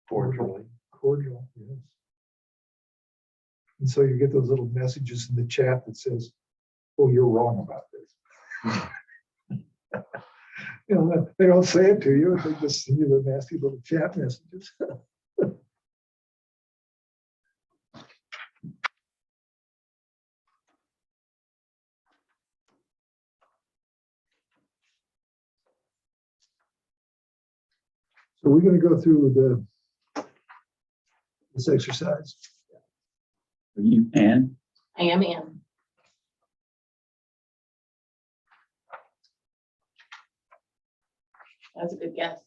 Cordially. Cordial, yes. And so you get those little messages in the chat that says, oh, you're wrong about this. You know, they don't say it to you, they just send you the nasty little chat messages. So we're going to go through this exercise. Are you Ann? I am Ann. That's a good guess.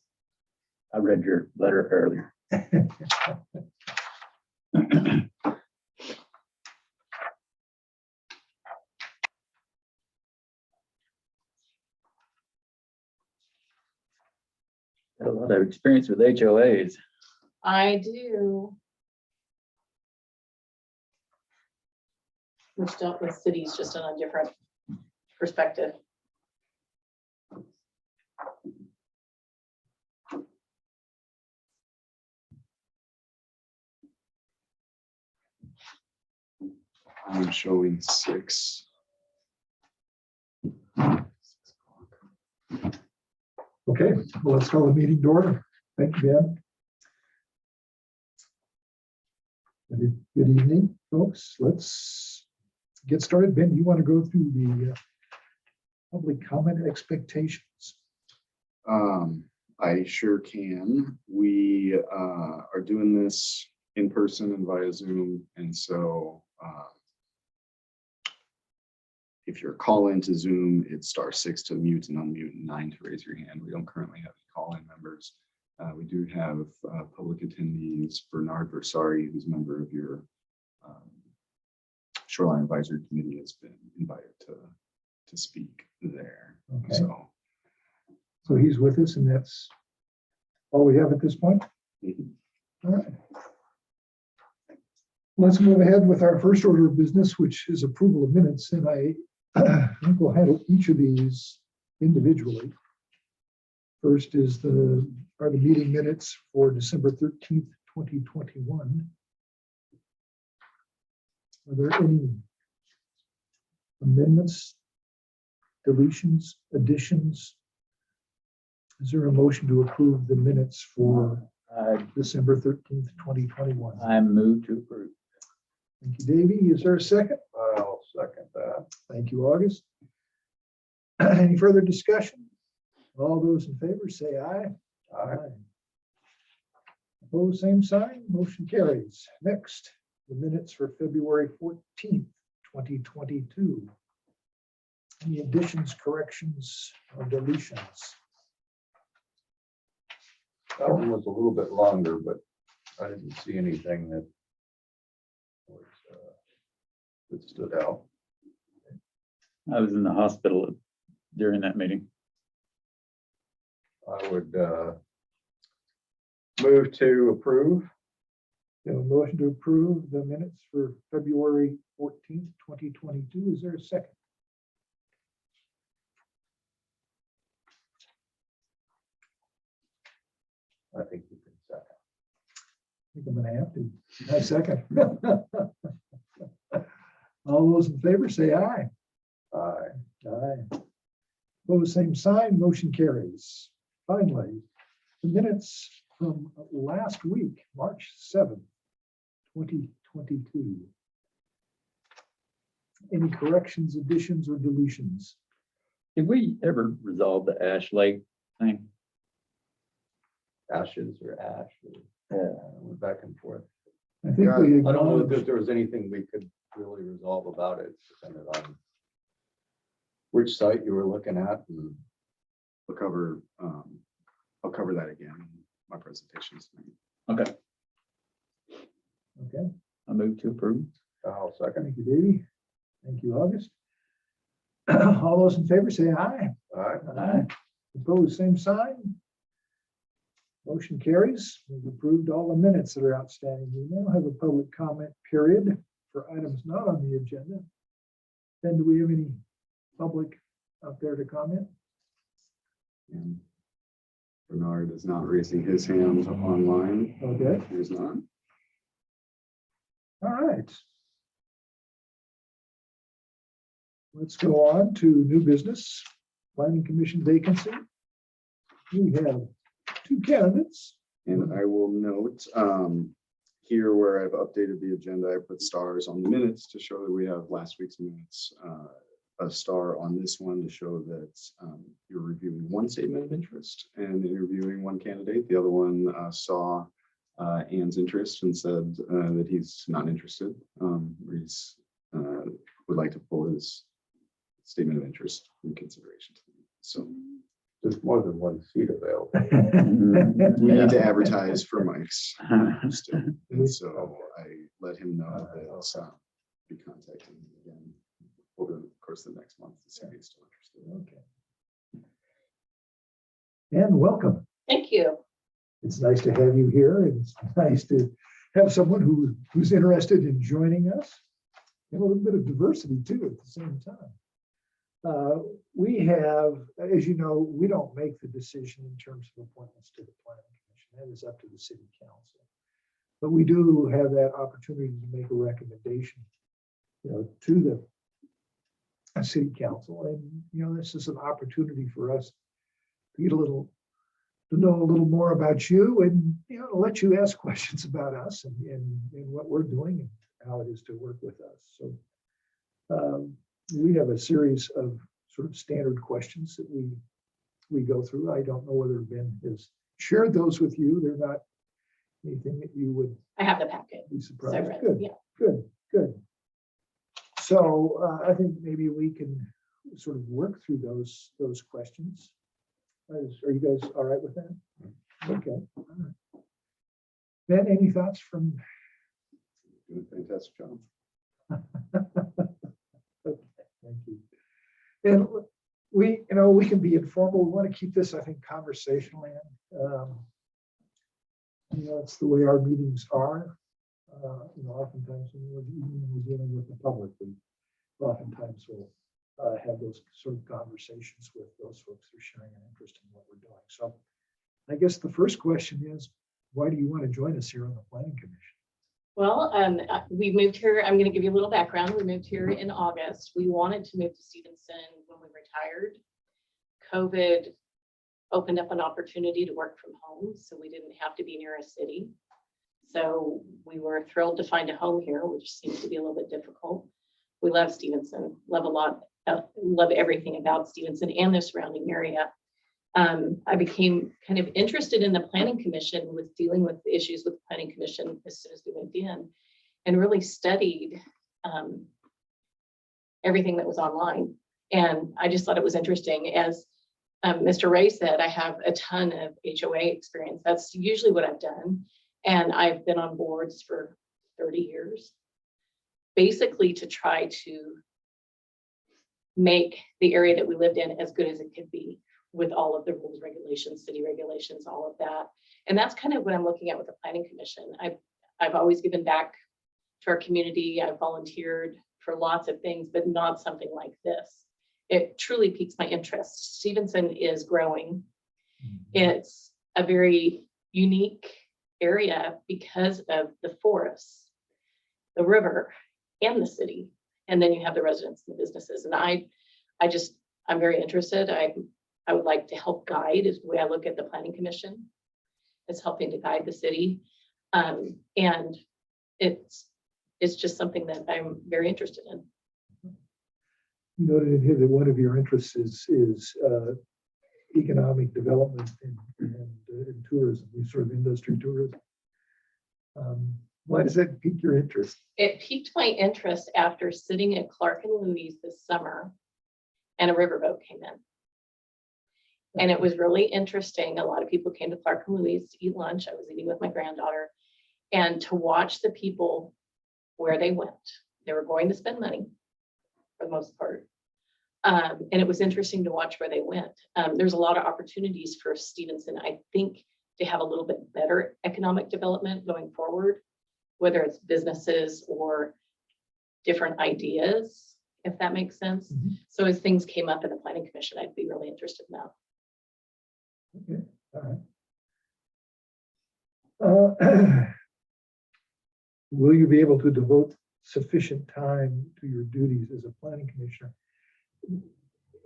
I read your letter earlier. Got a lot of experience with HOAs. I do. Which dealt with cities just on a different perspective. I'm showing 6. Okay, well, let's call the meeting to order. Thank you, Ben. Good evening, folks. Let's get started. Ben, do you want to go through the public comment expectations? I sure can. We are doing this in person and via Zoom, and so if you're call into Zoom, it's *6 to mute and unmute and 9 to raise your hand. We don't currently have any call-in members. We do have public attendees. Bernard Versari, who's a member of your Shoreline Advisory Committee, has been invited to speak there. Okay. So he's with us, and that's all we have at this point. mhm. All right. Let's move ahead with our first order of business, which is approval of minutes, and I think we'll handle each of these individually. First are the meeting minutes for December 13th, 2021. Are there any amendments, deletions, additions? Is there a motion to approve the minutes for December 13th, 2021? I move to approve. Thank you, Davey. Is there a second? I'll second that. Thank you, August. Any further discussion? All those in favor say aye. Aye. Opposed, same sign. Motion carries. Next, the minutes for February 14th, 2022. Any additions, corrections, or deletions? That one was a little bit longer, but I didn't see anything that was, that stood out. I was in the hospital during that meeting. I would move to approve. We have a motion to approve the minutes for February 14th, 2022. Is there a second? I think you can second. I think I'm going to have to. I second. All those in favor say aye. Aye. Aye. Opposed, same sign. Motion carries. Finally, the minutes from last week, March 7th, 2022. Any corrections, additions, or deletions? Did we ever resolve the Ash Lake thing? Ashes or ash. We're back and forth. I think Yeah, we I don't know if acknowledged, there was anything we could really resolve about it. It depended on which site you were looking at. And I'll cover that again in my presentations. Okay, okay. I move to approve. I'll second. Thank you, Davey. Thank you, August. All those in favor say aye. Aye. Aye. Opposed, same sign. Motion carries. We've approved all the minutes that are outstanding. We now have a public comment period for items not on the agenda. Then do we have any public out there to comment? And Bernard is not raising his hand online. Okay, He is not. all right. Let's go on to new business, planning commission vacancy. We have two candidates. And I will note here where I've updated the agenda, I put stars on the minutes to show that we have last week's minutes. A star on this one to show that you're reviewing one statement of interest and interviewing one candidate. The other one saw Ann's interest and said that he's not interested. Or he's would like to pull his statement of interest in consideration. So There's more than one seat available. we need to advertise for Mike's still. And so I let him know that be contacting him again over the course of the next month to see if he's still interested. Okay. And welcome. Thank you. It's nice to have you here. And it's nice to have someone who's interested in joining us. And a little bit of diversity too at the same time. We have, as you know, we don't make the decision in terms of appointments to the planning commission. That is up to the city council. But we do have that opportunity to make a recommendation, to the city council. And, this is an opportunity for us to get to know a little more about you and, let you ask questions about us and what we're doing and how it is to work with us. So we have a series of sort of standard questions that we go through. I don't know whether Ben has shared those with you. They're not anything that you would I have the packet. be So I surprised. read, Good, yeah. good. So I think maybe we can sort of work through those questions. Are you guys all right with that? Okay. All right. Ben, any thoughts from? Doing a fantastic job. Thank you. And we can be informal. We want to keep this, I think, conversational. It's the way our meetings are. Oftentimes when we're dealing with the public, we oftentimes will have those sort of conversations with those folks who are sharing an interest in what we're doing. So I guess the first question is, why do you want to join us here on the planning commission? Well, we moved here. I'm going to give you a little background. We moved here in August. We wanted to move to Stevenson when we retired. COVID opened up an opportunity to work from home, so we didn't have to be near a city. So we were thrilled to find a home here, which seems to be a little bit difficult. We love Stevenson, love everything about Stevenson and the surrounding area. I became kind of interested in the planning commission with dealing with the issues with the planning commission as soon as we went in, and really studied everything that was online. And I just thought it was interesting. As Mr. Ray said, I have a ton of HOA experience. That's usually what I've done. And I've been on boards for 30 years, basically to try to make the area that we lived in as good as it could be, with all of the rules, regulations, city regulations, all of that. And that's kind of what I'm looking at with the planning commission. I've always given back to our community. I've volunteered for lots of things, but not something like this. It truly piques my interest. Stevenson is growing. It's a very unique area because of the forests, the river, and the city. And then you have the residents and the businesses. And I'm very interested. I would like to help guide, is the way I look at the planning commission. It's helping to guide the city. And it's just something that I'm very interested in. You noted in here that one of your interests is economic development and tourism, sort of industry tourism. Why does that pique your interest? It piqued my interest after sitting at Clark and Louise this summer, and a riverboat came in. And it was really interesting. A lot of people came to Clark and Louise to eat lunch. I was eating with my granddaughter, and to watch the people where they went. They were going to spend money for the most part. And it was interesting to watch where they went. There's a lot of opportunities for Stevenson, I think, to have a little bit better economic development going forward, whether it's businesses or different ideas, if that makes sense. Mm-hmm. So as things came up in the planning commission, I'd be really interested in that. Okay, All right. Will you be able to devote sufficient time to your duties as a planning commissioner?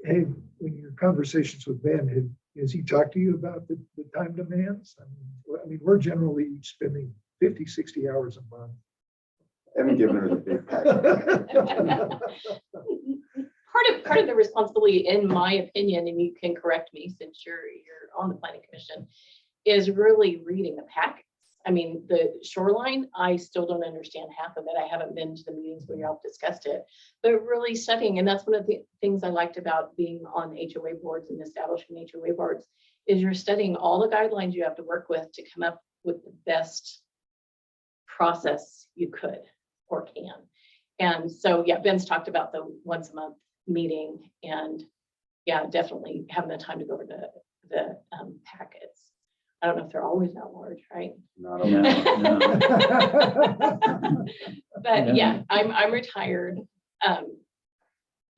Hey, in your conversations with Ben, has he talked to you about the time demands? I mean, we're generally each spending 50, 60 hours a month. I haven't given her the big package. Part of the responsibility, in my opinion, and you can correct me since you're on the planning commission, is really reading the packets. I mean, the shoreline, I still don't understand half of it. I haven't been to the meetings where y'all discussed it, but really studying. And that's one of the things I liked about being on HOA boards and establishing HOA boards, is you're studying all the guidelines you have to work with to come up with the best process you could or can. And so, yeah, Ben's talked about the once a month meeting, and yeah, definitely having the time to go over the packets. I don't know if they're always that large, right? Not a No, lot. no. But yeah, I'm retired.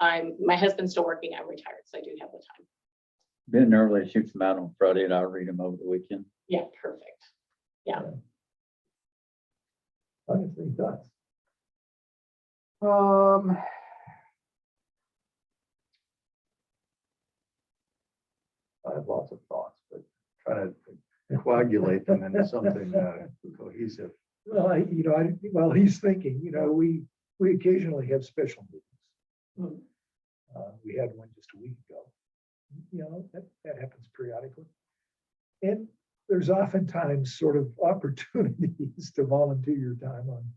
My husband's still working. I'm retired, so I do have the time. Ben normally shoots them out on Friday and I'll read them over the weekend. Yeah, perfect. Yeah. Honestly, thoughts? I have lots of thoughts, but trying to coagulate them into something cohesive. Well, while he's thinking, we occasionally have special meetings. Mm. We had one just a week ago. That happens periodically. And there's oftentimes sort of opportunities to volunteer your time on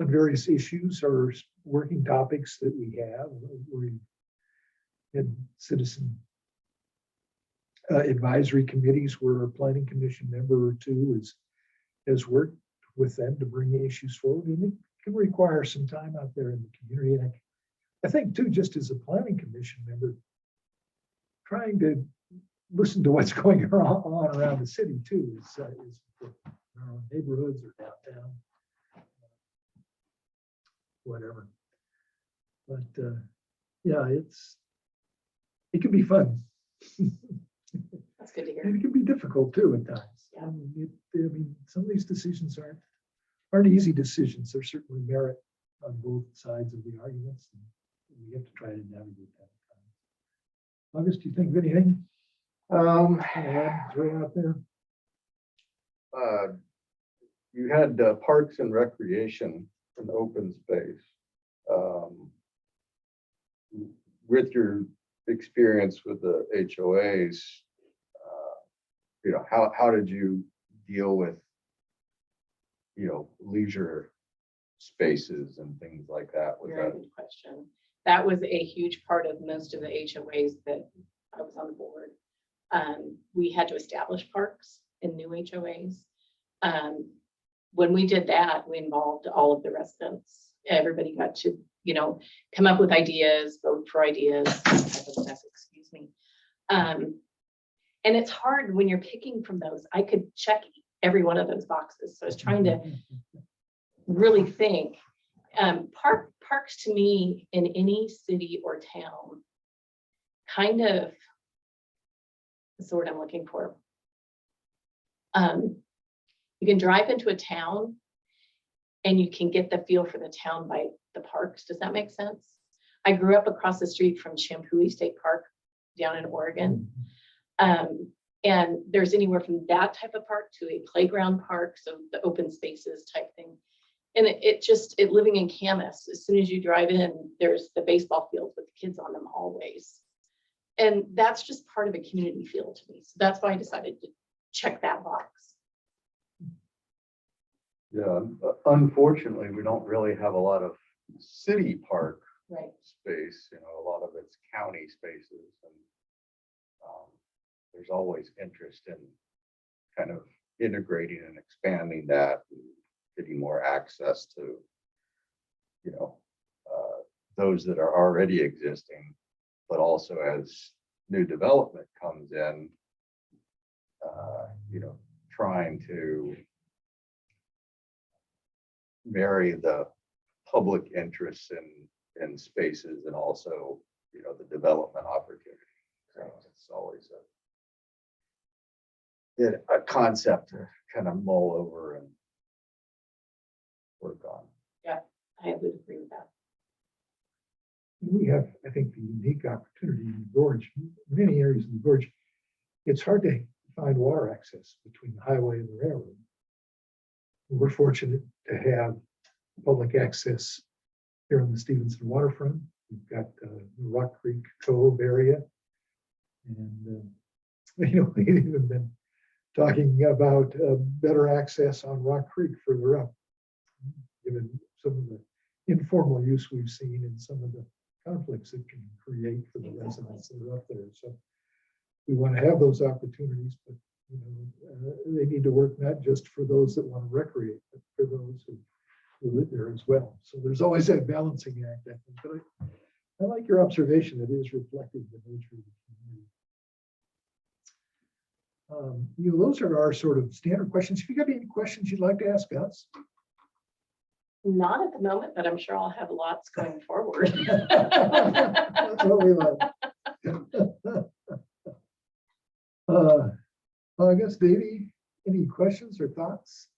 various issues or working topics that we have. We had citizen advisory committees where a planning commission member or two has worked with them to bring the issues forward, and it can require some time out there in the community. And I think too, just as a planning commission member, trying to listen to what's going on around the city too, is in our own neighborhoods or downtown, whatever. But yeah, it can be fun. That's good to hear. And it can be difficult too at times. Yeah. I mean, some of these decisions aren't easy decisions. There's certainly merit on both sides of the arguments, and we have to try to navigate that. August, do you think of anything? Throw out there. You had parks and recreation and open space. With your experience with the HOAs, how did you deal with, leisure spaces and things like that? Was Very that good question. That was a huge part of most of the HOAs that I was on board. We had to establish parks in new HOAs. When we did that, we involved all of the residents. Everybody got to, come up with ideas, vote for ideas, excuse me. And it's hard when you're picking from those. I could check every one of those boxes. So I was trying to really think. Parks to me in any city or town, kind of, that's the word I'm looking for. You can drive into a town and you can get the feel for the town by the parks. Does that make sense? I grew up across the street from Champouie State Park down in Oregon. And there's anywhere from that type of park to a playground park, so the open spaces type thing. And it living in Camas, as soon as you drive in, there's the baseball fields with the kids on them always. And that's just part of a community feel to me. So that's why I decided to check that box. Yeah, unfortunately, we don't really have a lot of city park Right. space. A lot of it's county spaces, and there's always interest in kind of integrating and expanding that, and getting more access to, those that are already existing, but also as new development comes in, trying to marry the public interests in spaces and also, the development opportunity. So it's always a concept to kind of mull over and work on. I would agree with that. We have, I think, the unique opportunity in the gorge, many areas of the gorge. It's hard to find water access between the highway and the railroad. We're fortunate to have public access here on the Stevenson waterfront. We've got the Rock Creek Cove area. And, we've even been talking about better access on Rock Creek further up, given some of the informal use we've seen and some of the conflicts it can create for the residents that are up there. So we want to have those opportunities, but they need to work not just for those that want to recreate, but for those who live there as well. So there's always that balancing act, I think. But I like your observation. It is reflective of the nature of the community. Those are our sort of standard questions. If you got any questions you'd like to ask us? Not at the moment, but I'm sure I'll have lots going forward. That's what we like. I guess, Davey, any questions or thoughts?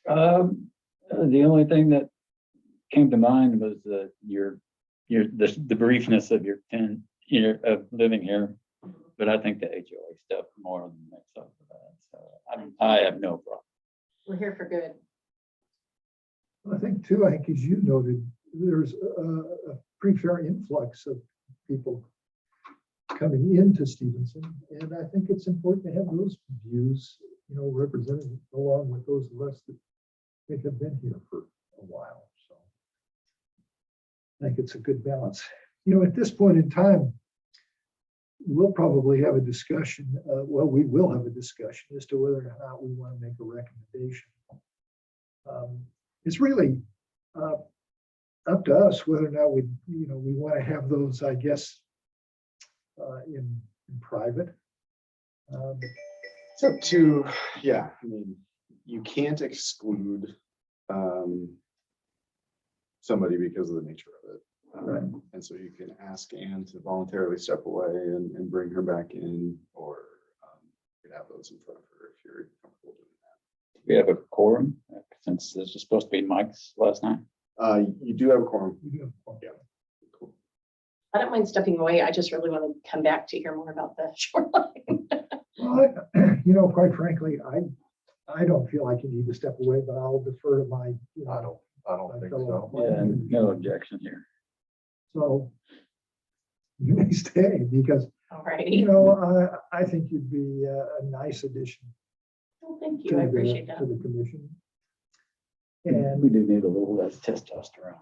The only thing that came to mind was the briefness of your 10 year of living here, but I think the HOA stuff more than makes up for that. So I have no problem. We're here for good. I think as you noted, there's a pretty fair influx of people coming into Stevenson. And I think it's important to have those views, represented along with those of us that have been here for a while. So I think it's a good balance. At this point in time, we'll probably have a discussion. We will have a discussion as to whether or not we want to make a recommendation. It's really up to us whether or not we want to have those, I guess, in private. It's up to, yeah, I mean, you can't exclude somebody because of the nature of it. Right. And so you can ask Anne to voluntarily step away and bring her back in, or you can have those in front of her if you're comfortable doing that. We have a quorum since this was supposed to be Mike's last night. You do have a quorum. Yeah. Cool. I don't mind stepping away. I just really want to come back to hear more about the shoreline. Well, quite frankly, I don't feel like you need to step away, but I'll defer to my, I don't think so. Yeah, no objection here. So you may stay because, Alrighty. I think you'd be a nice addition Well, thank to you. I the, appreciate that. to the commission. We And do need a little less testosterone.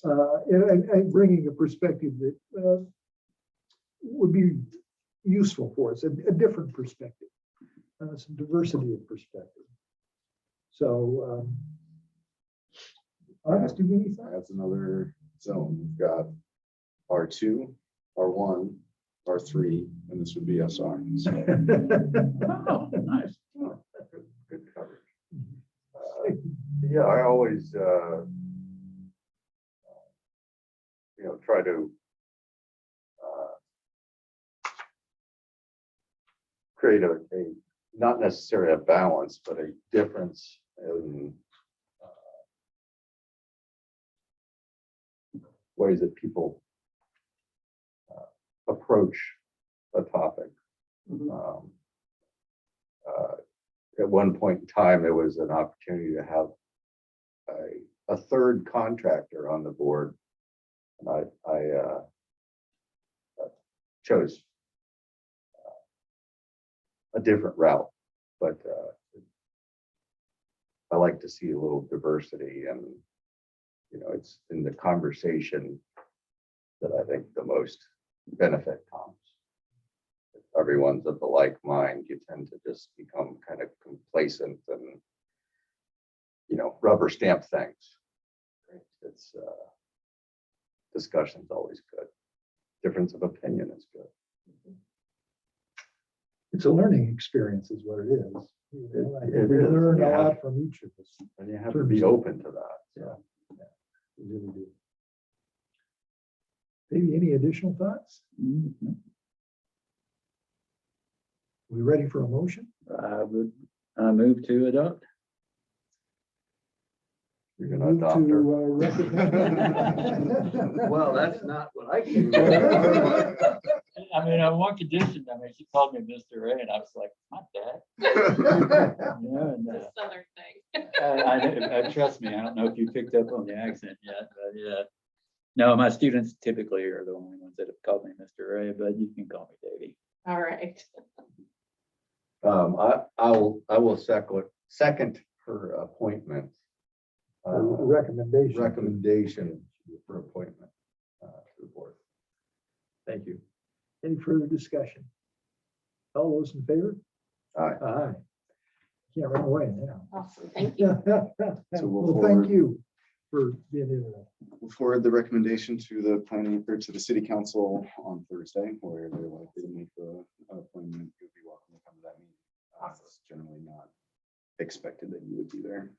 and bringing a perspective that would be useful for us, a different perspective, some diversity of perspective. So, honest, do anything? That's another zone. We've got R2, R1, R3, and this would be SR. So, Oh, nice. Good coverage. Yeah, I always, try to create a not necessarily a balance, but a difference in ways that people approach a topic. At one point in time, there was an opportunity to have a third contractor on the board. And I chose a different route, but I like to see a little diversity, and it's in the conversation that I think the most benefit comes. If everyone's of the like mind, you tend to just become kind of complacent and rubber stamp things. It's discussion's always good. Difference of opinion is good. It's a learning experience is what it is. I think It we is, learn a yeah. lot from each of us. And you have to be open to that. Yeah. We really do. Maybe any additional thoughts? Mhm. We ready for a motion? I move to adopt. You're gonna Move adopt her. to, recommend. Well, that's not what I came. for. I mean, on one condition, I mean, she called me Mr. Ray, and I was like, not that. You know, and, The Southern thing. trust me, I don't know if you picked up on the accent yet, but yeah. No, my students typically are the only ones that have called me Mr. Ray, but you can call me Davey. All right. I will second her appointment. Recommendation. Recommendation for appointment to the board. Thank you. Any further discussion? All those in favor? Aye. Aye. Can't run away now. Awesome. Thank you. So we'll Well, thank forward- you for being in. We'll forward the recommendation to the planning, or to the city council on Thursday, where they're likely to make the appointment. You'll be welcome to come to that meeting. It's generally not expected that you would be there.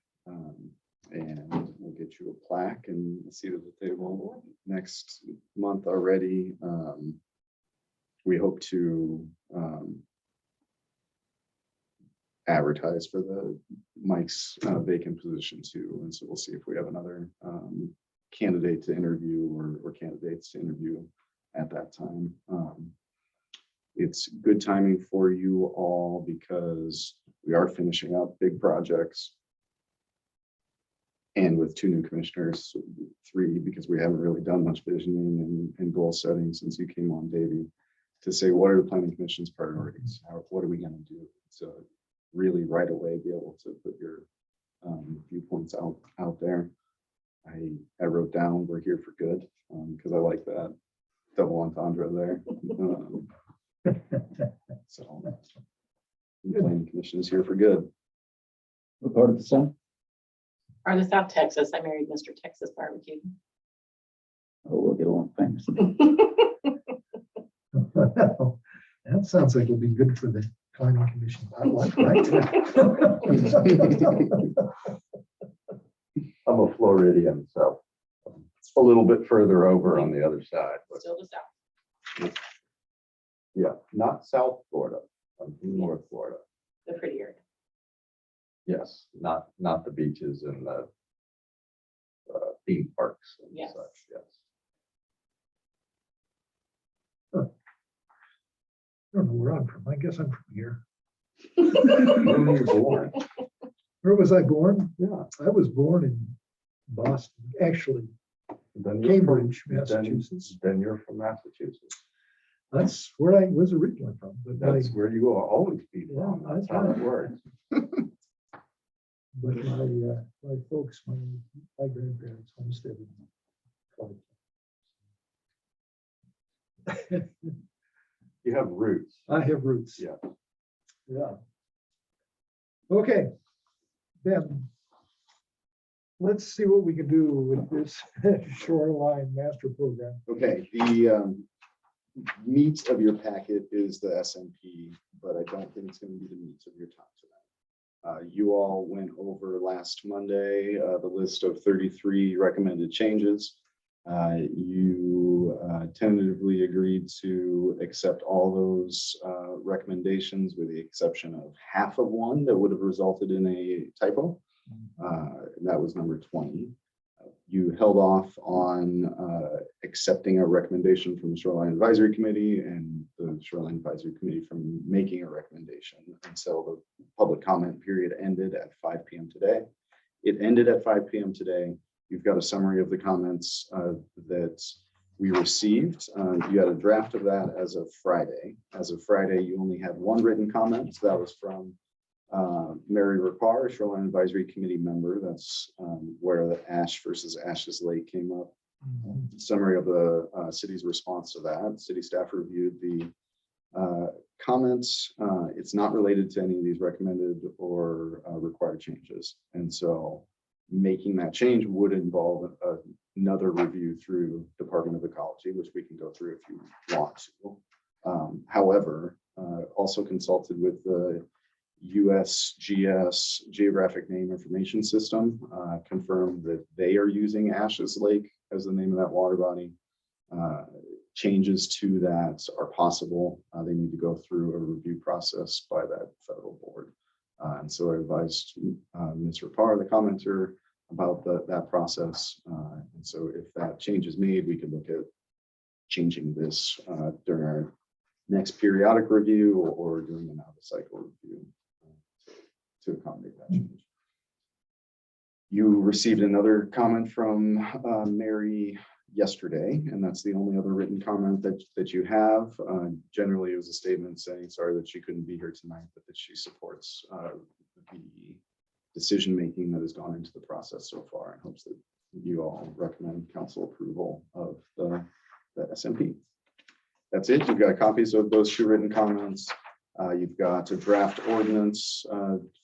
And we'll get you a plaque and a seat at the table next month already. We hope to advertise for the Mike's vacant position too. And so we'll see if we have another candidate to interview or candidates to interview at that time. It's good timing for you all because we are finishing up big projects. And with 2 new commissioners, 3, because we haven't really done much visioning and goal setting since you came on, Davey, to say, what are the planning commission's priorities? What are we gonna do? So really right away, be able to put your viewpoints out there. I wrote down, we're here for good, because I like that double entendre there. So the planning commission is here for good. What part of the sun? Or the South Texas. I married Mr. Texas Barbecue. Oh, we'll get along thanks. That sounds like it'll be good for the planning commission. I like that. I'm a Floridian, so it's a little bit further over on the other side, but Still the South, yeah, not South Florida. I'm from North Florida. the prettier. Yes, not the beaches and the theme parks and Yes. such, yes. I don't know where I'm from. I guess I'm from here. Where were you born? Where was I born? Yeah. I was born in Boston, actually, Then you're from- Cambridge, then- Massachusetts. Then you're from Massachusetts. That's where I was originally from, but my, That's where you will always be Yeah, from. That's that's how it right. works. but my folks, my grandparents homesteaded. You have roots. I have roots. Yeah. Yeah. Okay, then. Let's see what we can do with this shoreline master program. Okay, the meat of your packet is the SMP, but I don't think it's going to be the meat of your time tonight. You all went over last Monday the list of 33 recommended changes. You tentatively agreed to accept all those recommendations with the exception of half of one that would have resulted in a typo. That was number 20. You held off on accepting a recommendation from the Shoreline Advisory Committee and the Shoreline Advisory Committee from making a recommendation until the public comment period ended at 5 p.m. today. It ended at 5 p.m. today. You've got a summary of the comments that we received. You had a draft of that as of Friday. As of Friday, you only had one written comment. That was from Mary Rapar, Shoreline Advisory Committee member. That's where the Ash versus Ashes Lake came up. Summary of the city's response to that. City staff reviewed the comments. It's not related to any of these recommended or required changes. And so making that change would involve another review through Department of Ecology, which we can go through if you want to. However, also consulted with the USGS Geographic Name Information System, confirmed that they are using Ashes Lake as the name of that water body. changes to that are possible. They need to go through a review process by that federal board. And so I advised Ms. Rapar, the commenter, about that process. And so if that change is made, we could look at changing this during our next periodic review or doing an out of cycle review to accommodate that change. You received another comment from Mary yesterday, and that's the only other written comment that you have. Generally, it was a statement saying sorry that she couldn't be here tonight, but that she supports the decision-making that has gone into the process so far and hopes that you all recommend council approval of the SMP. That's it. You've got copies of those two written comments. You've got a draft ordinance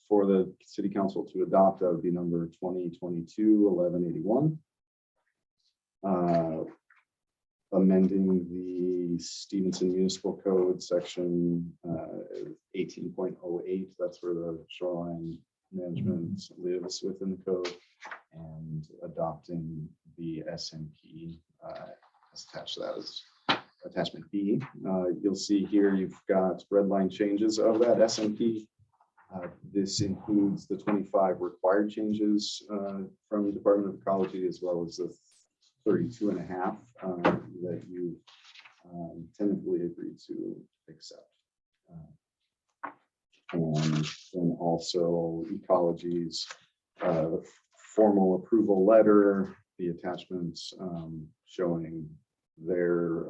for the city council to adopt. That would be number 2022-1181. Amending the Stevenson Municipal Code section 18.08. That's where the shoreline management lives within the code, and adopting the SMP attached to that as attachment B. You'll see here you've got red line changes of that SMP. This includes the 25 required changes from the Department of Ecology, as well as the 32.5 that you tentatively agreed to accept. And then also Ecology's formal approval letter, the attachments showing their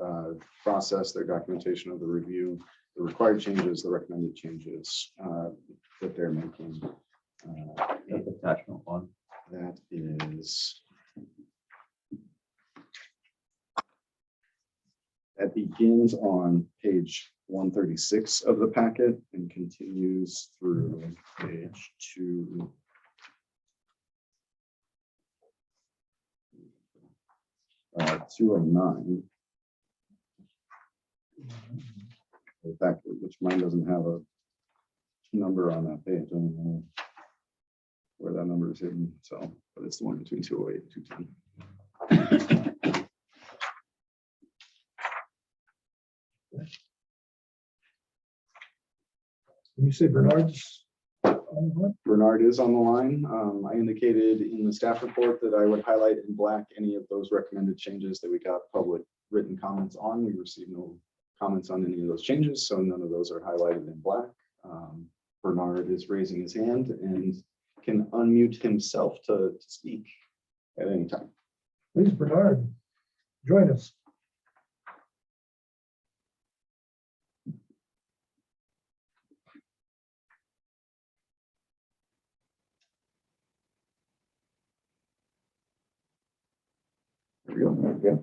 process, their documentation of the review, the required changes, the recommended changes that they're making. That's attachment 1. That is. That begins on page 136 of the packet and continues through page 209. In fact, which mine doesn't have a number on that page. I don't know where that number is hidden. So, but it's the one between 208 and 210. You say Bernard's on the line? Bernard is on the line. I indicated in the staff report that I would highlight in black any of those recommended changes that we got public written comments on. We received no comments on any of those changes, so none of those are highlighted in black. Bernard is raising his hand and can unmute himself to speak at any time. Please, Bernard, join us. There we go. Yeah.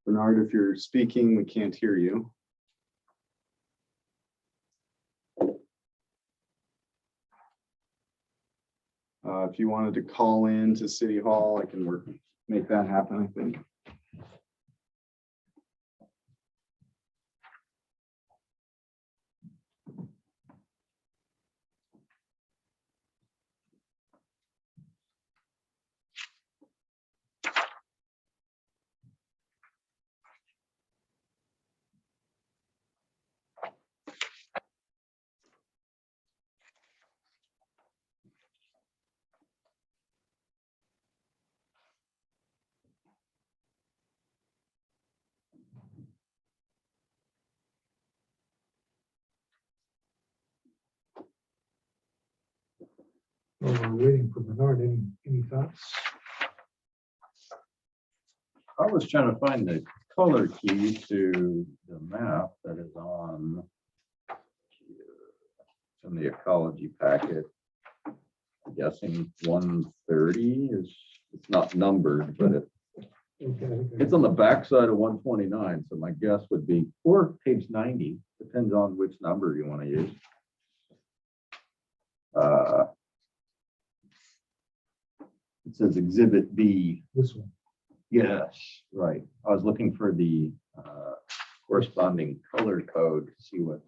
Bernard, if you're speaking, we can't hear you. If you wanted to call in to City Hall, I can make that happen, I think. While we're waiting for Bernard, any thoughts? I was trying to find the color key to the map that is on in the ecology packet. I'm guessing 130 is, it's not numbered, but Okay. it's on the backside of 129. So my guess would be, or page 90, depends on which number you want to use. It says Exhibit B. This one. Yes, right. I was looking for the corresponding color code to see what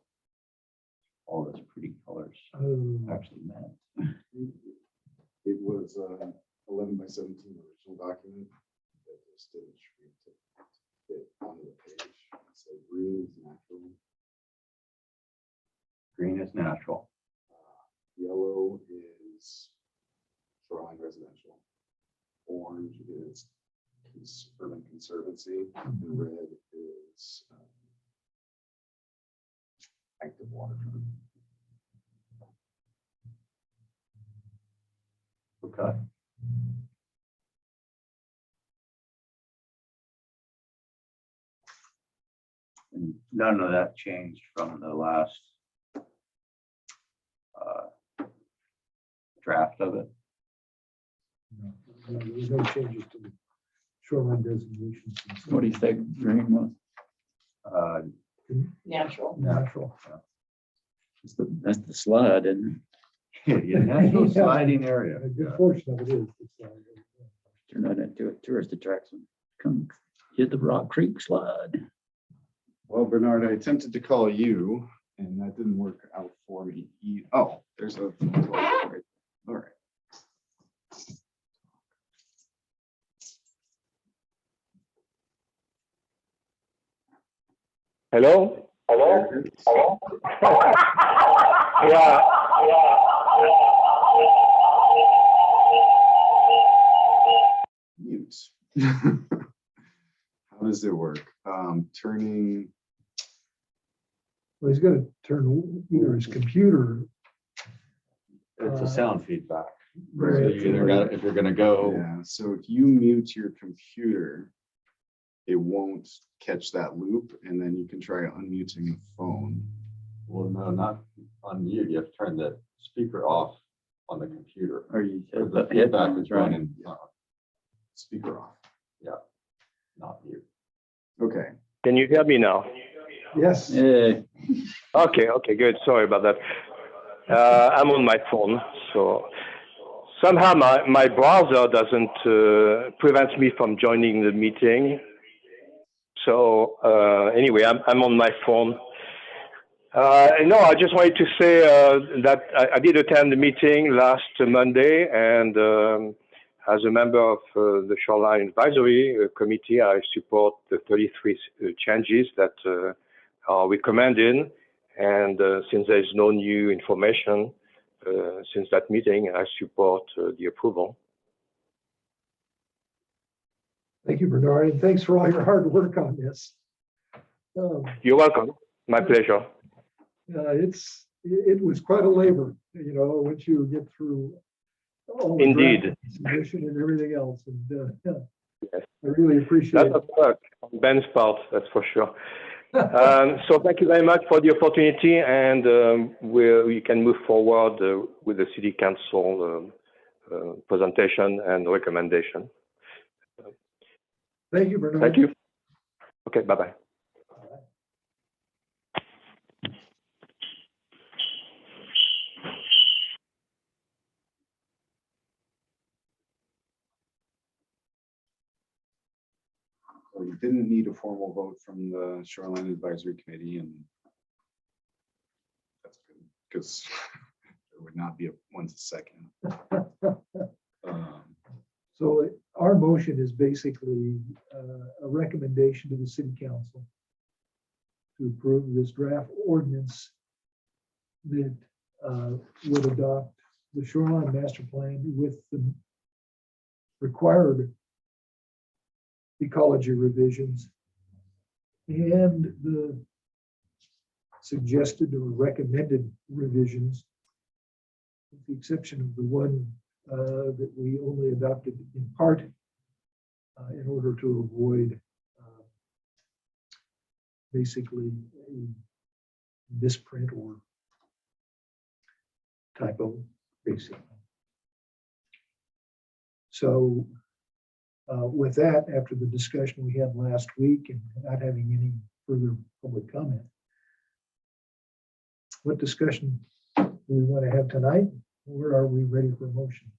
all those pretty colors actually meant. It was 11 by 17 original yellow is shoreline residential. Orange is urban conservancy, and red is active waterfront. Okay. And none of that changed from the last draft of it. No, there was no changes to the shoreline designations. and stuff. What do you think green was? Uh, Natural. Natural. That's the slide, isn't it? yeah, natural Yeah. sliding area. A good portion of it is. Turn that into a tourist attraction. Come hit the Rock Creek slide. Well, Bernard, I attempted to call you and that didn't work out for me. Oh, there's a. All right. Hello? Hello? There it is. Hello? Yeah. Mute. How does it work? Turning, Well, he's got to turn either his computer. It's a sound feedback. So Right. you either got, if you're gonna go, yeah, so if you mute your computer, it won't catch that loop, and then you can try unmuting the phone. well, no, not on you. You have to turn the speaker off on the computer. Or you Because said the the feedback headphones, is right? running, Speaker off. not you. Okay. Can you hear me now? Yes. Yeah, Okay, good. Sorry about that. I'm on my phone, so somehow my browser doesn't prevent me from joining the meeting. So anyway, I'm on my phone. No, I just wanted to say that I did attend the meeting last Monday, and as a member of the Shoreline Advisory Committee, I support the 33 changes that are recommended. And since there is no new information since that meeting, I support the approval. Thank you, Bernard, and thanks for all your hard work on this. You're welcome. My pleasure. It was quite a labor, once you get through all the Indeed. draft submission and everything else. And Yes. I really appreciate That's it. of work on Ben's part, that's for sure. So thank you very much for the opportunity, and we can move forward with the City Council presentation and recommendation. Thank you, Bernard. Thank you. Okay, bye-bye. So you didn't need a formal vote from the Shoreline Advisory Committee, and that's good, because there would not be one second. So our motion is basically a recommendation to the city council to approve this draft ordinance that would adopt the shoreline master plan with the required ecology revisions and the suggested or recommended revisions, with the exception of the one that we only adopted in part in order to avoid basically a misprint or typo, basically. So with that, after the discussion we had last week and not having any further public comment, what discussion do we want to have tonight? Where are we ready for motion?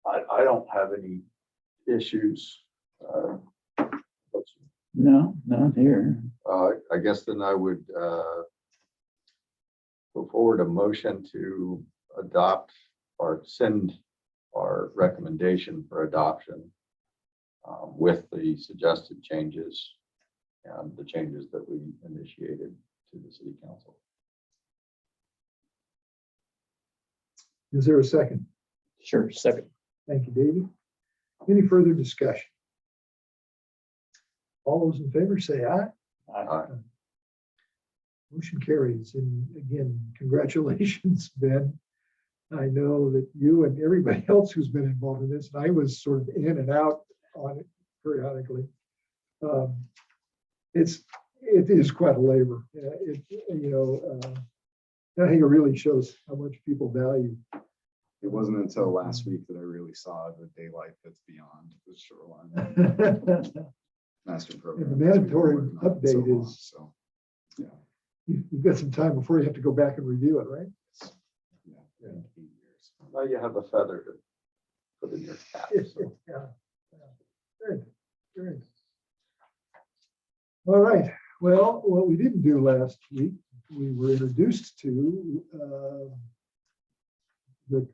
I don't have any issues. no, not here. I guess then I would go forward a motion to adopt or send our recommendation for adoption with the suggested changes and the changes that we initiated to the city council. Is there a second? Sure, second. Thank you, Davey. Any further discussion? All those in favor say aye. Motion carries. And again, congratulations, Ben. I know that you and everybody else who's been involved in this, and I was sort of in and out on it periodically. It is quite a labor. I think it really shows how much people value. It wasn't until last week that I really saw the daylight that's beyond the shoreline master program. And the mandatory We've been working on it so update long, is- So, yeah. You've got some time before you have to go back and review it, right? Yeah, 8 years. Now you have a feather to put in your cap. So. Yeah. Good, good. All right, well, what we didn't do last week, we were introduced to the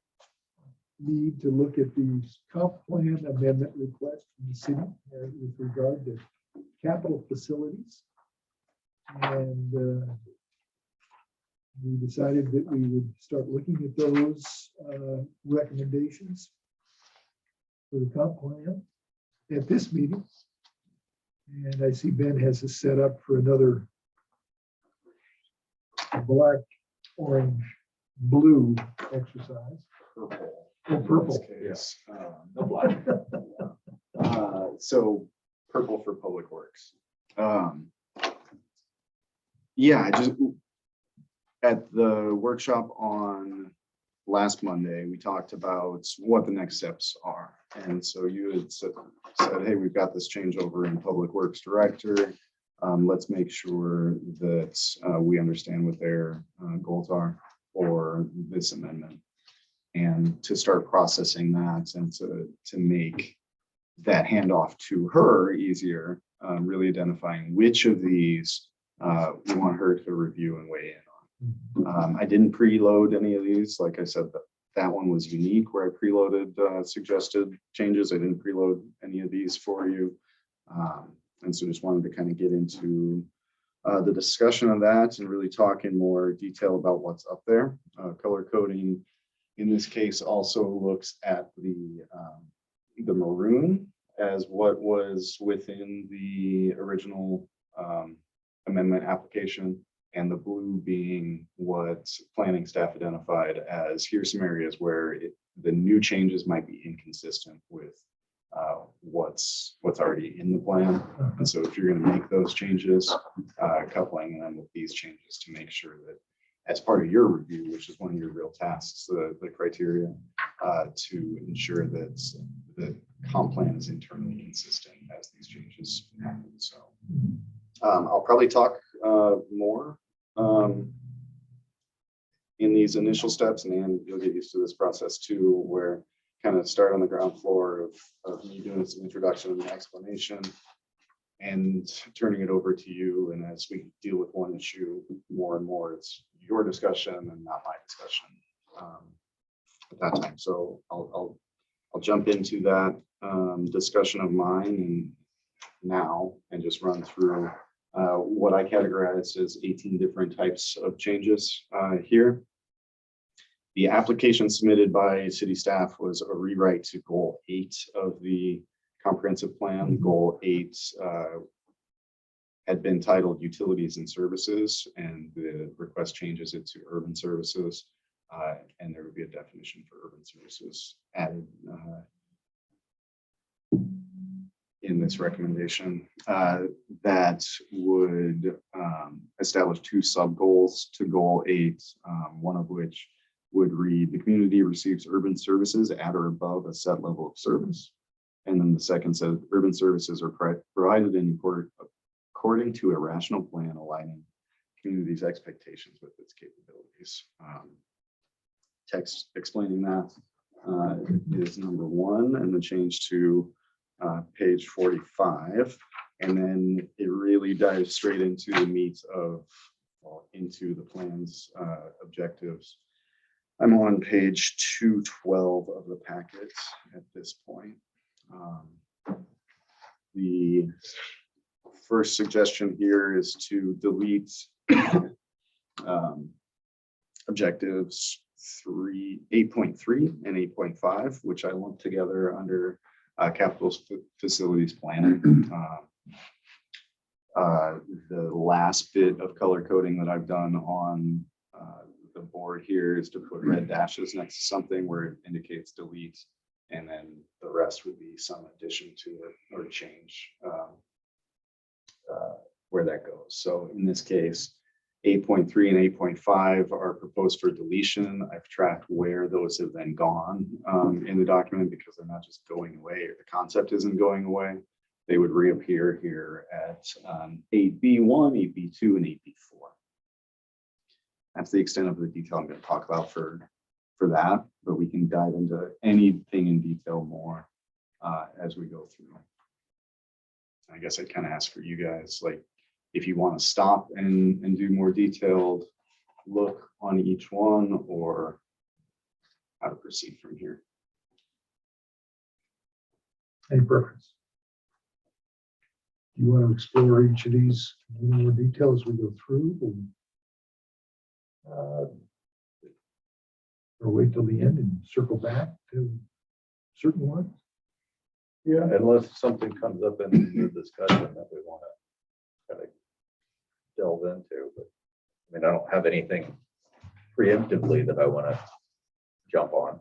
need to look at the comp plan amendment request from the city with regard to capital facilities. And we decided that we would start looking at those recommendations for the comp plan at this meeting. And I see Ben has us set up for another black, orange, blue exercise. Purple. Oh, purple. In this case, no black. So purple for Public Works. Yeah, I just, at the workshop on last Monday, we talked about what the next steps are. And so you had said, hey, we've got this changeover in Public Works Director. Let's make sure that we understand what their goals are for this amendment. And to start processing that and to make that handoff to her easier, really identifying which of these we want her to review and weigh in on. I didn't preload any of these. Like I said, that one was unique where I preloaded suggested changes. I didn't preload any of these for you. And so just wanted to kind of get into the discussion of that and really talk in more detail about what's up there. Color coding in this case also looks at the maroon as what was within the original amendment application, and the blue being what planning staff identified as here's some areas where the new changes might be inconsistent with what's already in the plan. And so if you're going to make those changes, coupling them with these changes to make sure that as part of your review, which is one of your real tasks, the criteria to ensure that the comp plan is internally consistent as these changes happen. So I'll probably talk more in these initial steps, and you'll get used to this process too, where kind of start on the ground floor of me doing some introduction and explanation and turning it over to you. And as we deal with one issue more and more, it's your discussion and not my discussion at that time. So I'll jump into that discussion of mine now and just run through what I categorized as 18 different types of changes here. The application submitted by city staff was a rewrite to goal 8 of the comprehensive plan. Goal 8 had been titled utilities and services, and the request changes it to urban services. And there would be a definition for urban services added in this recommendation that would establish 2 sub goals to goal 8, one of which would read the community receives urban services at or above a set level of service. And then the second says urban services are provided in according to a rational plan aligning community's expectations with its capabilities. Text explaining that is number 1, and the change to page 45. And then it really dives straight into the meat of, into the plan's objectives. I'm on page 212 of the packet at this point. The first suggestion here is to delete objectives 8.3 and 8.5, which I lumped together under capital facilities planning. The last bit of color coding that I've done on the board here is to put red dashes next to something where it indicates delete, and then the rest would be some addition to it or change where that goes. So in this case, 8.3 and 8.5 are proposed for deletion. I've tracked where those have then gone in the document because they're not just going away, or the concept isn't going away. They would reappear here at 8B1, 8B2, and 8B4. That's the extent of the detail I'm going to talk about for that, but we can dive into anything in detail more as we go through. I guess I'd kind of ask for you guys, like, if you want to stop and do more detailed look on each one, or how to proceed from here. Any preference? Do you want to explore each of these in more detail as we go through? Or wait till the end and circle back to certain ones? Yeah, unless something comes up in the discussion that we want to kind of delve into, but I mean, I don't have anything preemptively that I want to jump on.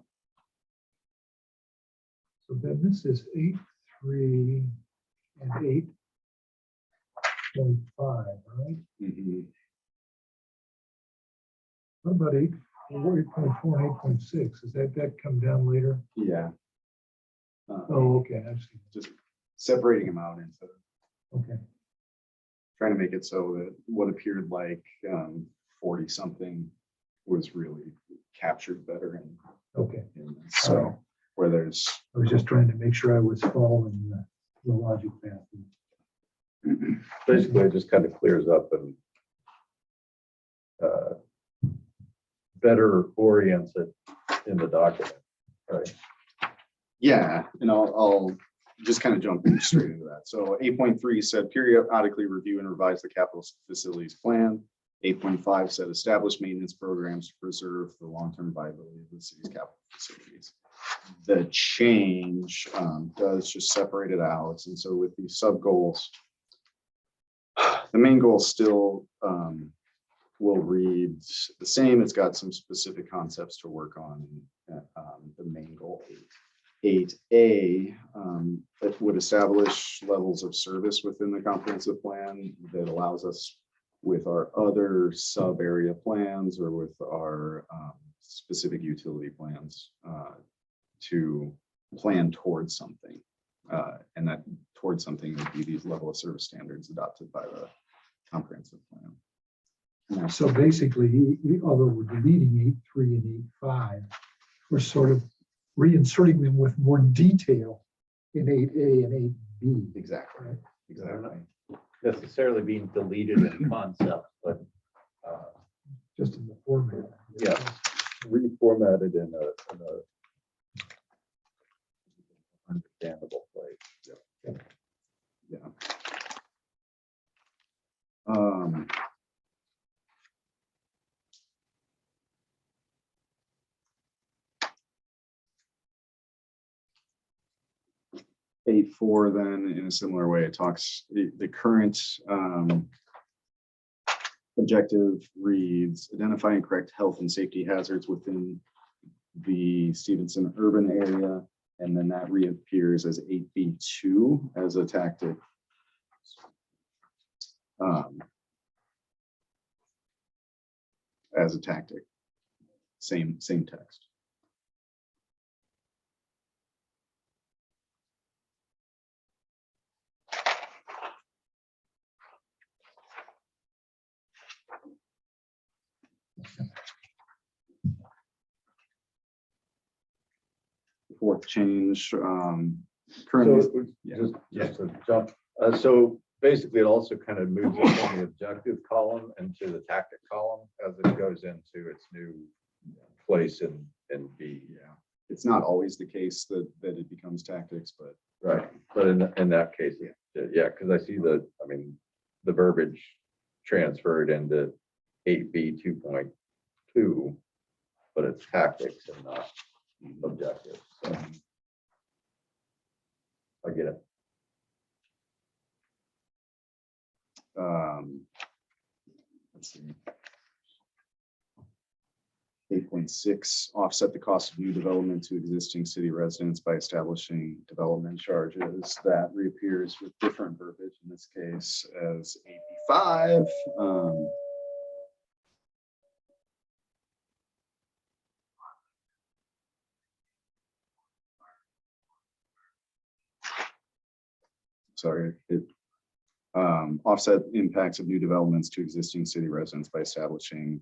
So then this is 8.3 and 8.5, right? Mhm. What about 8.4 and 8.6? Is that come down later? Yeah. Oh, okay, I see. Just separating them out into Okay, trying to make it so that what appeared like 40 something was really captured better okay. in this. So where there's I was just trying to make sure I was following the logic path. Basically, it just kind of clears up and better orients it in the document, right? yeah, and I'll just kind of jump straight into that. So 8.3 said periodically review and revise the capital facilities plan. 8.5 said establish maintenance programs to preserve the long-term viability of the city's capital facilities. The change does just separate it out. And so with these sub goals, the main goal still will read the same. It's got some specific concepts to work on. The main goal 8A that would establish levels of service within the comprehensive plan that allows us with our other sub area plans or with our specific utility plans to plan towards something. And that towards something would be these level of service standards adopted by the comprehensive plan. So basically, although we're deleting 8.3 and 8.5, we're sort of reinserting them with more detail in 8A and 8B. Exactly. Right. Exactly. Necessarily being deleted in concept, but Just in the format. Yeah. reformatted in a understandable place. Yeah. 8.4 then in a similar way, it talks, the current objective reads identify and correct health and safety hazards within the Stevenson urban area. And then that reappears as 8B2 as a tactic. As a tactic, same text. Fourth change, currently, So yeah. just to jump, so basically it also kind of moves it from the objective column into the tactic column as it goes into its new place in B. Yeah, it's not always the case that it becomes tactics, but Right, but in that case, yeah, because I see the verbiage transferred into 8B 2.2, but it's tactics and not objectives. So I get it. Let's see. 8.6, offset the cost of new development to existing city residents by establishing development charges. That reappears with different verbiage in this case as AB5. Sorry, offset impacts of new developments to existing city residents by establishing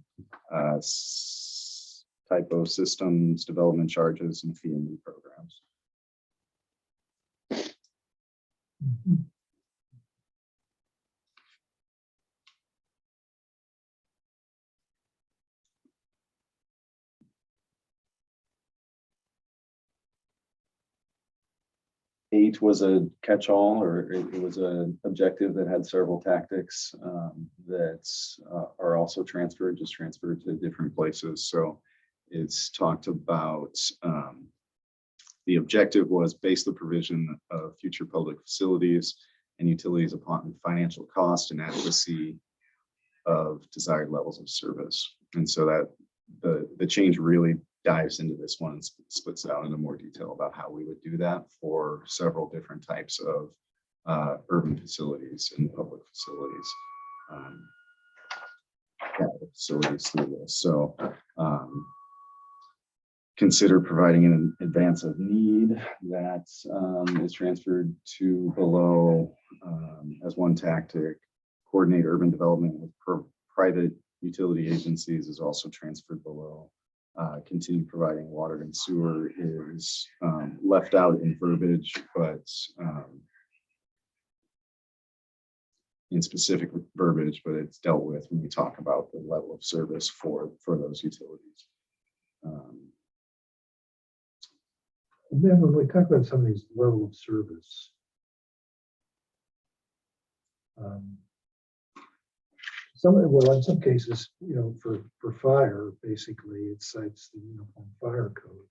typo systems, development charges, and fee and programs. Mhm. Eight was a catch-all, or it was an objective that had several tactics that are also transferred, just transferred to different places. So it's talked about the objective was base the provision of future public facilities and utilities upon financial cost and adequacy of desired levels of service. And so that the change really dives into this one and splits it out into more detail about how we would do that for several different types of urban facilities and public facilities. Capital facilities through this. So consider providing an advance of need that is transferred to below as one tactic. Coordinate urban development with private utility agencies is also transferred below. Continue providing water and sewer is left out in verbiage, but in specific verbiage, but it's dealt with when we talk about the level of service for those utilities. And then when we talk about some of these level of service, in some cases, for fire, basically it cites the Uniform Fire Code.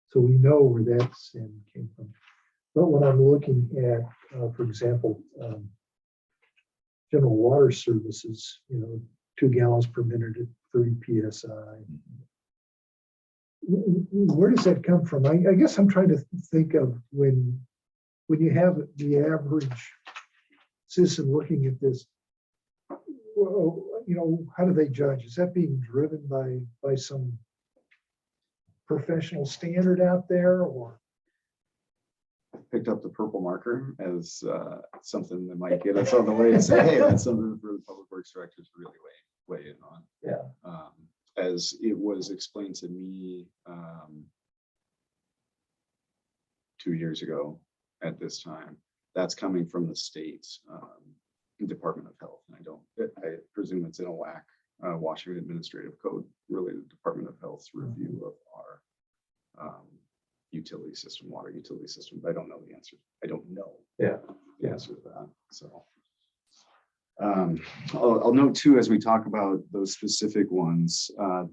So we know where that sin came from. But when I'm looking at, for example, general water services, 2 gallons per minute at 30 PSI. Where does that come from? I guess I'm trying to think of when you have the average citizen looking at this, well, how do they judge? Is that being driven by some professional standard out there, or? Picked up the purple marker as something that might get us on the way and say, hey, that's something for the public works directors to really weigh in on. Yeah. As it was explained to me 2 years ago at this time, that's coming from the state Department of Health. And I presume it's in a WAC, Washington Administrative Code, really the Department of Health's review of our utility system, water utility system, but I don't know the answer. I don't know the answer to that. So I'll note too, as we talk about those specific ones,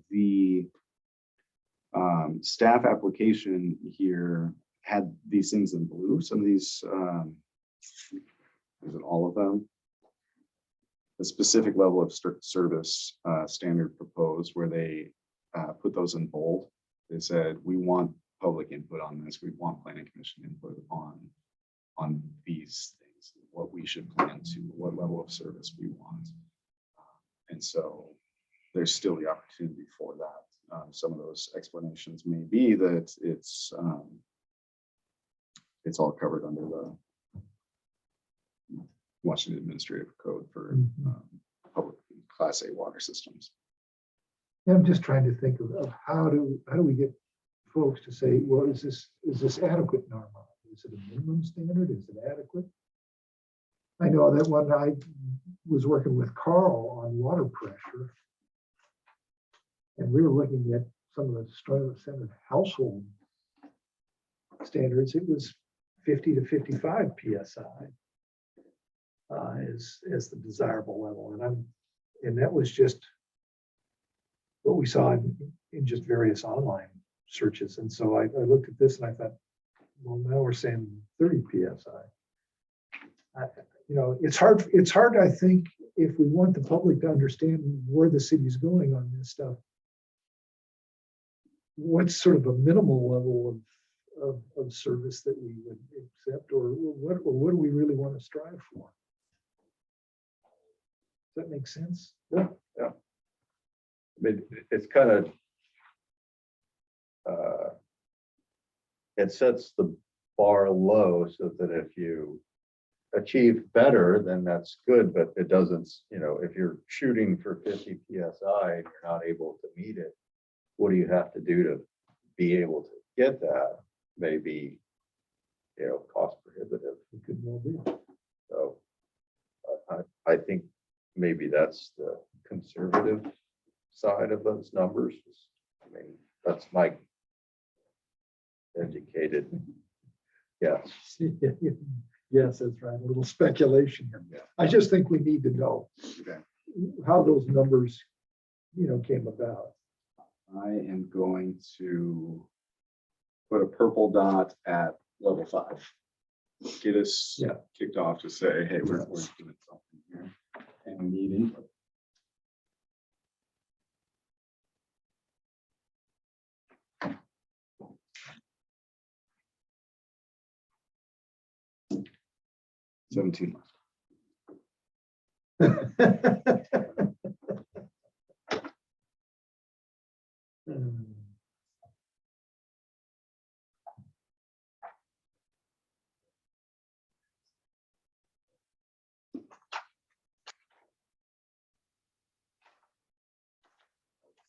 the staff application here had these things in blue. Some of these, is it all of them? The specific level of service standard proposed, where they put those in bold. They said, we want public input on this. We want planning commission input on these things, what we should plan to, what level of service we want. And so there's still the opportunity for that. Some of those explanations may be that it's all covered under the Washington Administrative Code for public Class A water systems. I'm just trying to think of how do we get folks to say, well, is this adequate normal? Is it a minimum standard? Is it adequate? I know that when I was working with Carl on water pressure, and we were looking at some of the standard household standards, it was 50 to 55 PSI as the desirable level. And that was just what we saw in just various online searches. And so I looked at this and I thought, well, now we're saying 30 PSI. You know, it's hard, I think, if we want the public to understand where the city's going on this stuff. What's sort of a minimal level of service that we would accept, or what do we really want to strive for? Does that make sense? Yeah. I mean, it's kind of, it sets the bar low so that if you achieve better, then that's good, but it doesn't, you know, if you're shooting for 50 PSI and you're not able to meet it, what do you have to do to be able to get that? Maybe, you know, cost prohibitive. It could well be. So I think maybe that's the conservative side of those numbers. I mean, that's my educated guess. Yes, that's right. A little speculation here. Yeah. I just think we need to know Okay. how those numbers, you know, came about. I am going to put a purple dot at level 5. Get us Yeah. kicked off to say, hey, we're doing something here and we need input. $17 left.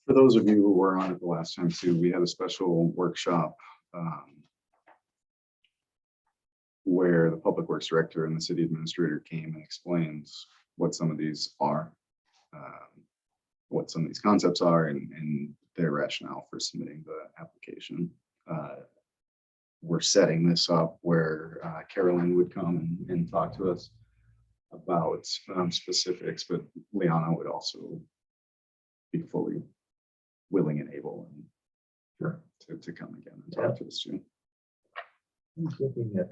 For those of you who were on it the last time too, we had a special workshop where the public works director and the city administrator came and explained what some of these are, what some of these concepts are, and their rationale for submitting the application. We're setting this up where Carolyn would come and talk to us about specifics, but Liana would also be fully willing and able and Sure. to come again and talk to us too. I'm looking at.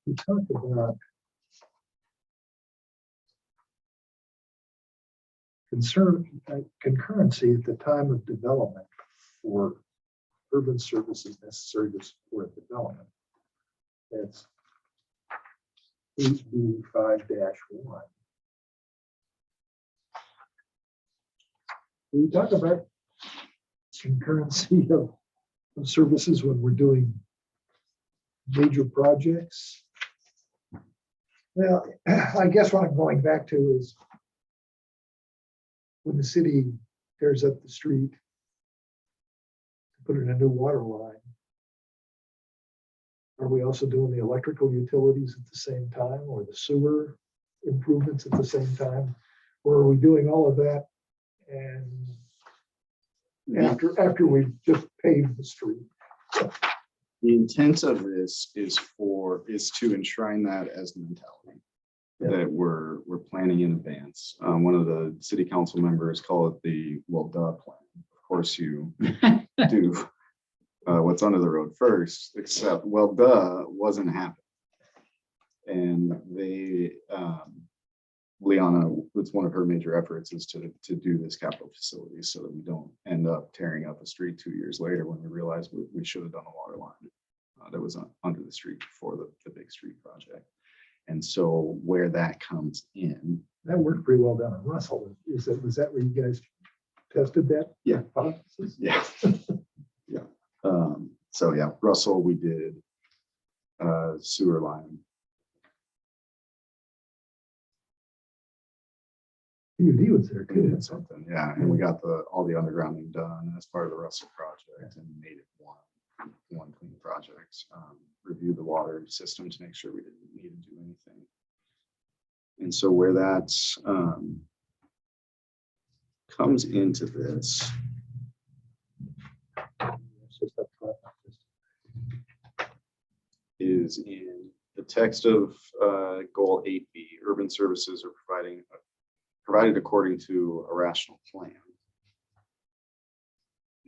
We talked about concurrency at the time of development for urban services necessary to support development. That's 8B5-1. We talk about concurrency of services when we're doing major projects. Well, I guess what I'm going back to is when the city tears up the street to put in a new water line, are we also doing the electrical utilities at the same time, or the sewer improvements at the same time? Or are we doing all of that and after we've just paved the street? The intent of this is to enshrine that as the mentality that we're planning in advance. One of the city council members call it the well duh plan. Of course, you do what's under the road first, except well duh wasn't happening. And they Liana, it's one of her major efforts is to do this capital facility so that we don't end up tearing up a street 2 years later when we realize we should have done a water line that was under the street before the big street project. And so where that comes in. That worked pretty well down in Russell. Was that where you guys tested that? Yeah. hypothesis? Yeah. Yeah. So yeah, Russell, we did sewer line. PUD was there We too. did something, yeah, and we got all the undergrounding done as part of the Russell project and made it one clean project. Reviewed the water system to make sure we didn't need to do anything. And so where that comes into this is in the text of goal 8B, urban services are provided according to a rational plan.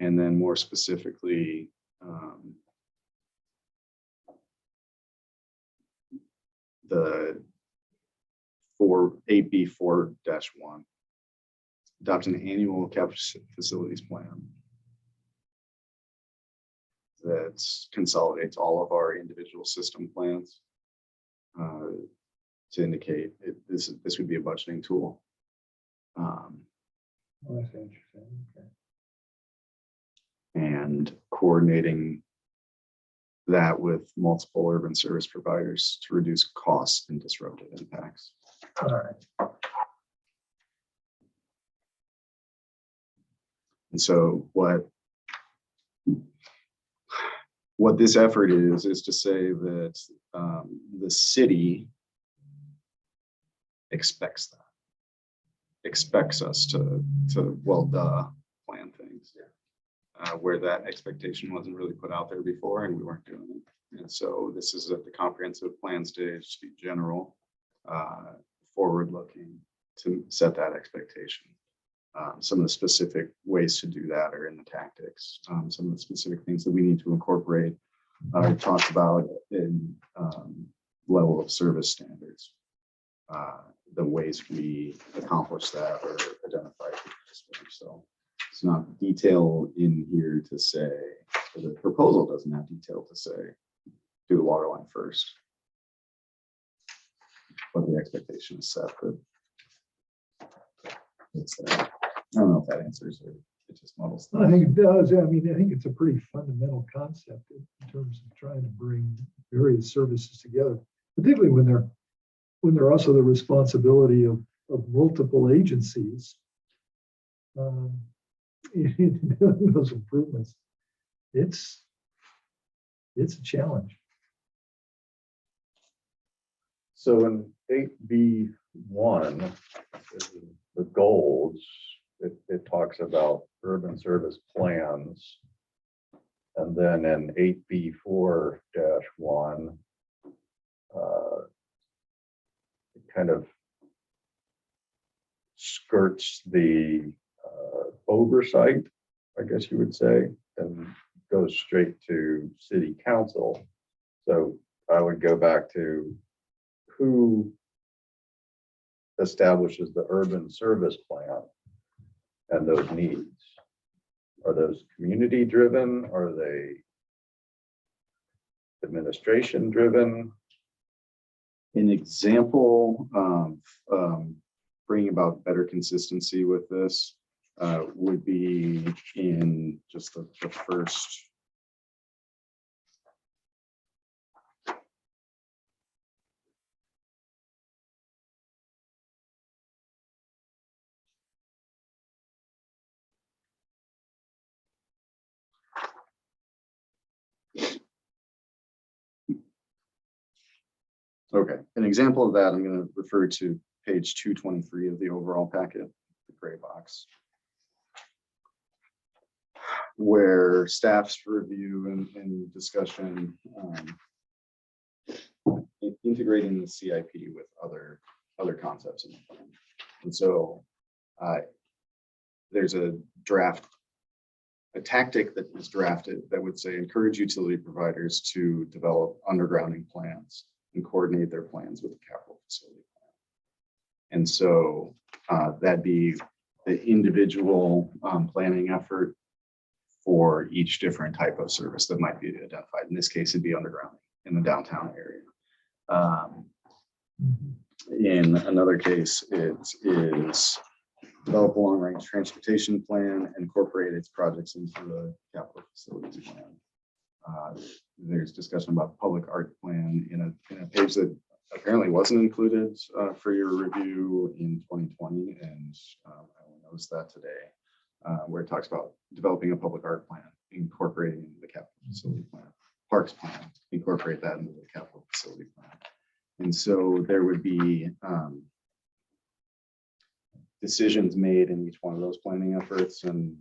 And then more specifically, the 8B 4-1, adopt an annual capital facilities plan that consolidates all of our individual system plans to indicate this would be a budgeting tool. Oh, that's interesting. Okay. And coordinating that with multiple urban service providers to reduce costs and disruptive impacts. All right. And so what this effort is to say that the city expects us to plan things. Where that expectation wasn't really put out there before and we weren't doing it. And so this is at the comprehensive plan stage to be general, forward-looking to set that expectation. Some of the specific ways to do that are in the tactics. Some of the specific things that we need to incorporate are talked about in level of service standards. The ways we accomplish that are identified. So it's not detail in here to say, the proposal doesn't have detail to say, do the water line first. But the expectation is set that it's there. I don't know if that answers or it just muddles. I think it does. I mean, I think it's a pretty fundamental concept in terms of trying to bring various services together, particularly when they're also the responsibility of multiple agencies. In building those improvements, it's a challenge. So in 8B1, the goals, it talks about urban service plans. And then in 8B4-1, it kind of skirts the oversight, I guess you would say, and goes straight to city council. So I would go back to who establishes the urban service plan and those needs. Are those community driven? Are they administration driven? An example of bringing about better consistency with this would be in just the first. Okay, an example of that, I'm going to refer to page 223 of the overall packet, the gray box, where staff's review and discussion integrating the CIP with other concepts in the plan. And so there's a tactic that was drafted that would say encourage utility providers to develop undergrounding plans and coordinate their plans with the capital facility plan. And so that'd be the individual planning effort for each different type of service that might be identified. In this case, it'd be undergrounding in the downtown area. In another case, it is develop a long-range transportation plan and incorporate its projects into the capital facilities plan. There's discussion about the public art plan in a page that apparently wasn't included for your review in 2020, and I only noticed that today, where it talks about developing a public art plan, incorporating the capital facility plan, parks plan, incorporate that into the capital facility plan. And so there would be decisions made in each one of those planning efforts, and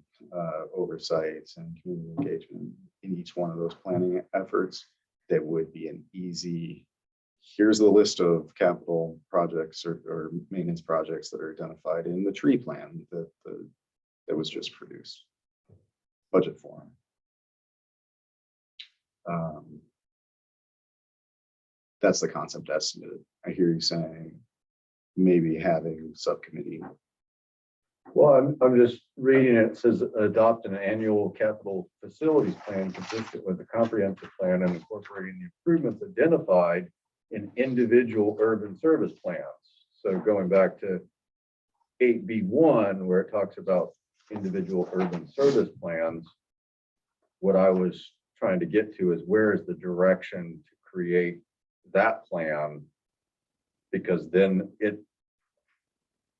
oversights and community engagement in each one of those planning efforts. That would be an easy, here's the list of capital projects or maintenance projects that are identified in the tree plan that was just produced, budget form. That's the concept estimate. I hear you saying maybe having subcommittee. Well, I'm just reading it. It says adopt an annual capital facilities plan consistent with the comprehensive plan and incorporating the improvements identified in individual urban service plans. So going back to 8B1, where it talks about individual urban service plans, what I was trying to get to is where is the direction to create that plan? Because then it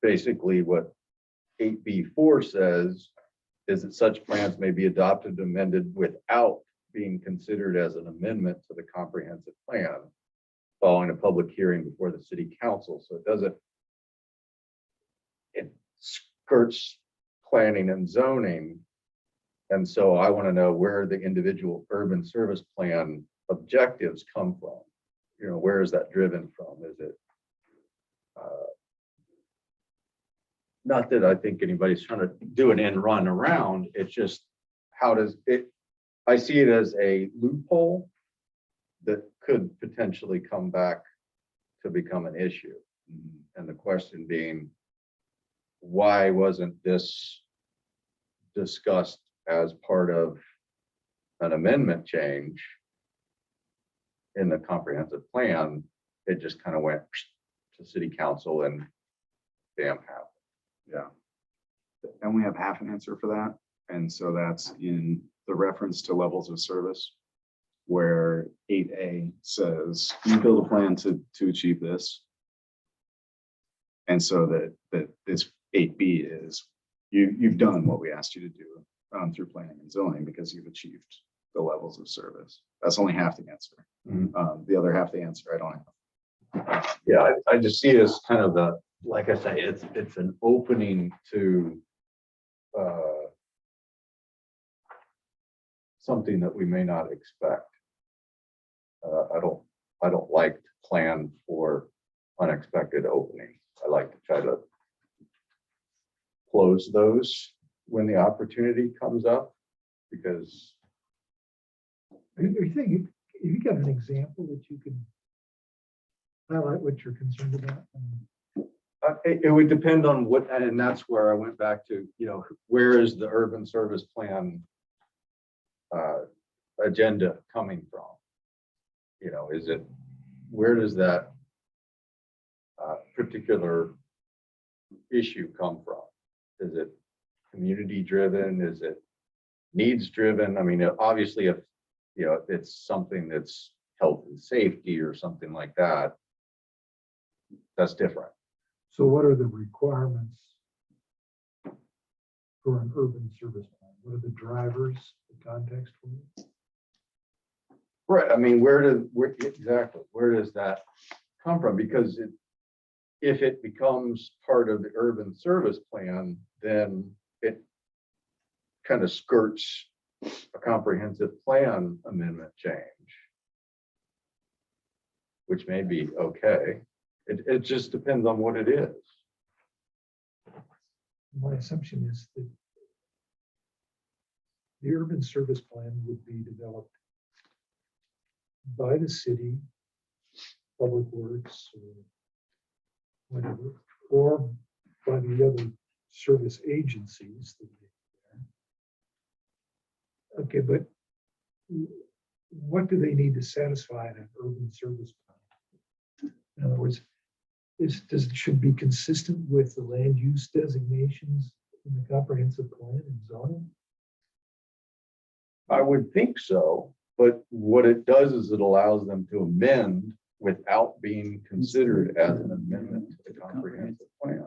basically what 8B4 says is that such plans may be adopted, amended without being considered as an amendment to the comprehensive plan following a public hearing before the city council. So it skirts planning and zoning. And so I want to know where the individual urban service plan objectives come from. You know, where is that driven from? Is it not that I think anybody's trying to do an end run around, it's just how does it, I see it as a loophole that could potentially come back to become an issue. And the question being, why wasn't this discussed as part of an amendment change in the comprehensive plan? It just kind of went to city council and bam, happened. Yeah. And we have half an answer for that. And so that's in the reference to levels of service, where 8A says you build a plan to achieve this. And so that this 8B is you've done what we asked you to do through planning and zoning because you've achieved the levels of service. That's only half the answer. The other half the answer I don't have. Yeah, I just see it as kind of the, like I say, it's an opening to something that we may not expect. I don't like to plan for unexpected openings. I like to try to close those when the opportunity comes up, because Are you thinking, have you got an example that you can highlight what you're concerned about? it would depend on what, and that's where I went back to, you know, where is the urban service plan agenda coming from? You know, is it, where does that particular issue come from? Is it community driven? Is it needs driven? I mean, obviously, if you know, it's something that's health and safety or something like that, that's different. So what are the requirements for an urban service plan? What are the drivers, the context for it? Right. I mean, where exactly, where does that come from? Because if it becomes part of the urban service plan, then it kind of skirts a comprehensive plan amendment change, which may be okay. It just depends on what it is. My assumption is that the urban service plan would be developed by the city, Public Works, or whatever, or by the other service agencies that are there. Okay, but what do they need to satisfy in an urban service plan? In other words, it should be consistent with the land use designations in the comprehensive plan and zoning? I would think so, but what it does is it allows them to amend without being considered as an amendment to the comprehensive plan.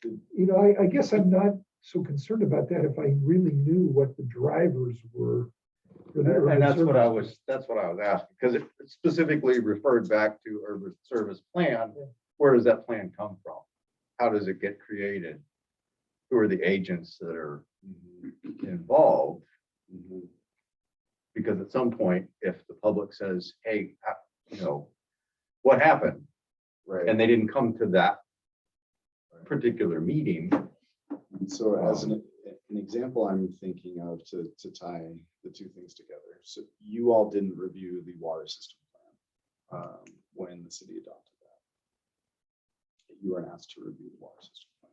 You know, I guess I'm not so concerned about that if I really knew what the drivers were. for the urban And that's what I service. was asking, because it specifically referred back to urban service plan. Where does that plan come from? How does it get created? Who are the agents that are involved? Mhm. Because at some point, if the public says, hey, you know, what happened? Right. And they didn't come to that particular meeting. So as an example, I'm thinking of to tie the two things together. So you all didn't review the water system plan when the city adopted that. You weren't asked to review the water system plan.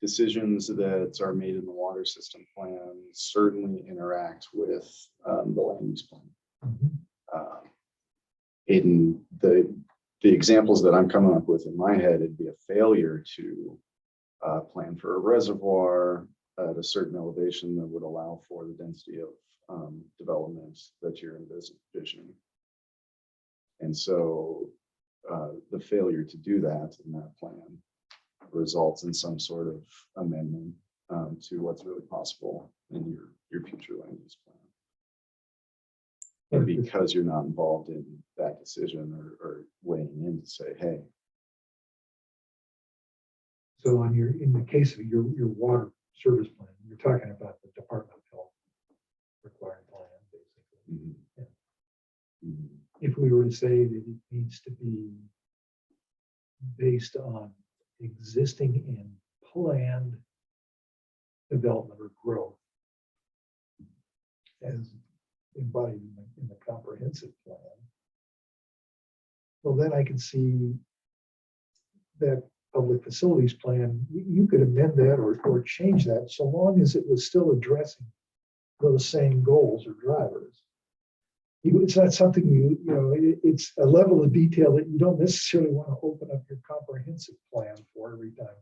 Decisions that are made in the water system plan certainly interact with the land use plan. Mhm. In the examples that I'm coming up with in my head, it'd be a failure to plan for a reservoir at a certain elevation that would allow for the density of development that you're envisioning. And so the failure to do that in that plan results in some sort of amendment to what's really possible in your future land use plan. And because you're not involved in that decision or weighing in to say, hey. So in the case of your water service plan, you're talking about the Department of Health required plan, basically. Mhm. Yeah. Mhm. If we were to say that it needs to be based on existing and planned development or growth as embodied in the comprehensive plan, well, then I can see that public facilities plan, you could amend that or change that so long as it was still addressing those same goals or drivers. It's not something it's a level of detail that you don't necessarily want to open up your comprehensive plan for every time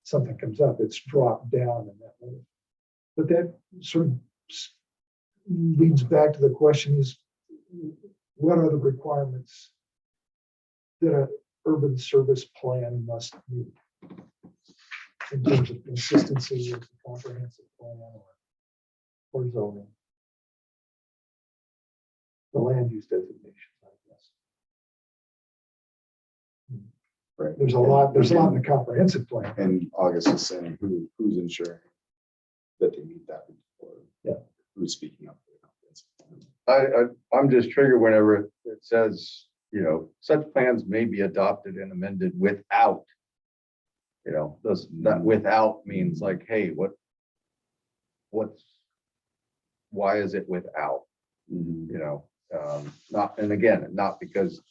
something comes up. It's dropped down in that way. But that sort of leads back to the question is, what are the requirements that an urban service plan must meet in terms of consistency with the comprehensive plan or zoning? The land use designations, I guess. Right. There's a lot in the comprehensive plan. And August is saying who's ensuring that they meet that, or Yeah. who's speaking up for the comprehensive plan. I'm just triggered whenever it says, such plans may be adopted and amended without. That without means like, hey, why is it without? Mhm. Not because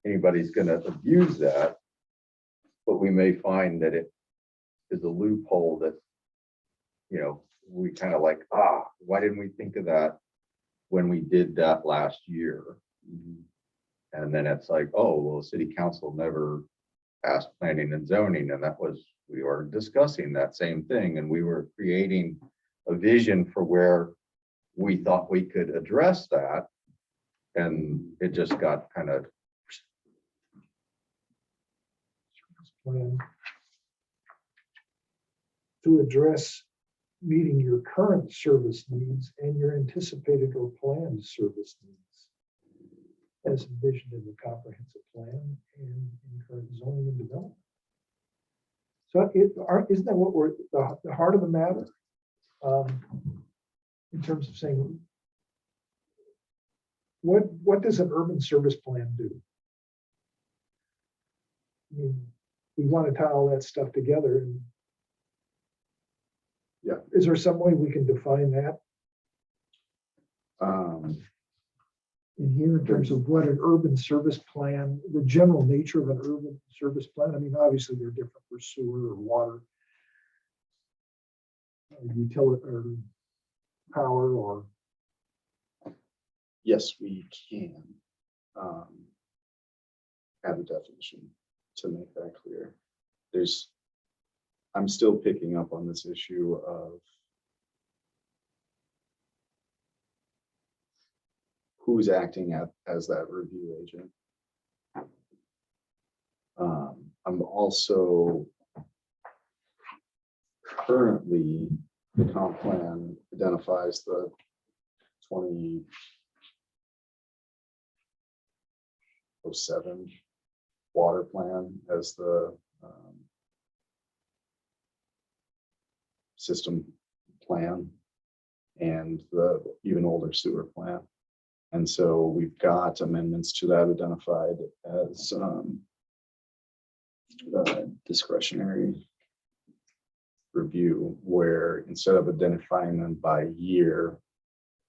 anybody's gonna abuse that, but we may find that it is a loophole that, we kind of like, why didn't we think of that when we did that last year? Mhm. And then it's like, oh, well, the city council never passed planning and zoning, and we were discussing that same thing, and we were creating a vision for where we thought we could address that. And it just got kind of, Plan to address meeting your current service needs and your anticipated or planned service needs as envisioned in the comprehensive plan and in current zoning and development. So isn't that what we're the heart of the matter in terms of saying what does an urban service plan do? I mean, we want to tie all that stuff together. And Yeah. Is there some way we can define that in here in terms of what an urban service plan, the general nature of an urban service plan? I mean, obviously they're different for sewer or water, or utility or power or. Yes, we can have a definition to make that clear. I'm still picking up on this issue of who's acting as that review agent. I'm also currently, the comp plan identifies the 2007 water plan as the system plan and the even older sewer plan. And so we've got amendments to that identified as discretionary review, where instead of identifying them by year,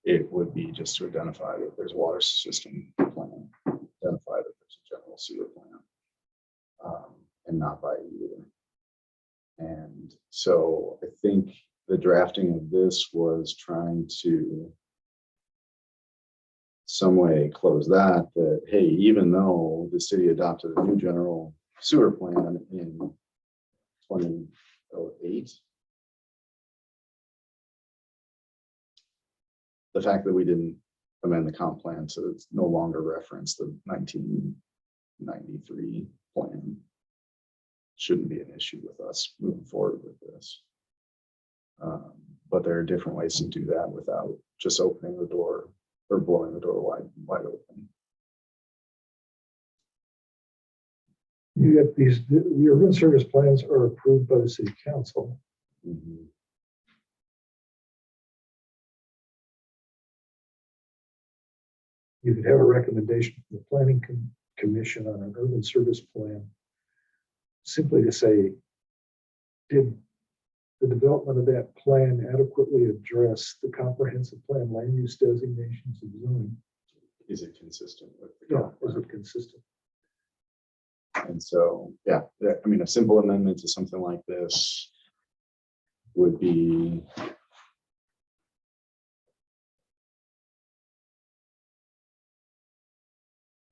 it would be just to identify that there's a water system plan, identify that there's a general sewer plan, and not by year. And so I think the drafting of this was trying to some way close that, hey, even though the city adopted a new general sewer plan in 2008, the fact that we didn't amend the comp plan so it's no longer reference the 1993 plan shouldn't be an issue with us moving forward with this. But there are different ways to do that without just opening the door or blowing the door wide open. You get these, the urban service plans are approved by the city council. Mhm. You could have a recommendation from the planning commission on an urban service plan. Simply to say, did the development of that plan adequately address the comprehensive plan land use designations of zoning? Is it consistent with the Yeah, comp is plan? it consistent? And so, yeah, I mean, a simple amendment to something like this would be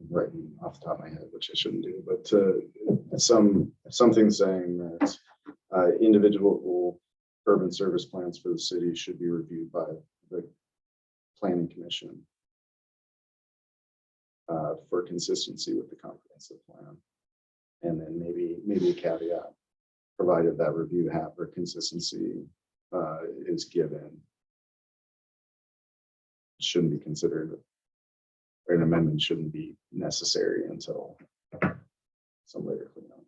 right off the top of my head, which I shouldn't do, but something saying that individual urban service plans for the city should be reviewed by the planning commission for consistency with the comprehensive plan. And then maybe a caveat, provided that review have or consistency is given, shouldn't be considered, or an amendment shouldn't be necessary until some later cleanup.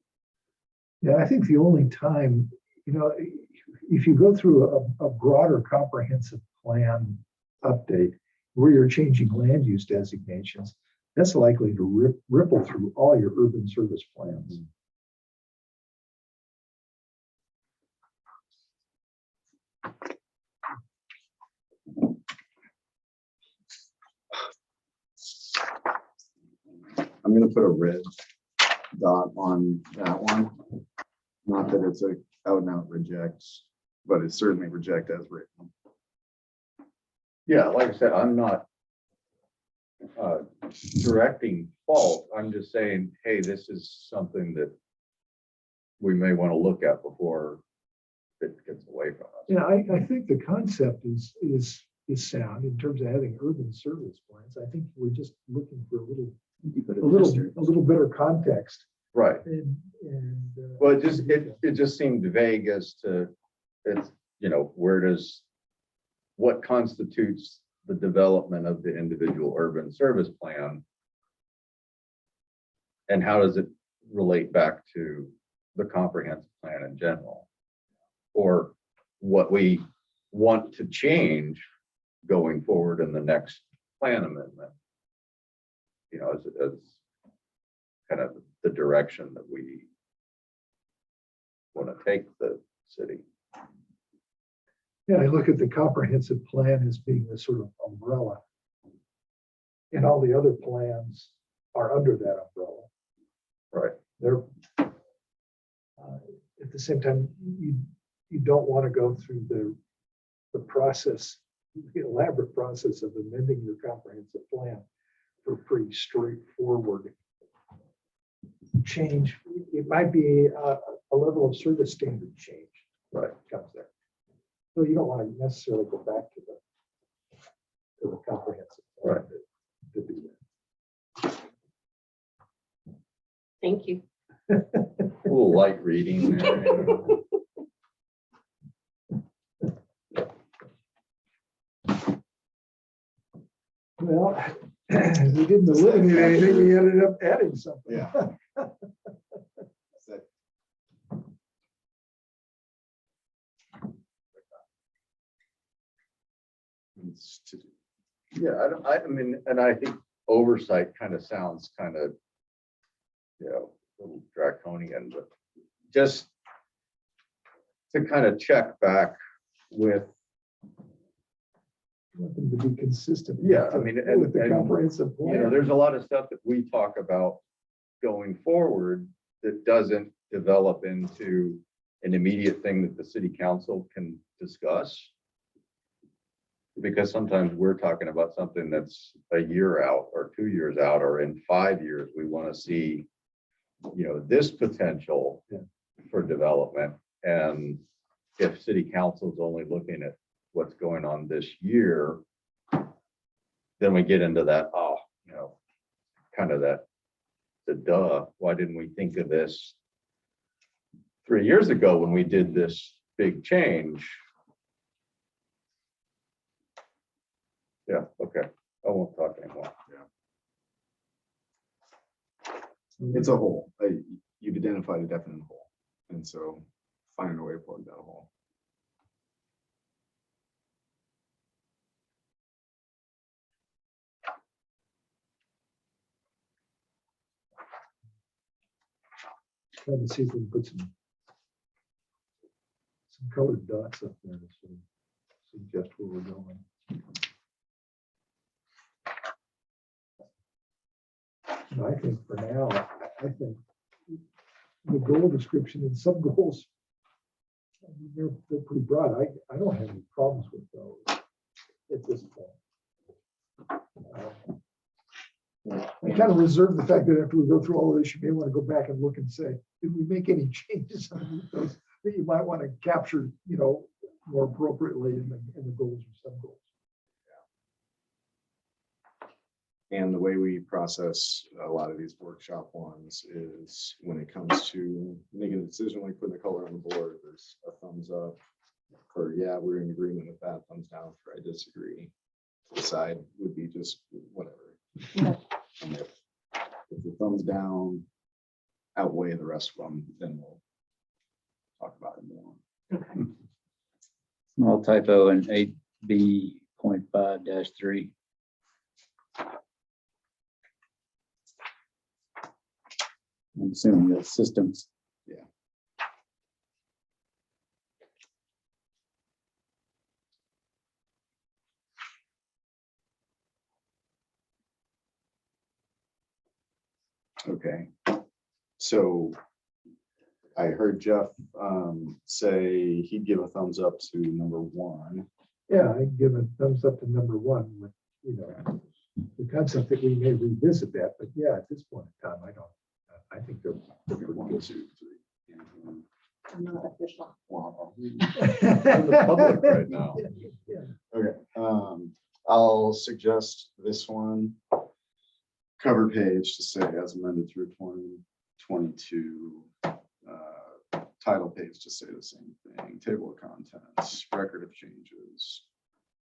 Yeah, I think the only time, if you go through a broader comprehensive plan update where you're changing land use designations, that's likely to ripple through all your urban service plans. I'm gonna put a red dot on that one. Not that it's a out and out reject, but it's certainly reject as written. Yeah, like I said, I'm not directing fault. I'm just saying, hey, this is something that we may want to look at before it gets away from us. Yeah, I think the concept is sound in terms of having urban service plans. I think we're just looking for a little better context. Right. And Well, it just seemed vague as to it's, what constitutes the development of the individual urban service plan, and how does it relate back to the comprehensive plan in general, or what we want to change going forward in the next plan amendment, as kind of the direction that we want to take the city. yeah, I look at the comprehensive plan as being the sort of umbrella. And all the other plans are under that umbrella. Right. They're at the same time, you don't want to go through the process, the elaborate process of amending your comprehensive plan for pretty straightforward change. It might be a level of service standard change. Right. Comes there. So you don't want to necessarily go back to the comprehensive plan. Right. to do Thank you. that. A little light reading there. Well, we didn't eliminate anything, we ended up adding something. Yeah. It's to do. Yeah, I mean, and I think oversight kind of sounds kind of, you know, a little draconian, but just to kind of check back with, Want them to be consistent. with Yeah, I the- mean, With the and, comprehensive you know, plan. there's a lot of stuff that we talk about going forward that doesn't develop into an immediate thing that the city council can discuss. Because sometimes we're talking about something that's a year out or 2 years out, or in 5 years, we want to see, you know, this potential for development. And if city council is only looking at what's going on this year, then we get into that, oh, you know, kind of that, the duh, why didn't we think of this 3 years ago when we did this big change? Yeah, okay, I won't talk anymore. It's a hole. You've identified a definite hole. And so finding a way to plug that hole. Trying to see if we can put some colored dots up there to sort of suggest where we're going. And I think for now, I think the goal description and sub goals, I mean, they're pretty broad. I don't have any problems with those at this point. I kind of reserve the fact that after we go through all of this, you may want to go back and look and say, did we make any changes on those that you might want to capture, you know, more appropriately in the goals or sub goals? And the way we process a lot of these workshop ones is when it comes to making a decision, like putting the color on the board, there's a thumbs up for, yeah, we're in agreement with that, thumbs down for I disagree. The side would be just whatever. Yeah. And if the thumbs down outweigh the rest of them, then we'll talk about it more. Okay. Small typo in 8B.5-3. I'm assuming the systems. Okay, so I heard Jeff say he'd give a thumbs up to number 1. Yeah, I give a thumbs up to number 1 with, you know, the concept that we may revisit that, but yeah, at this point in time, I think they're pretty 1, good. 2, 3. and, I'm not official. wow. In the public right now. Yeah. Okay, I'll suggest this one. Cover page to say as amended through 2022. Title page to say the same thing. Table of contents, record of changes.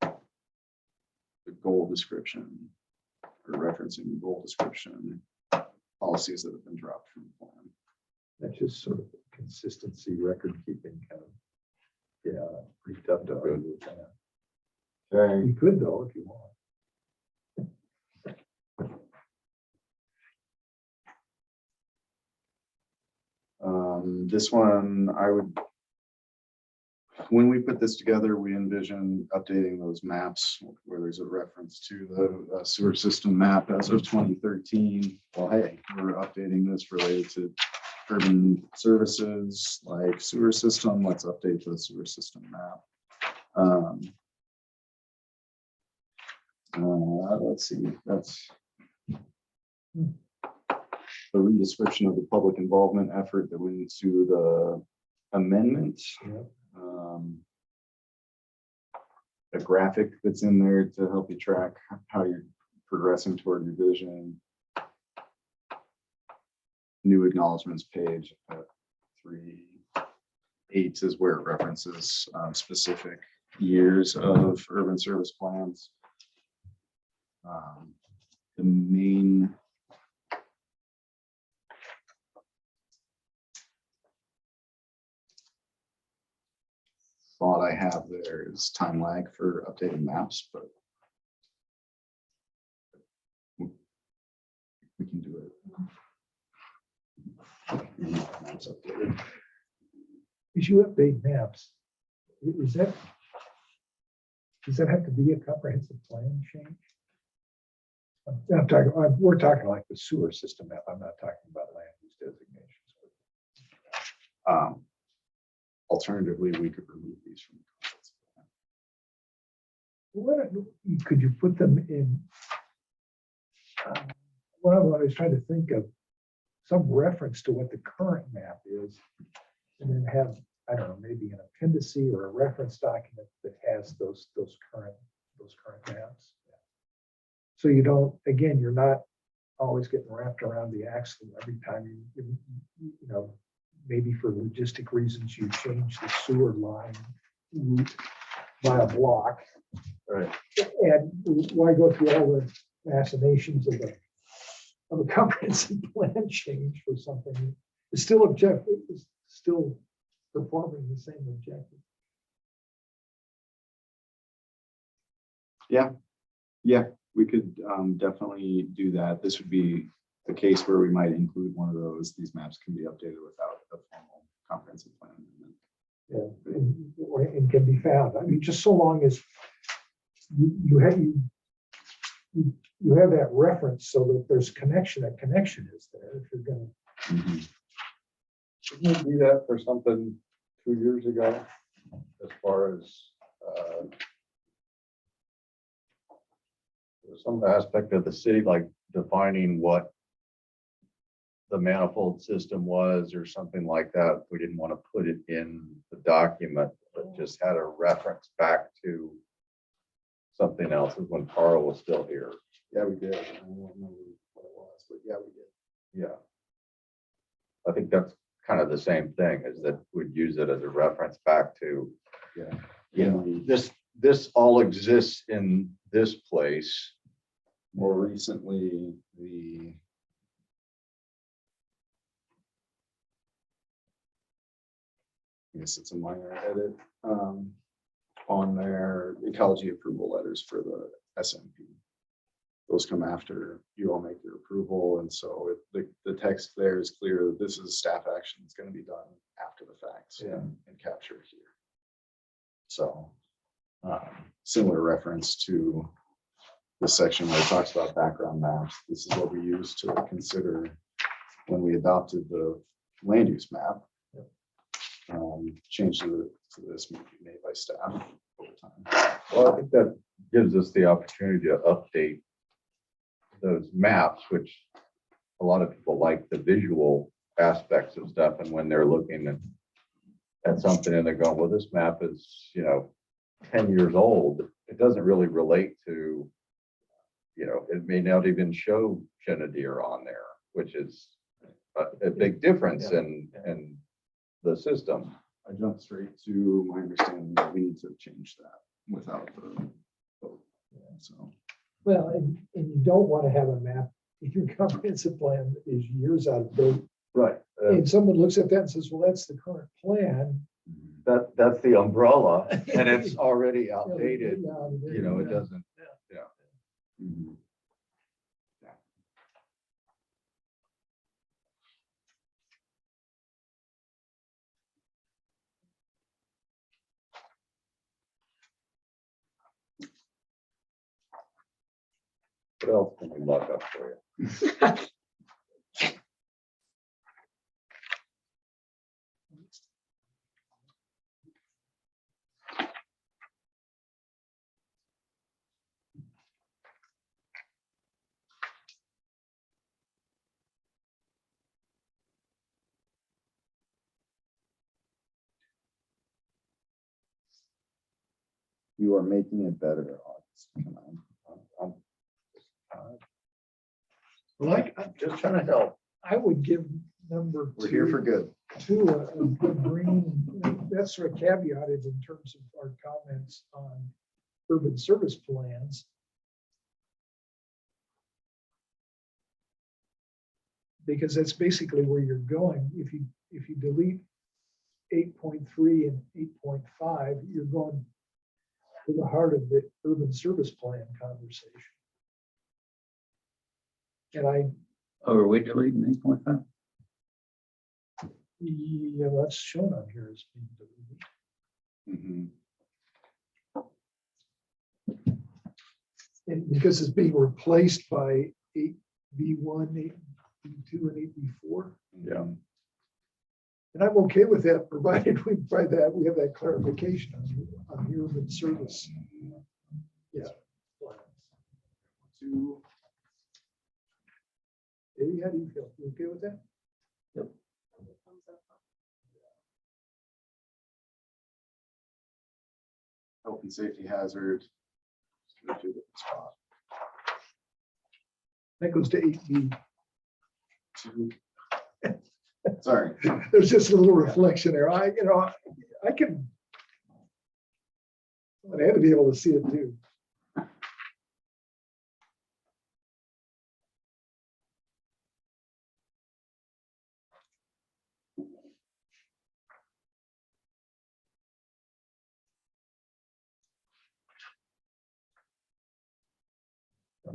The goal description, or referencing the goal description. Policies that have been dropped from the plan. That's just sort of consistency, record keeping kind of, yeah, pretty tough to argue with that. Okay. We could though, if you want. This one, I would, when we put this together, we envision updating those maps where there's a reference to the sewer system map as of 2013. Well, hey, we're updating this related to urban services like sewer system. Let's update the sewer system map. Let's see, that's the redescription of the public involvement effort that went into the amendment. Yeah. A graphic that's in there to help you track how you're progressing toward revision. New acknowledgements page at 3.8 is where it references specific years of urban service plans. The main thought I have there is time lag for updating maps, but we can do it. Maps updated. As you update maps, is that, does that have to be a comprehensive plan change? I'm talking, we're talking like the sewer system map. I'm not talking about land use designations. Alternatively, we could remove these from the comprehensive plan. What, could you put them in? What I was trying to think of, some reference to what the current map is, and then have, I don't know, maybe an appendice or a reference document that has those current maps. So you don't, again, you're not always getting wrapped around the axle every time you know, maybe for logistic reasons, you change the sewer line route by a block. Right. And why go through all the machinations of a comprehensive plan change for something? It's still objective, it's still performing the same objective. Yeah, we could definitely do that. This would be the case where we might include one of those. These maps can be updated without a formal comprehensive plan amendment. Yeah, and can be found. I mean, just so long as you have that reference so that there's connection, that connection is there. If you're gonna, Didn't we do that for something 2 years ago, as far as some aspect of the city, like defining what the manifold system was or something like that? We didn't want to put it in the document, but just had a reference back to something else. Is when Carl was still here. Yeah, we did. I don't remember what it was, but yeah, we did. Yeah. I think that's kind of the same thing, is that we'd use it as a reference back to, Yeah. you know, this all exists in this place. More recently, I guess it's a minor edit on their ecology approval letters for the SMP. Those come after you all make your approval, and so the text there is clear that this is staff action that's going to be done after the fact and captured here. So similar reference to the section where it talks about background maps. This is what we used to consider when we adopted the land use map. Change to this may be made by staff over time. Well, I think that gives us the opportunity to update those maps, which a lot of people like the visual aspects of stuff. And when they're looking at something and they're going, well, this map is, 10 years old, it doesn't really relate to, it may not even show Grenadier on there, which is a big difference in the system. I jumped straight to my understanding that we need to change that without the vote. So well, and you don't want to have a map if your comprehensive plan is years out of date. Right. And someone looks at that and says, well, that's the current plan. That's the umbrella, and it's already outdated. It doesn't. mhm. What else can we look up for you? You are making it better, August. Come on. Like, Just trying to help. I would give number We're here for two, good. a good green. That's sort of caveated in terms of our comments on urban service plans. Because that's basically where you're going. If you delete 8.3 and 8.5, you're going to the heart of the urban service plan conversation. And Oh, are we deleting 8.5? yeah, that's shown on here as being deleted. Mhm. Because it's being replaced by 8B1, 8B2, and 8B4. Yeah. And I'm okay with that, provided we have that clarification on the urban service. Yeah. Two. Eddie, how do you feel? You okay with that? Health and safety hazard. Just gonna do the spot. That goes to 8B. Two. Sorry. There's just a little reflection there. I can. I had to be able to see it too.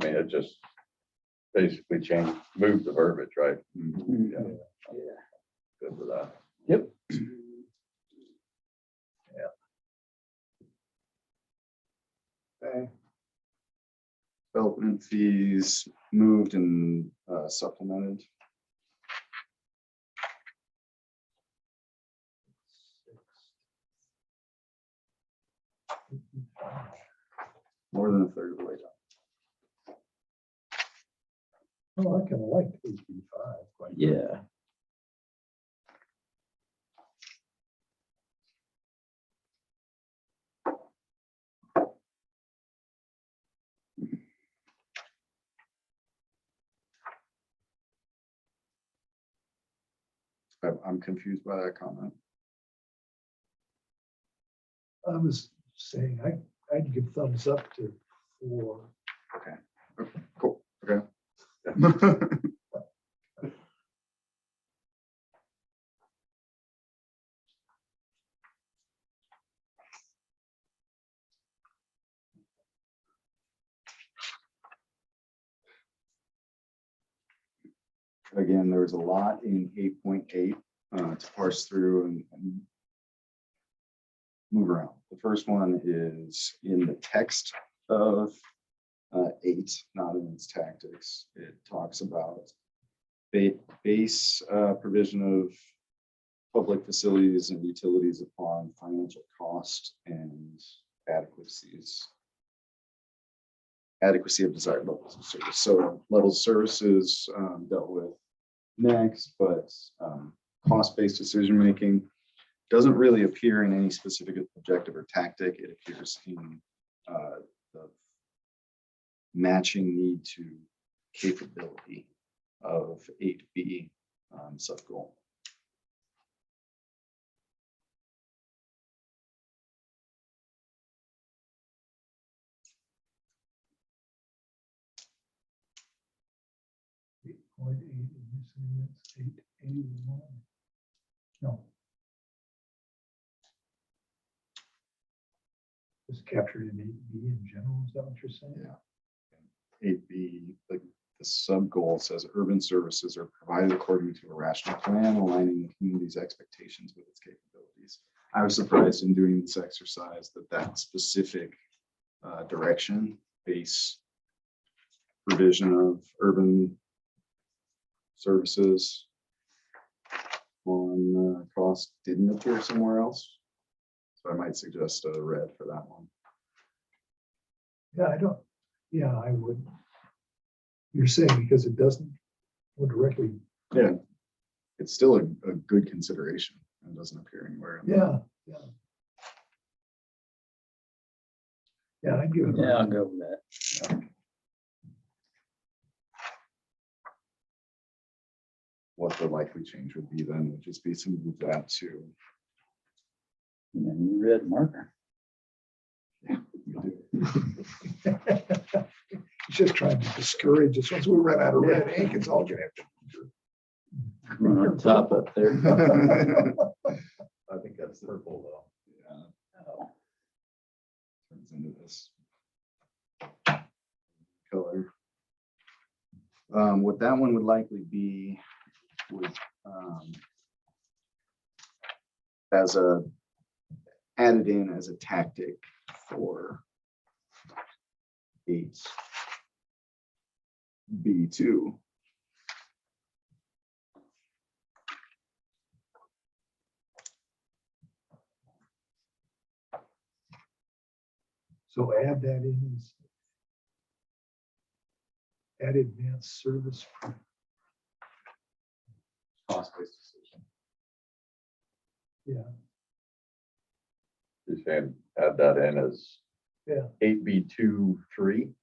I mean, it just basically moved the verbiage, right? Mhm. Yeah. Good with that. Yep. Okay. Development fees moved and supplemented. More than a third of the way down. Oh, I kind of like 8B5. quite. Yeah. I'm confused by that comment. I was saying I'd give thumbs up to 4. Cool, okay. Again, there was a lot in 8.8 to parse through and move around. The first one is in the text of 8, not in its tactics. It talks about base provision of public facilities and utilities upon financial cost and adequacy of desired levels of service. So levels of services dealt with next, but cost-based decision-making doesn't really appear in any specific objective or tactic. It appears in the matching need to capability of 8B sub-goal. .8, and you're saying that's 8A1. No. It's captured in 8B in general, is that what you're saying? Yeah. 8B, like the sub-goal says urban services are provided according to a rational plan, aligning the community's expectations with its capabilities. I was surprised in doing this exercise that specific direction, base provision of urban services on cost didn't appear somewhere else. So I might suggest a red for that one. Yeah, I would. You're saying because it doesn't go directly, Yeah, it's still a good consideration and doesn't appear anywhere. in the- yeah. Yeah, I'd give it. Yeah, I'll go with that. what the likely change would be then would just be to move that to. And then you red marker. He's just trying to discourage us. Once we run out of red ink, it's all gonna have to. Right on top up there. I think that's purple though. Yeah, Oh, turns into this color. What that one would likely be would, as a, added in as a tactic for 8B2. So add that in as add advanced service. Cost-based decision. Yeah, You're saying add that in as yeah. 8B2(3).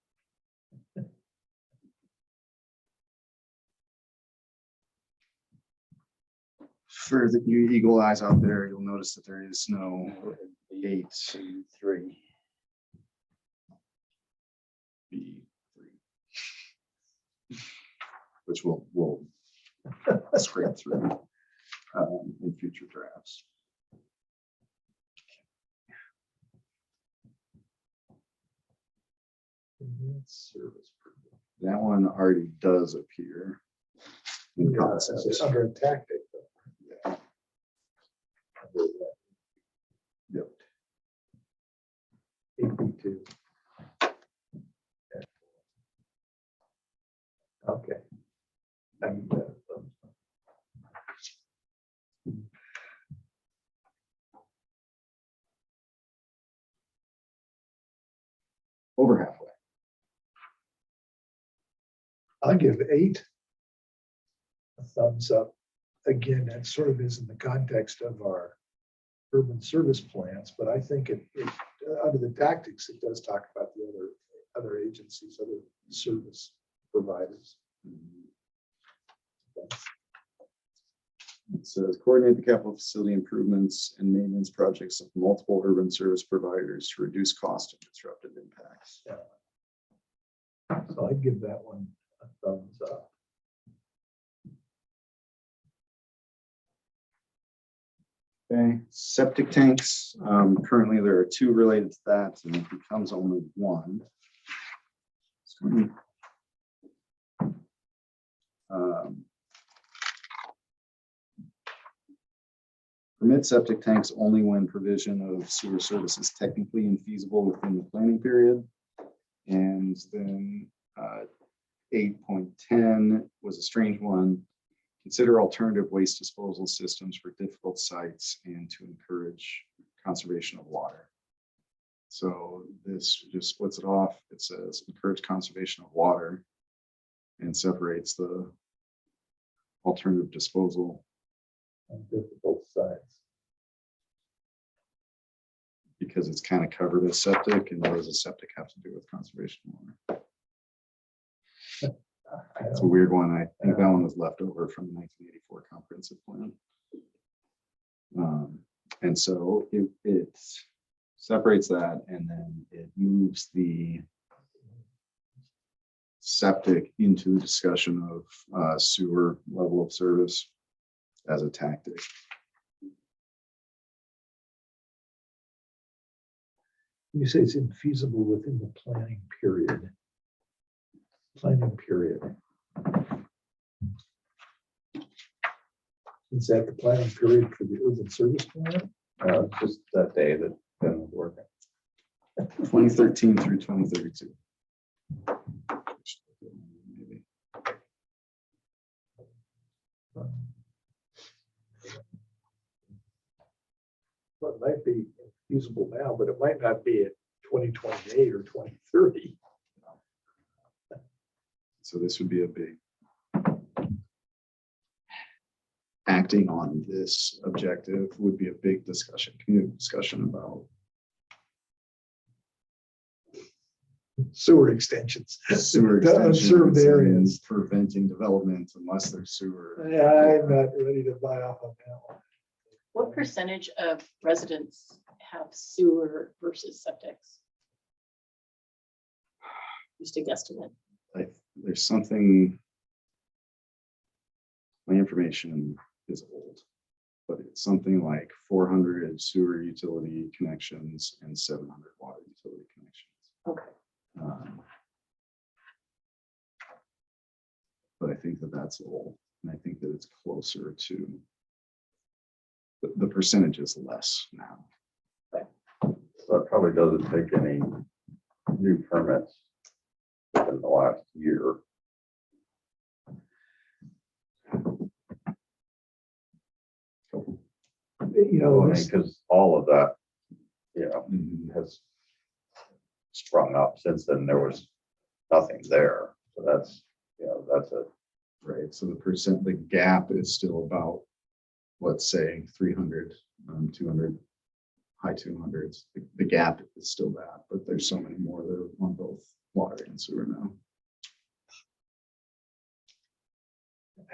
For the you eagle eyes out there, you'll notice that there is no 8 2, 3. B3, which we'll scrape through in future drafts. Advanced service. That one already does appear in Yeah, concept. it's under a tactic. Yeah. Yep. 8B2. Okay. Over halfway. I'll give 8 a thumbs up. Again, that sort of is in the context of our urban service plans, but I think it under the tactics, it does talk about the other agencies, other service providers. It says coordinate the capital facility improvements and maintenance projects of multiple urban service providers to reduce cost and disruptive impacts. So I'd give that one a thumbs up. Okay, septic tanks. Currently, there are 2 related to that, and it becomes only 1. Permit septic tanks only when provision of sewer service is technically infeasible within the planning period. And then 8.10 was a strange one. Consider alternative waste disposal systems for difficult sites and to encourage conservation of water. So this just splits it off. It says encourage conservation of water and separates the alternative disposal On difficult sides. because it's kind of covered as septic, and what does a septic have to do with conservation of water? It's a weird one. I think that one was left over from the 1984 comprehensive plan. And so it separates that, and then it moves the septic into the discussion of sewer level of service as a tactic. You say it's infeasible within the planning period. Planning period. Is that the planning period for the urban service plan? Just that day that Ben was working. 2013 through 2032. Maybe. Well, it might be feasible now, but it might not be at 2028 or 2030. So this would be a big acting on this objective would be a big discussion, community discussion about sewer extensions. Sewer To unserved extensions areas. and preventing development unless there's sewer. Yeah, I'm not ready to buy off on that one. What percentage of residents have sewer versus septics? Just a guesstimate. There's something. My information is old, but it's something like 400 sewer utility connections and 700 water utility connections. Okay. But I think that that's old, and I think that it's closer to. The percentage is less now. So that probably doesn't take any new permits within the last year. You know, Because all of that, you know, Mhm. has sprung up since then. There was nothing there. So that's, you know, that's a, Right, so the gap is still about, let's say, 300, 200, high 200s. The gap is still that, but there's so many more that are on both water and sewer now.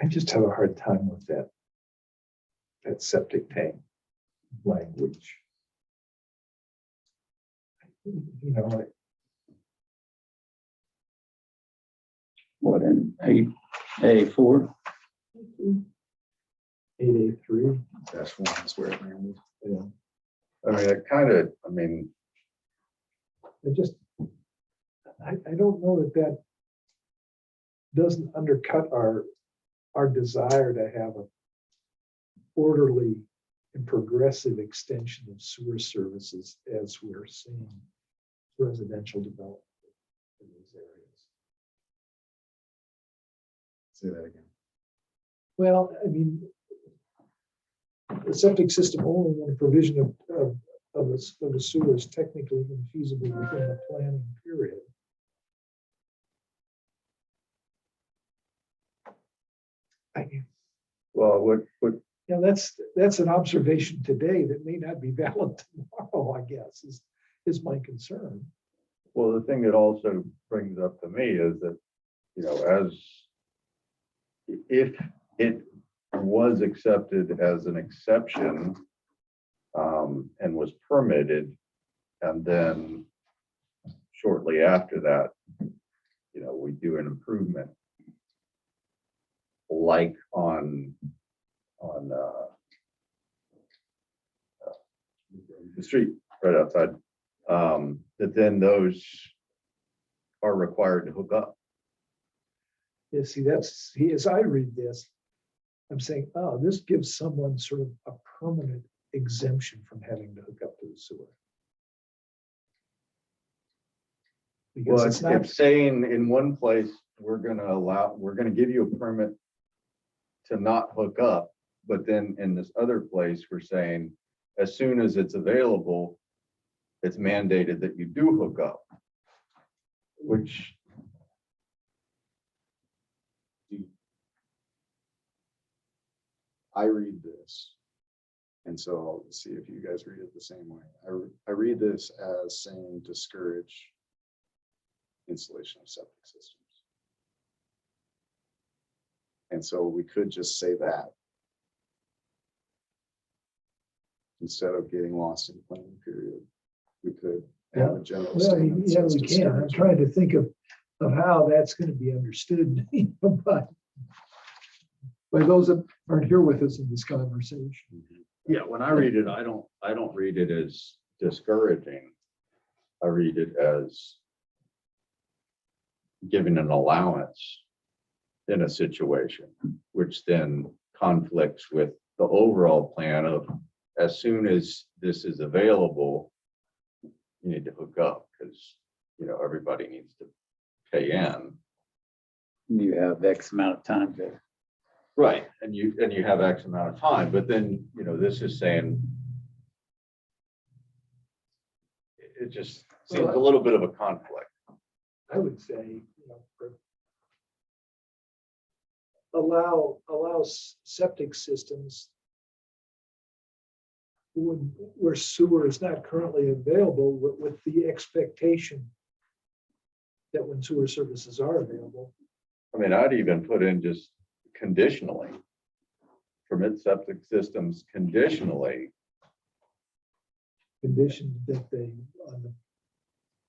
I just have a hard time with that. That septic tank language. You know, like, What in A4? 8A3, -1 is where it landed. yeah, I mean, it kind of, I mean, I just, I don't know that that doesn't undercut our desire to have a orderly and progressive extension of sewer services as we're seeing residential development in these areas. Say that again. Well, I mean, the septic system only when a provision of the sewer is technically infeasible within the planning period. well, what, Yeah, that's an observation today that may not be valid tomorrow, I guess, is my concern. well, the thing that also brings up to me is that, you know, as if it was accepted as an exception and was permitted, and then shortly after that, you know, we do an improvement like on the street right outside, that then those are required to hook up. Yeah, see, as I read this, I'm saying, oh, this gives someone sort of a permanent exemption from having to hook up to the sewer. Because Well, it's not, it's saying in one place, we're gonna give you a permit to not hook up, but then in this other place, we're saying, as soon as it's available, it's mandated that you do hook up. Which, I read this, and so I'll see if you guys read it the same way. I read this as saying discourage installation of septic systems. And so we could just say that instead of getting lost in planning period. We could have a general well, statement. that yeah, says we can. I'm discourage. trying to think of how that's going to be understood, but by those that aren't here with us in this conversation. yeah, when I read it, I don't read it as discouraging. I read it as giving an allowance in a situation, which then conflicts with the overall plan of, as soon as this is available, you need to hook up, because, you know, everybody needs to pay in. You have X amount of time to. Right, and you have X amount of time, but then, you know, this is saying it just seems a little bit of a conflict. I would say, you know, allow septic systems where sewer is not currently available with the expectation that when sewer services are available, I mean, I'd even put in just conditionally. Permit septic systems conditionally, conditioned that they,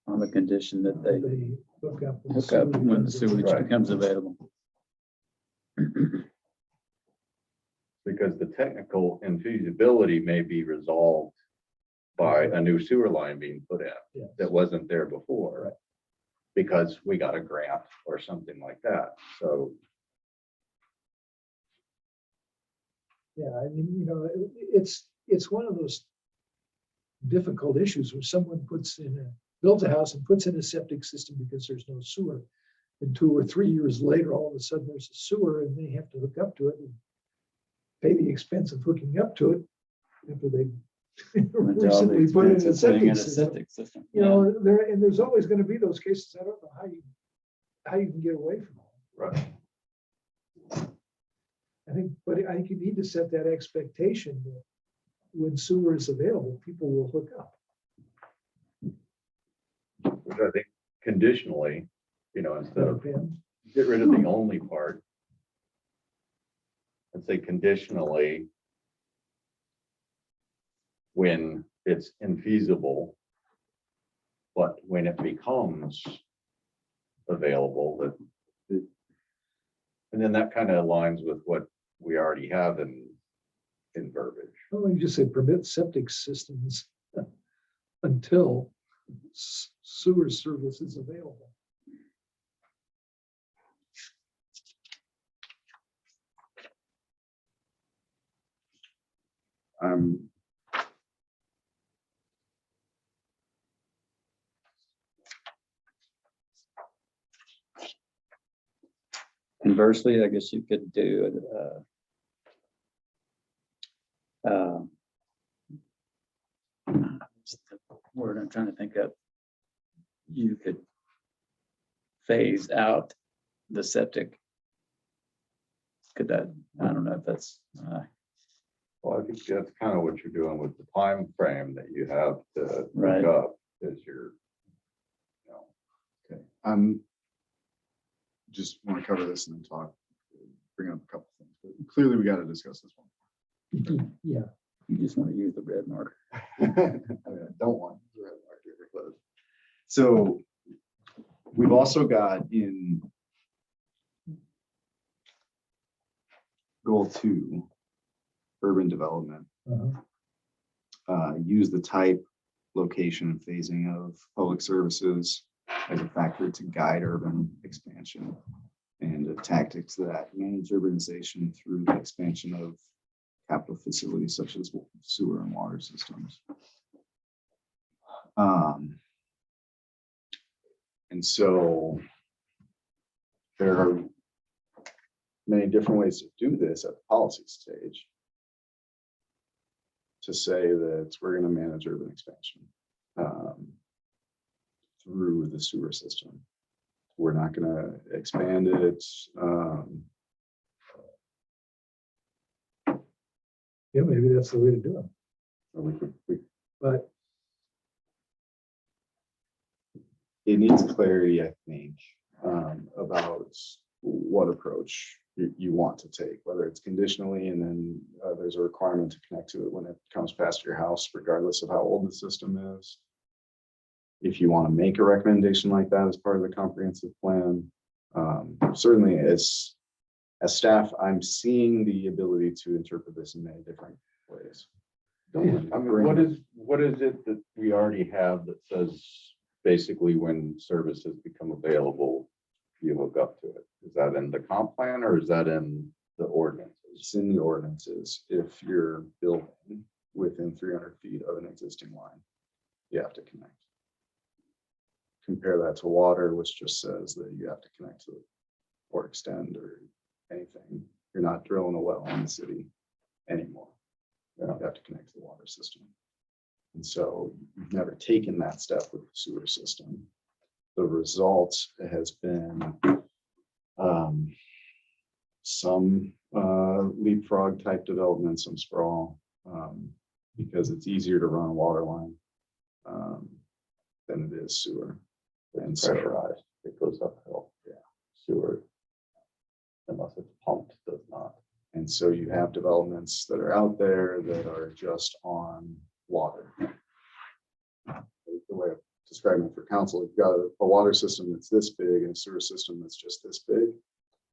On the condition that they they hook up. hook up when the sewage Right. becomes available. because the technical infeasibility may be resolved by a new sewer line being put in Yes. that wasn't there before. Because we got a grant or something like that, so. Yeah, I mean, you know, it's one of those difficult issues where someone builds a house and puts in a septic system because there's no sewer. And 2 or 3 years later, all of a sudden there's a sewer and they have to hook up to it and pay the expense of hooking up to it after they recently put in a septic system. You know, there's always going to be those cases. I don't know how you can get away from it. Right. But I think you need to set that expectation that when sewer is available, people will hook up. Which I think conditionally, you know, instead of Ben? get rid of the only part. And say conditionally. When it's infeasible. But when it becomes available, and then that kind of aligns with what we already have in verbiage. Well, you just say permit septic systems until sewer service is available. Conversely, I guess you could do what's the word I'm trying to think of. You could phase out the septic. Could that, I don't know if that's, Well, I think that's kind of what you're doing with the time frame that you have to Right. look up is your. You know, Okay, just want to cover this and then bring up a couple things, but clearly we got to discuss this one. Yeah, you just want to use the red marker. I mean, I don't want to red marker, but so we've also got in goal 2, urban development, use the type, location, and phasing of public services as a factor to guide urban expansion, and a tactic to that, manage urbanization through the expansion of capital facilities such as sewer and water systems. And so there are many different ways to do this at the policy stage. To say that we're going to manage urban expansion through the sewer system. We're not going to expand it. yeah, maybe that's the way to do it. Or we But it needs clarity, I think, about what approach you want to take, whether it's conditionally and then there's a requirement to connect to it when it comes past your house, regardless of how old the system is. If you want to make a recommendation like that as part of the comprehensive plan, certainly as staff, I'm seeing the ability to interpret this in many different ways. I mean, what is it that we already have that says basically when services become available, you hook up to it? Is that in the comp plan or is that in the ordinances? It's in the ordinances. If you're building within 300 feet of an existing line, you have to connect. Compare that to water, which just says that you have to connect to it or extend or anything. You're not drilling a well in the city anymore. You have to connect to the water system. And so you've never taken that step with the sewer system. The result has been some leapfrog type development, some sprawl, because it's easier to run a water line than it is sewer. And so Pressurized. sewer. Unless it's pumped, does not. And so you have developments that are out there that are just on water. The way of describing it for council, you've got a water system that's this big and a sewer system that's just this big.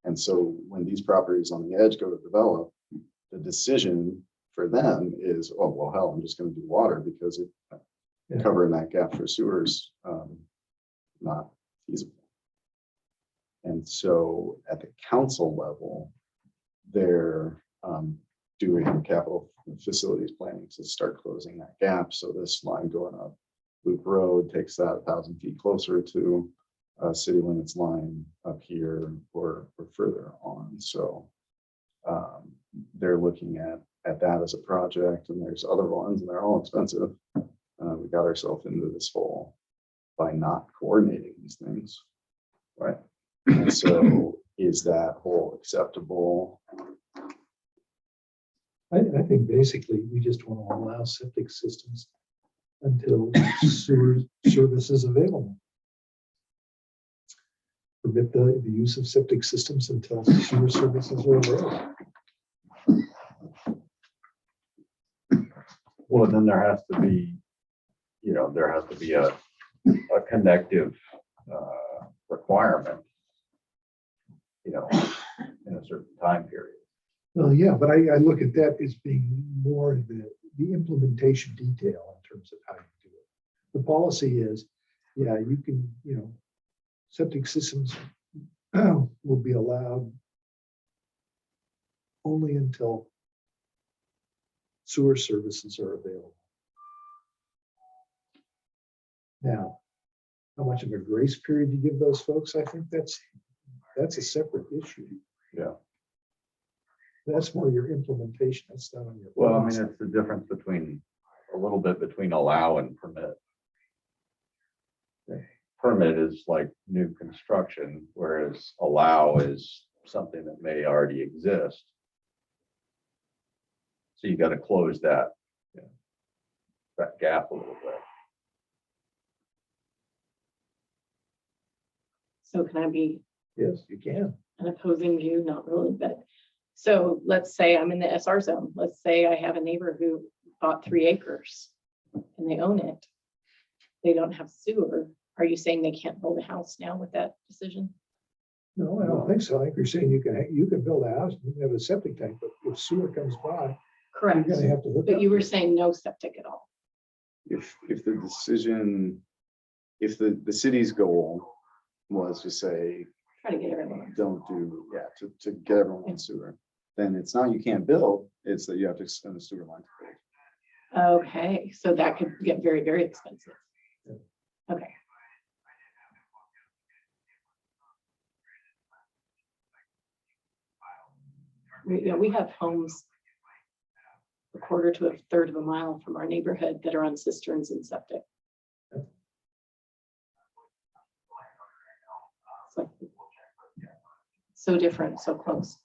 And so when these properties on the edge go to develop, the decision for them is, oh, well, hell, I'm just gonna do water because it Yeah. covering that gap for sewers, not feasible. And so at the council level, they're doing capital facilities planning to start closing that gap. So this line going up Loop Road takes that 1,000 feet closer to city limits line up here or further on. So they're looking at that as a project, and there's other ones, and they're all expensive. We got ourselves into this hole by not coordinating these things, right? And so is that hole acceptable? I think basically we just want to allow septic systems until sewer service is available. Permit the use of septic systems until sewer services are available. Well, then there has to be, there has to be a connective requirement, in a certain time period. Well, yeah, but I look at that as being more the implementation detail in terms of how you do it. The policy is, yeah, you can, septic systems will be allowed only until sewer services are available. Now, how much of a grace period you give those folks, I think that's a separate issue. Yeah. That's more your implementation. That's not on your. Well, I mean, policy. it's the difference between, a little bit between allow and permit. Permit is like new construction, whereas allow is something that may already exist. So you got to close that gap a little bit. So can I be Yes, you can. an opposing view? Not really, but so let's say I'm in the SR zone. Let's say I have a neighbor who bought 3 acres and they own it. They don't have sewer. Are you saying they can't build a house now with that decision? No, I don't think so. I think you're saying you can build a house, you can have a septic tank, but if sewer comes by, you're Correct. gonna have to hook up. But you were to it. saying no septic at all. If the decision, if the city's goal was to say, Try to get everyone. don't do, to get everyone on sewer, then it's not you can't build, it's that you have to extend the sewer line to build. Okay, so that could get very, very expensive. Okay. We have homes a quarter to a third of a mile from our neighborhood that are on cisterns and septic. It's like so different, so close.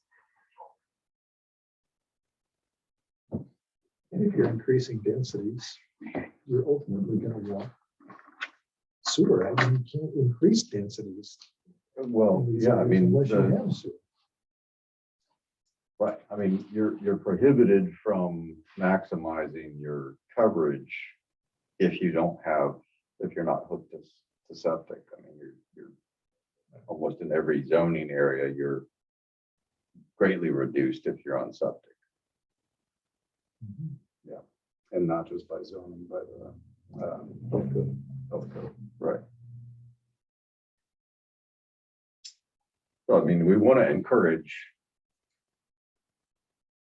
And if you're increasing densities, you're ultimately gonna want sewer. I mean, you can't increase densities. Well, in these yeah, I areas mean, unless you have sewer. right, I mean, you're prohibited from maximizing your coverage if you don't have, if you're not hooked to septic. I mean, you're almost in every zoning area, you're greatly reduced if you're on septic. And not just by zoning, by the health code. Right. So, I mean, we want to encourage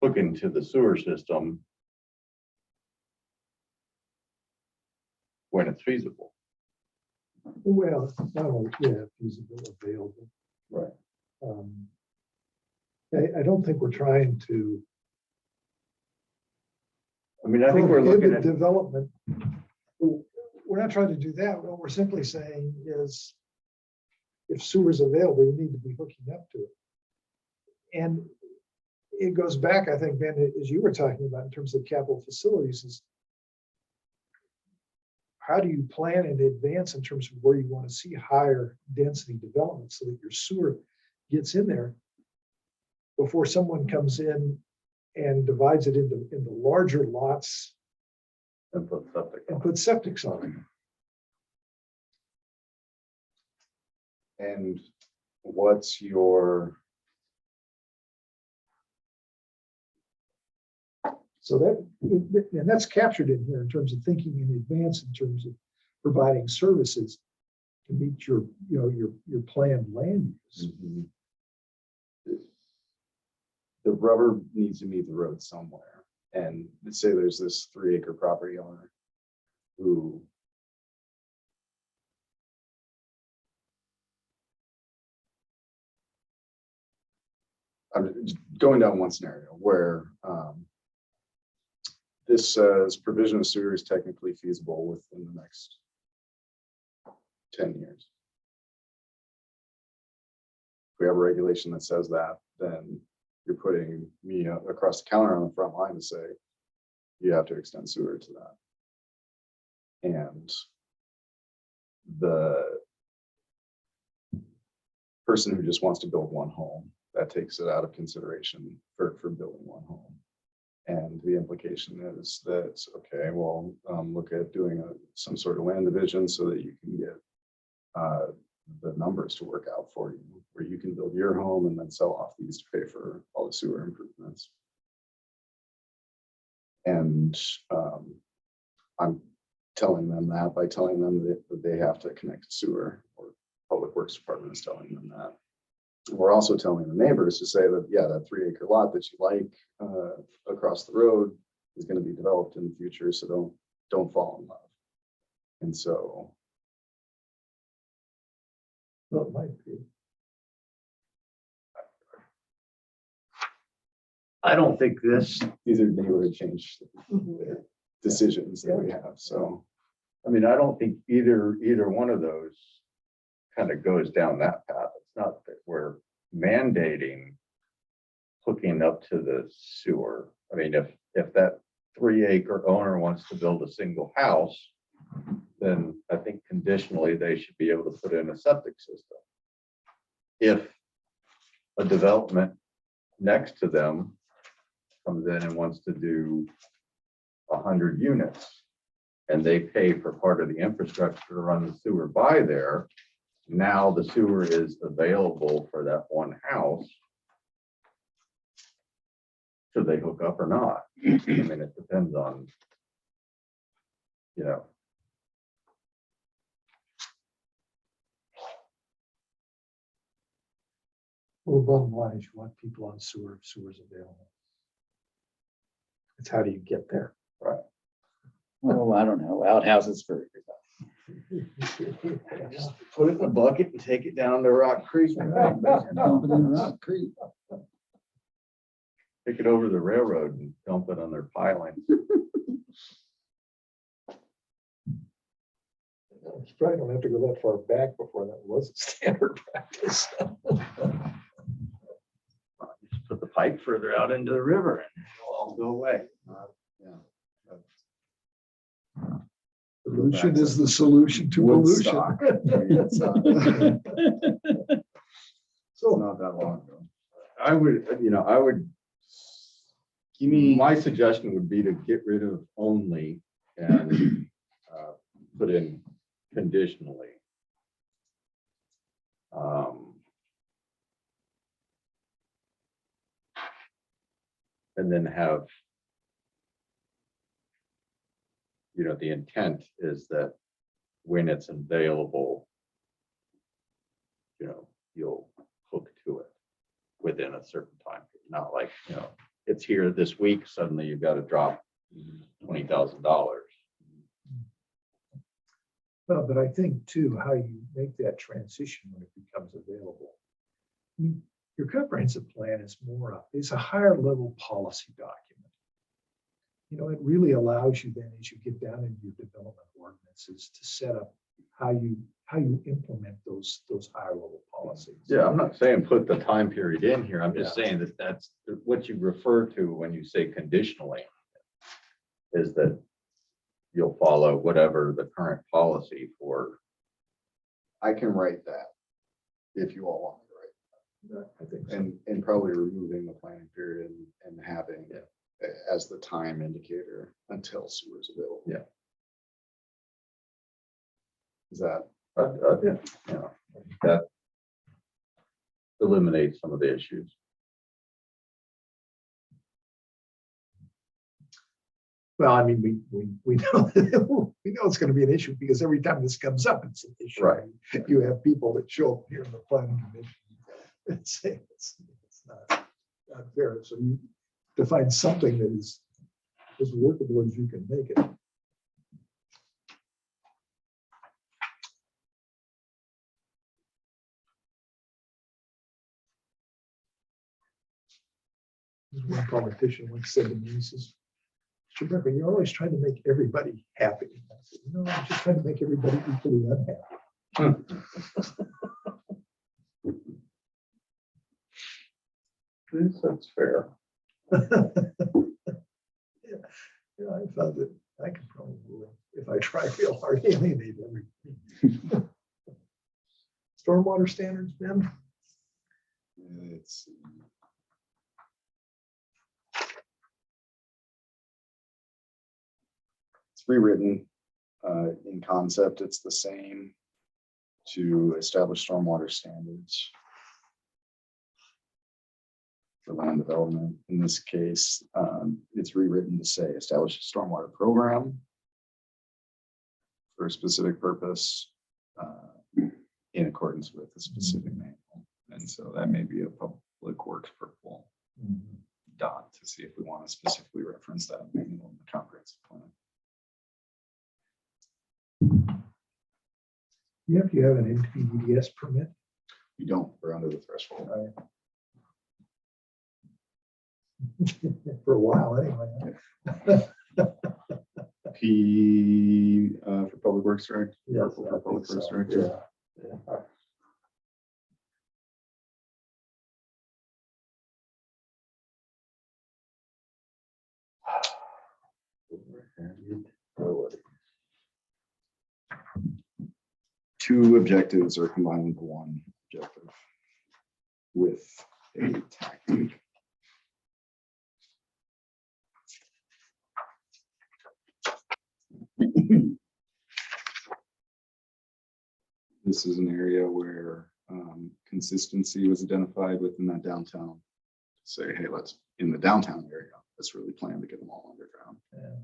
look into the sewer system when it's feasible. Well, it's not only, feasible, available. Right. I don't think we're trying to I mean, I think we're looking prohibit at, development. We're not trying to do that. What we're simply saying is if sewer is available, you need to be hooking up to it. And it goes back, I think, Ben, as you were talking about in terms of capital facilities, is how do you plan in advance in terms of where you want to see higher density development so that your sewer gets in there before someone comes in and divides it into larger lots And put septic. and puts septics on it. And what's your, So and that's captured in here in terms of thinking in advance, in terms of providing services to meet your, your planned land use. the rubber needs to meet the road somewhere. And let's say there's this 3-acre property owner who I'm just going down one scenario where this says provision of sewer is technically feasible within the next 10 years. If we have a regulation that says that, then you're putting me across the counter on the front line to say, you have to extend sewer to that. And the person who just wants to build one home, that takes it out of consideration for building one home. And the implication is that, okay, well, look at doing some sort of land division so that you can get the numbers to work out for you, where you can build your home and then sell off these to pay for all the sewer improvements. And I'm telling them that by telling them that they have to connect to sewer, or Public Works Department is telling them that. We're also telling the neighbors to say that, yeah, that 3-acre lot that you like across the road is going to be developed in the future, so don't fall in love. And so, Well, it might be. I don't think this, these are neighborhood change Mhm. decisions that we have. So I mean, I don't think either one of those kind of goes down that path. It's not that we're mandating hooking up to the sewer. I mean, if that 3-acre owner wants to build a single house, then I think conditionally they should be able to put in a septic system. If a development next to them comes in and wants to do 100 units, and they pay for part of the infrastructure to run the sewer by there, now the sewer is available for that one house. Should they hook up or not? I mean, it depends on, you know. Well, the bottom line is you want people on sewer if sewer's available. It's how do you get there? Oh, I don't know, outhouses for Just put it in a bucket and take it down to Rock Creek. Take it over the railroad and dump it on their pilings. You probably don't have to go that far back before that was a standard practice. Just put the pipe further out into the river and it'll all go away. Pollution is the solution to pollution. Woodstock. It's not So, that long ago. I would, Give me, my suggestion would be to get rid of only and put in conditionally. And then have, the intent is that when it's available, you'll hook to it within a certain time. Not like, it's here this week, suddenly you've got to drop $20,000. well, but I think too, how you make that transition when it becomes available. I mean, your comprehensive plan is it's a higher level policy document. It really allows you then, as you get down into your development ordinances, to set up how you implement those higher level policies. Yeah, I'm not saying put the time period in here. I'm just saying that that's what you refer to when you say conditionally, is that you'll follow whatever the current policy for. I can write that if you all want me to write I think so. And probably removing the planning period and having Yeah. as the time indicator until sewer is available. Yeah. Is that, Yeah, that eliminates some of the issues. Well, I mean, we know, we know it's gonna be an issue because every time this comes up, it's an issue. Right. You have people that show up here in the planning commission and say it's not fair. So you to find something that is as workable as you can make it. There's one politician once said to me, he says, Rebecca, you're always trying to make everybody happy. I said, no, I'm just trying to make everybody equally unhappy. That's fair. Yeah, I found that I could probably, if I try real hard, alienate everybody. Stormwater standards, Ben? it's. It's rewritten. In concept, it's the same to establish stormwater standards for land development. In this case, it's rewritten to say establish a stormwater program for a specific purpose in accordance with a specific manual. And so that may be a public works purple dot to see if we want to specifically reference that manual in the comprehensive plan. You have to have an NPDES permit. You don't, we're under the threshold. For a while, anyway. P for public works director. Yes, Purple I for public think works so, director. Yeah. Two objectives are combined into one objective with a tactic. This is an area where consistency was identified within that downtown. Say, hey, let's, in the downtown area, let's really plan to get them all underground. Yeah.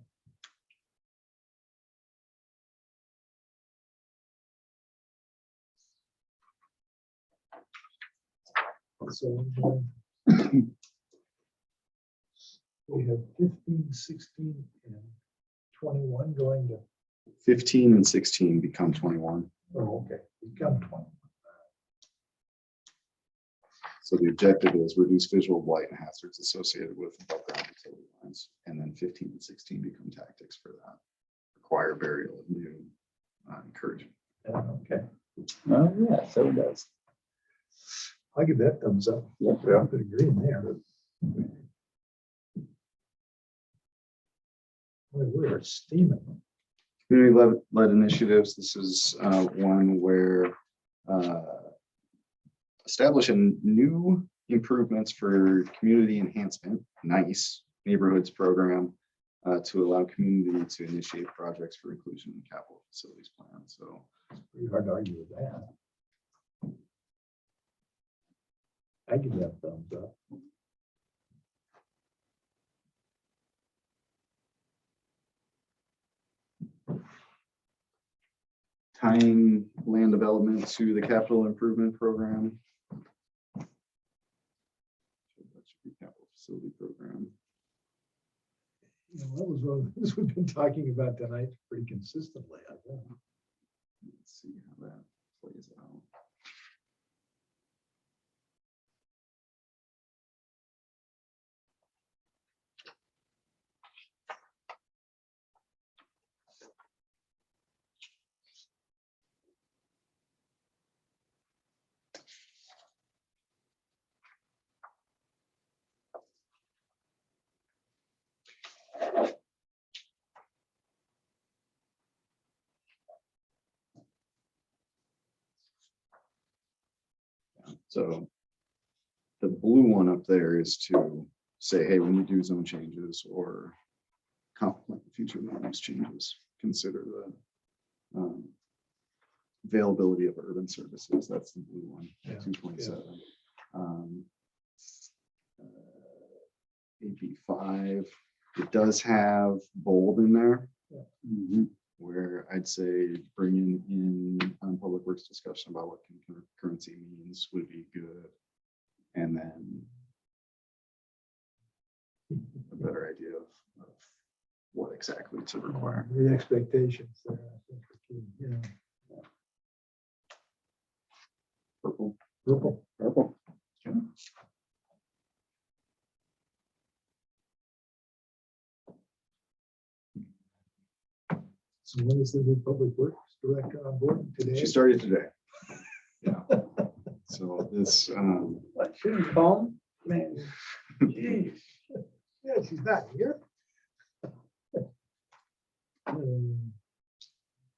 So we have 15, 16, and 21 going to, 15 and 16 become 21. oh, okay, become 20. So the objective is reduce visual blight and hazards associated with above ground utility lines. And then 15 and 16 become tactics for that. Require burial of new encouragement. Yeah, okay, Oh, yeah, so it does. I give that thumbs up. Yeah. I could agree in there. Boy, we're steaming. Community-led initiatives. This is one where establish a new improvements for community enhancement, nice neighborhoods program to allow community to initiate projects for inclusion in capital facilities plan. So Pretty hard to argue with that. I give that thumbs up. tying land development to the capital improvement program. That should be capital facility program. You know, that was one of the things we've been talking about tonight pretty consistently, I think. Let's see how that plays out. So blue one up there is to say, hey, when you do zone changes or complement future land use changes, consider the availability of urban services. That's the blue one, Yeah, 2.7. AP5, it does have bold in there. Where I'd say bringing in public works discussion about what concurrency means would be good. And then a better idea of what exactly to require. The expectations there, I think, are key. Yeah. Purple. Purple. So when is the new public works director on board today? She started today. Yeah. So this, What, shouldn't call him? Man, geez. Yeah, she's not here. I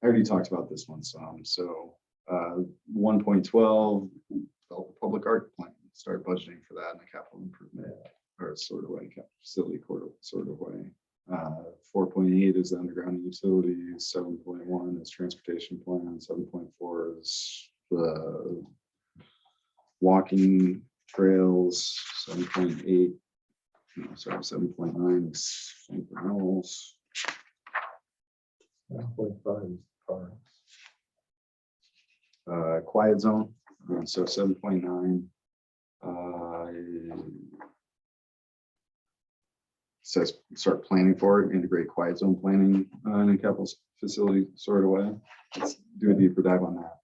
already talked about this one some, so 1.12, develop a public art plan, start budgeting for that in a capital improvement or sort of way, capital facility sort of way. 4.8 is the underground utilities, 7.1 is transportation plan, 7.4 is the walking trails, 7.8, no, sorry, 7.9 is something else. 1.5 is parks. Quiet zone, so 7.9. Says start planning for it, integrate quiet zone planning in a capital facility sort of way. Let's do a deeper dive on that.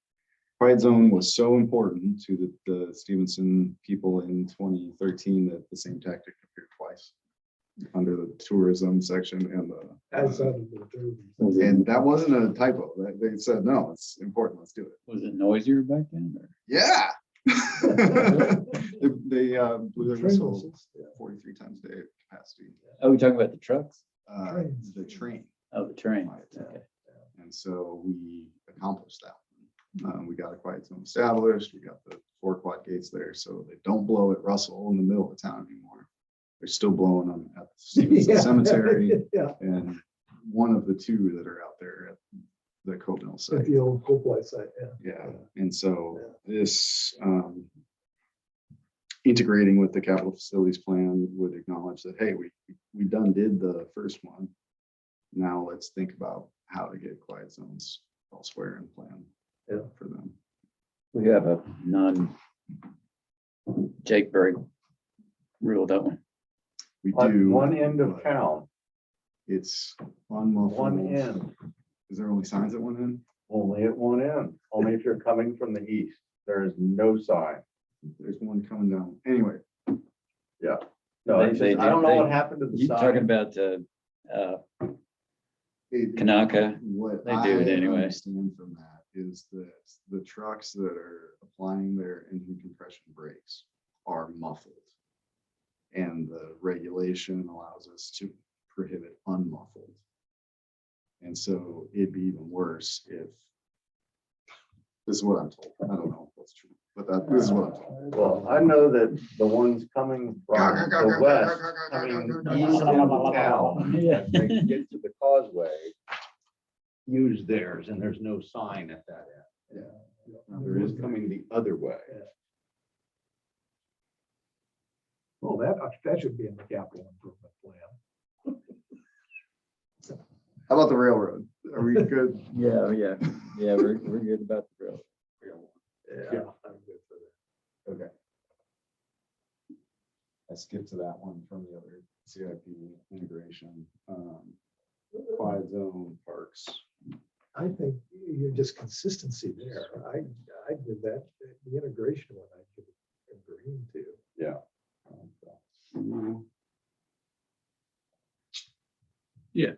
Quiet zone was so important to the Stevenson people in 2013 that the same tactic appeared twice under the tourism section and Outside of the derby. and that wasn't a typo. They said, no, it's important, let's do it. Was it noisier back then? Or? Yeah. They blew their Train whistle whistles, yeah. 43 times a day capacity. Oh, we talking about the trucks? Trains. The train. Oh, the train. Quiet Okay. zone. And so we accomplished that. We got a quiet zone established. We got the 4 quad gates there, so they don't blow at Russell in the middle of town anymore. They're still blowing them at the Stevenson Yeah. Cemetery Yeah, and one of the 2 that are out there at the Cove Mill at site. the old Copeland site, yeah. Yeah, and so this integrating with the capital facilities plan would acknowledge that, hey, we done did the first one. Now let's think about how to get quiet zones elsewhere and plan for them. We have a non-Jake Berg rule, don't we? We At do. one end of but town, It's unmuffled. one end, Is there only signs at one end? only at one end, only if you're coming from the east. There is no sign. There's one coming down. Anyway, Yeah. No, They- it's they just, I do- don't know they- what happened to the You talking sign. about it- Kanaka? What They do it I anyway. understand from that is that the trucks that are applying their engine compression brakes are muffled. And the regulation allows us to prohibit unmuffled. And so it'd be even worse if, this is what I'm told. I don't know if that's true, but this is what I'm told. Well, I know that the ones coming from the west, coming east into town, Yeah. as they get to the causeway, use theirs, and there's no sign at that end. Now, there is coming the other way. Well, that should be in the capital improvement plan. How about the railroad? Are we good? Yeah, we're good about the drill. Yeah, I'm good for that. Okay. I skipped to that one from the other CIP integration. Quiet zone parks. I think you're just consistency there. I give that, the integration one, I give it a green to. Yeah. Yeah.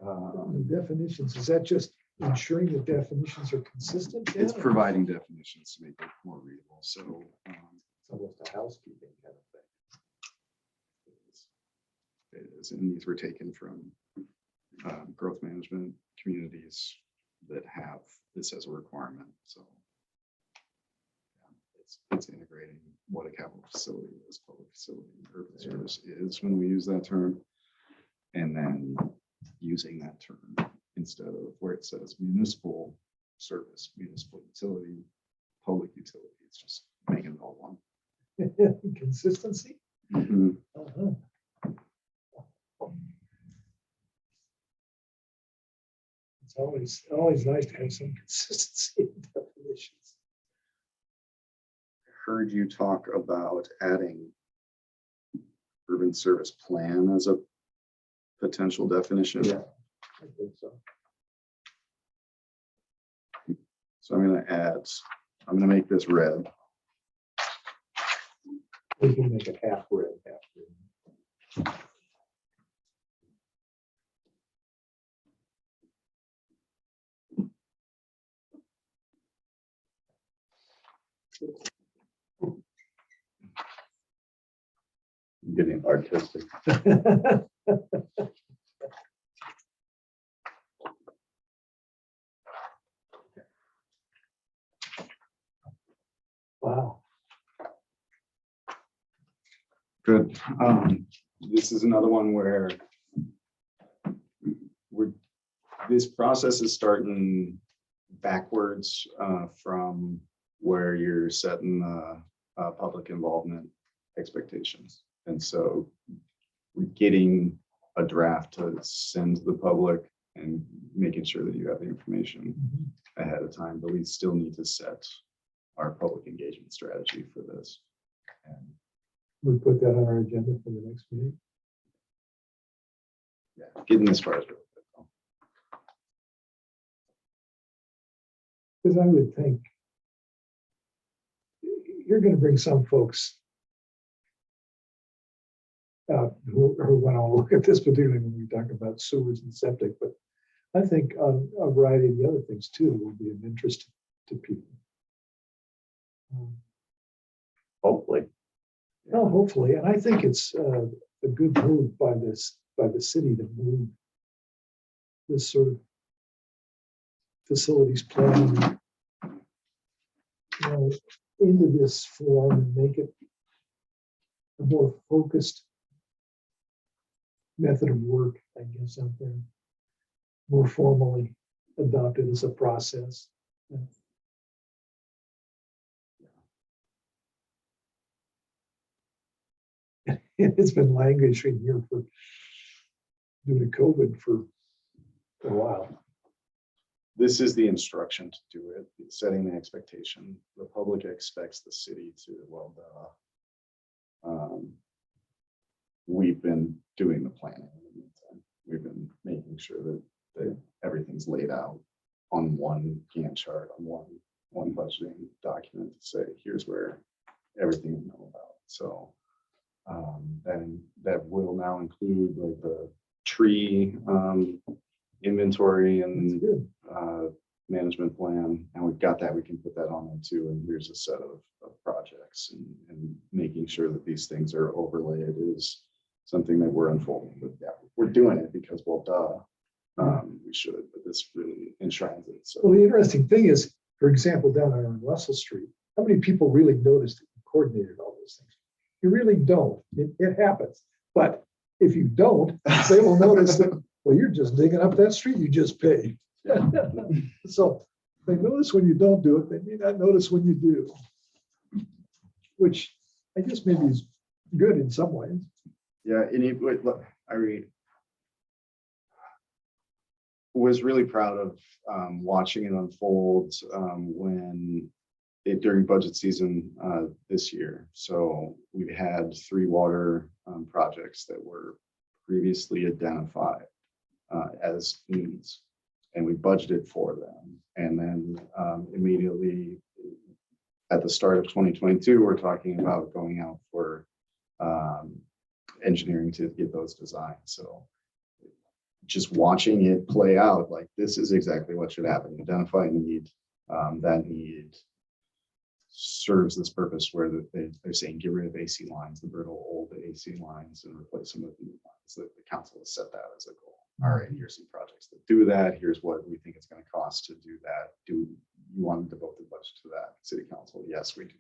The definitions, is that just ensuring the definitions are consistent? It's then, or providing definitions to make it more readable, so. It's almost a housekeeping kind of thing. It is, and these were taken from growth management communities that have this as a requirement, so. Yeah, it's integrating. service is when we use that term. And then using that term instead of where it says municipal service, municipal utility, public utility. It's just making it all one. Consistency. Mhm. Uh-huh. It's always nice to have some consistency in definitions. Heard you talk about adding urban service plan as a potential definition. Yeah, I think so. So I'm going to make this red. We can make it half red, half green. Getting artistic. Wow. Good. This is another one where this process is starting backwards from where you're setting public involvement expectations. And so we're getting a draft to send to the public and making sure that you have the information ahead of time, but we still need to set our public engagement strategy for this. And We put that on our agenda for the next meeting. yeah, getting this far is really good, though. Because I would think you're going to bring some folks who want to look at this, particularly when we talk about sewers and septic, but I think a variety of the other things too will be of interest to people. Hopefully. Well, hopefully, and I think it's a good move by the city to move this sort of facilities plan into this form and make it a more focused method of work, I guess, out there, more formally adopted as a process. It's been languishing here due to COVID for a while. This is the instruction to do it, setting the expectation. The public expects the city to, well, we've been doing the planning in the meantime. We've been making sure that everything's laid out on one Gantt chart, on one budgeting document to say, here's where everything you know about. So then that will now include like the tree inventory and Good. management plan, and we've got that. We can put that on there too. And here's a set of projects, and making sure that these things are overlaid is something that we're unfolding. But yeah, we're doing it because, well, we should, but this really enshrines it. So Well, the interesting thing is, for example, down on Russell Street, how many people really noticed that you coordinated all those things? You really don't. It happens. But if you don't, they will notice that, well, you're just digging up that street you just paved. So they notice when you don't do it, they may not notice when you do. Which I guess maybe is good in some ways. yeah, and look, I was really proud of watching it unfold when during budget season this year. So we've had 3 water projects that were previously identified as needs, and we budgeted for them. And then immediately at the start of 2022, we're talking about going out for engineering to get those designed. So just watching it play out, like this is exactly what should happen. Identify a need, that need serves this purpose where they're saying get rid of AC lines, the brittle old AC lines, and replace them with new lines. The council has set that as a goal. All right, here's some projects that do that. Here's what we think it's going to cost to do that. Do you want to devote the budget to that? City council, yes, we do.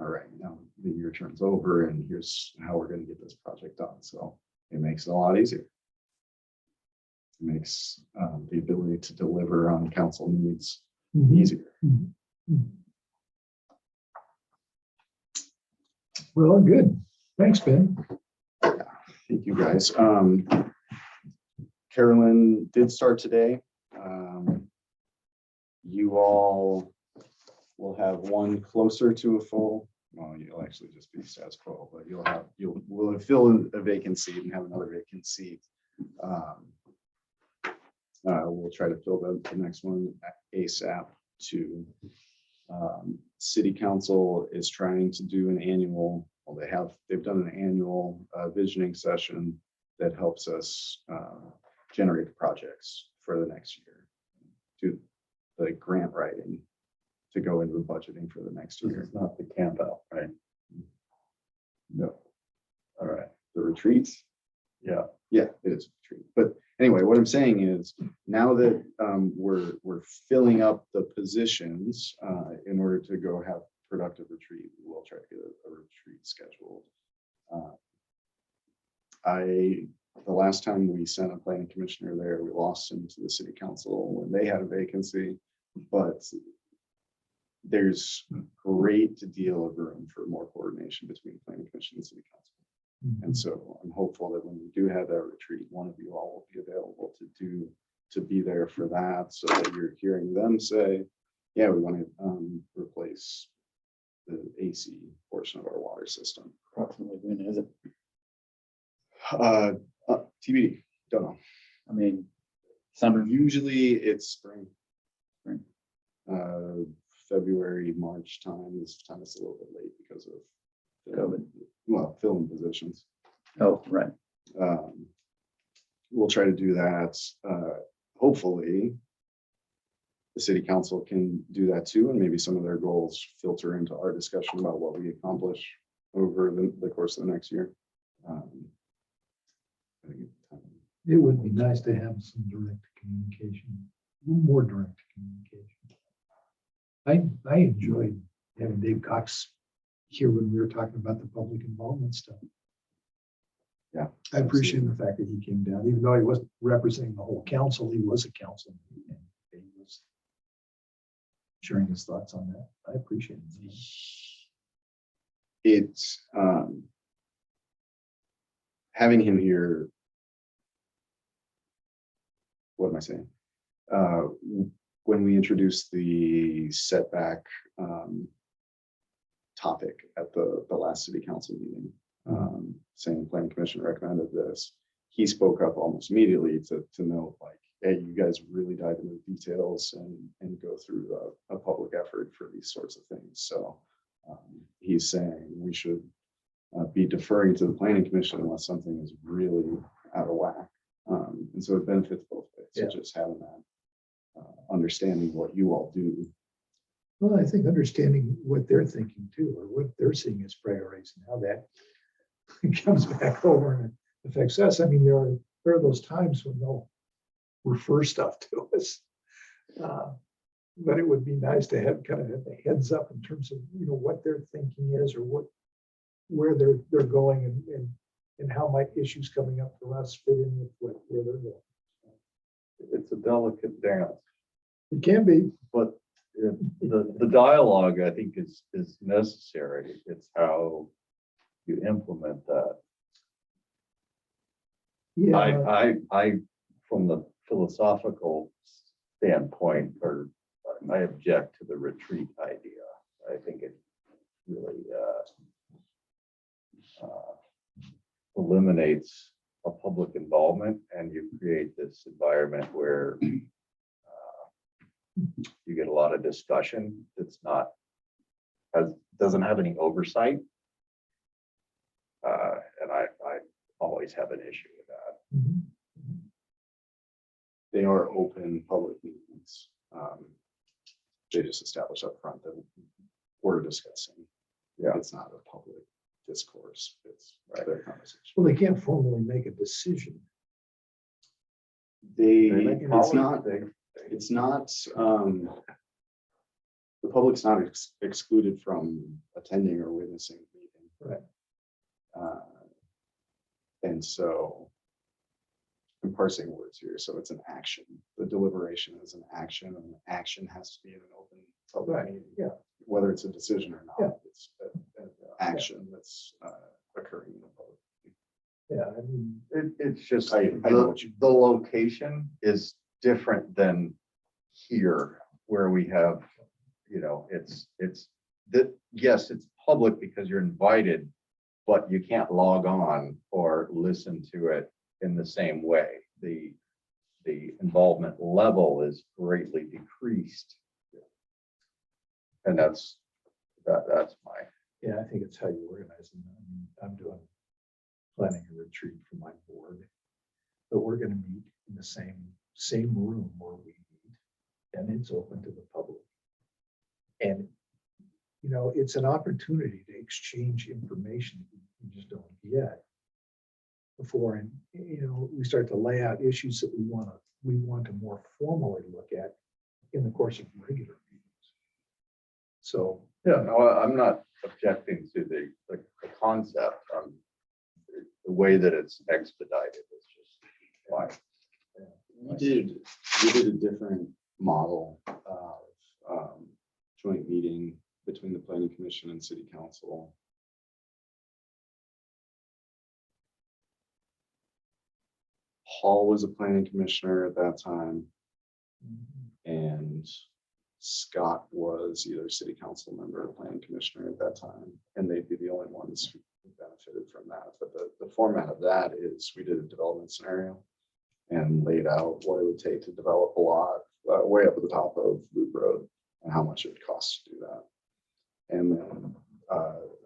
all right, now the year turns over and here's how we're gonna get this project done. So it makes it a lot easier. It makes the ability to deliver on council needs easier. Well, good. Thanks, Ben. Thank you, guys. Carolyn did start today. You all will have one closer to a full, well, you'll actually just be status quo, but we'll fill a vacant seat and have another vacant seat. We'll try to fill the next one ASAP too. City council is trying to do an annual, well, they've done an annual visioning session that helps us generate projects for the next year. Do the grant writing to go into the budgeting for the next year. It's not the camp out, right? No, All right. the retreats. Yeah. Yeah, it is a retreat. But anyway, what I'm saying is now that we're filling up the positions in order to go have productive retreat, we'll try to get a retreat scheduled. The last time we sent a planning commissioner there, we lost him to the city council when they had a vacancy, but there's a great deal of room for more coordination between planning commission and city council. And so I'm hopeful that when we do have that retreat, one of you all will be available to be there for that, so that you're hearing them say, yeah, we want to replace the AC portion of our water system. Approximately when is it? TBD, don't know. I mean, summer. Usually it's spring. Spring. February, March time. This time it's a little bit late because of COVID. Well, filling positions. Oh, right. We'll try to do that. Hopefully, the city council can do that too, and maybe some of their goals filter into our discussion about what we accomplish over the course of the next year. I think It would be nice to have some direct communication, more direct communication. I enjoyed having Dave Cox here when we were talking about the public involvement stuff. Yeah. I appreciate the fact that he came down, even though he wasn't representing the whole council, he was a council. And he was sharing his thoughts on that. I appreciate it. It's having him here. What am I saying? When we introduced the setback topic at the last city council meeting, saying planning commission recommended this, he spoke up almost immediately to note like, hey, you guys really dive into the details and go through a public effort for these sorts of things. So he's saying we should be deferring to the planning commission unless something is really out of whack. And so it benefits both ways. So just having that understanding what you all do. Well, I think understanding what they're thinking too, or what they're seeing as priorities and how that comes back over and affects us. I mean, there are those times when they'll refer stuff to us. But it would be nice to have kind of a heads up in terms of, what their thinking is, or where they're going and how might issues coming up for us fit in with where they're going. It's a delicate dance, It can be. but the dialogue, I think, is necessary. It's how you implement that. Yeah, I from the philosophical standpoint, or I object to the retreat idea. I think it really eliminates a public involvement, and you create this environment where you get a lot of discussion that's doesn't have any oversight. And I always have an issue with that. Mhm. They are open public meetings. They just establish up front that we're discussing. Yeah. It's not a public discourse. It's their conversation. Well, they can't formally make a decision. They make It's not, policy. it's not, the public's not excluded from attending or witnessing the meeting. Right. And so I'm parsing words here. So it's an action. The deliberation is an action, and an action has to be in an open public Right, meeting. yeah. Whether it's a decision or Yeah. not, it's an action that's occurring in the public. Yeah, I mean, It's just, I know what the location is different than here where we have, it's that, yes, it's public because you're invited, but you can't log on or listen to it in the same way. The involvement level is greatly decreased. And that's my, yeah, I think it's how you organize them. I mean, I'm planning a retreat for my board, but we're gonna meet in the same room where we meet, and it's open to the public. And, it's an opportunity to exchange information you just don't get before, and, we start to lay out issues that we want to more formally look at in the course of regular meetings. So, yeah, no, I'm not objecting to the concept. The way that it's expedited is just why. We did a different model of joint meeting between the planning commission and city council. Hall was a planning commissioner at that time, and Scott was either city council member or planning commissioner at that time, and they'd be the only ones who benefited from that. But the format of that is we did a development scenario and laid out what it would take to develop a lot way up at the top of Loop Road and how much it would cost to do that. And then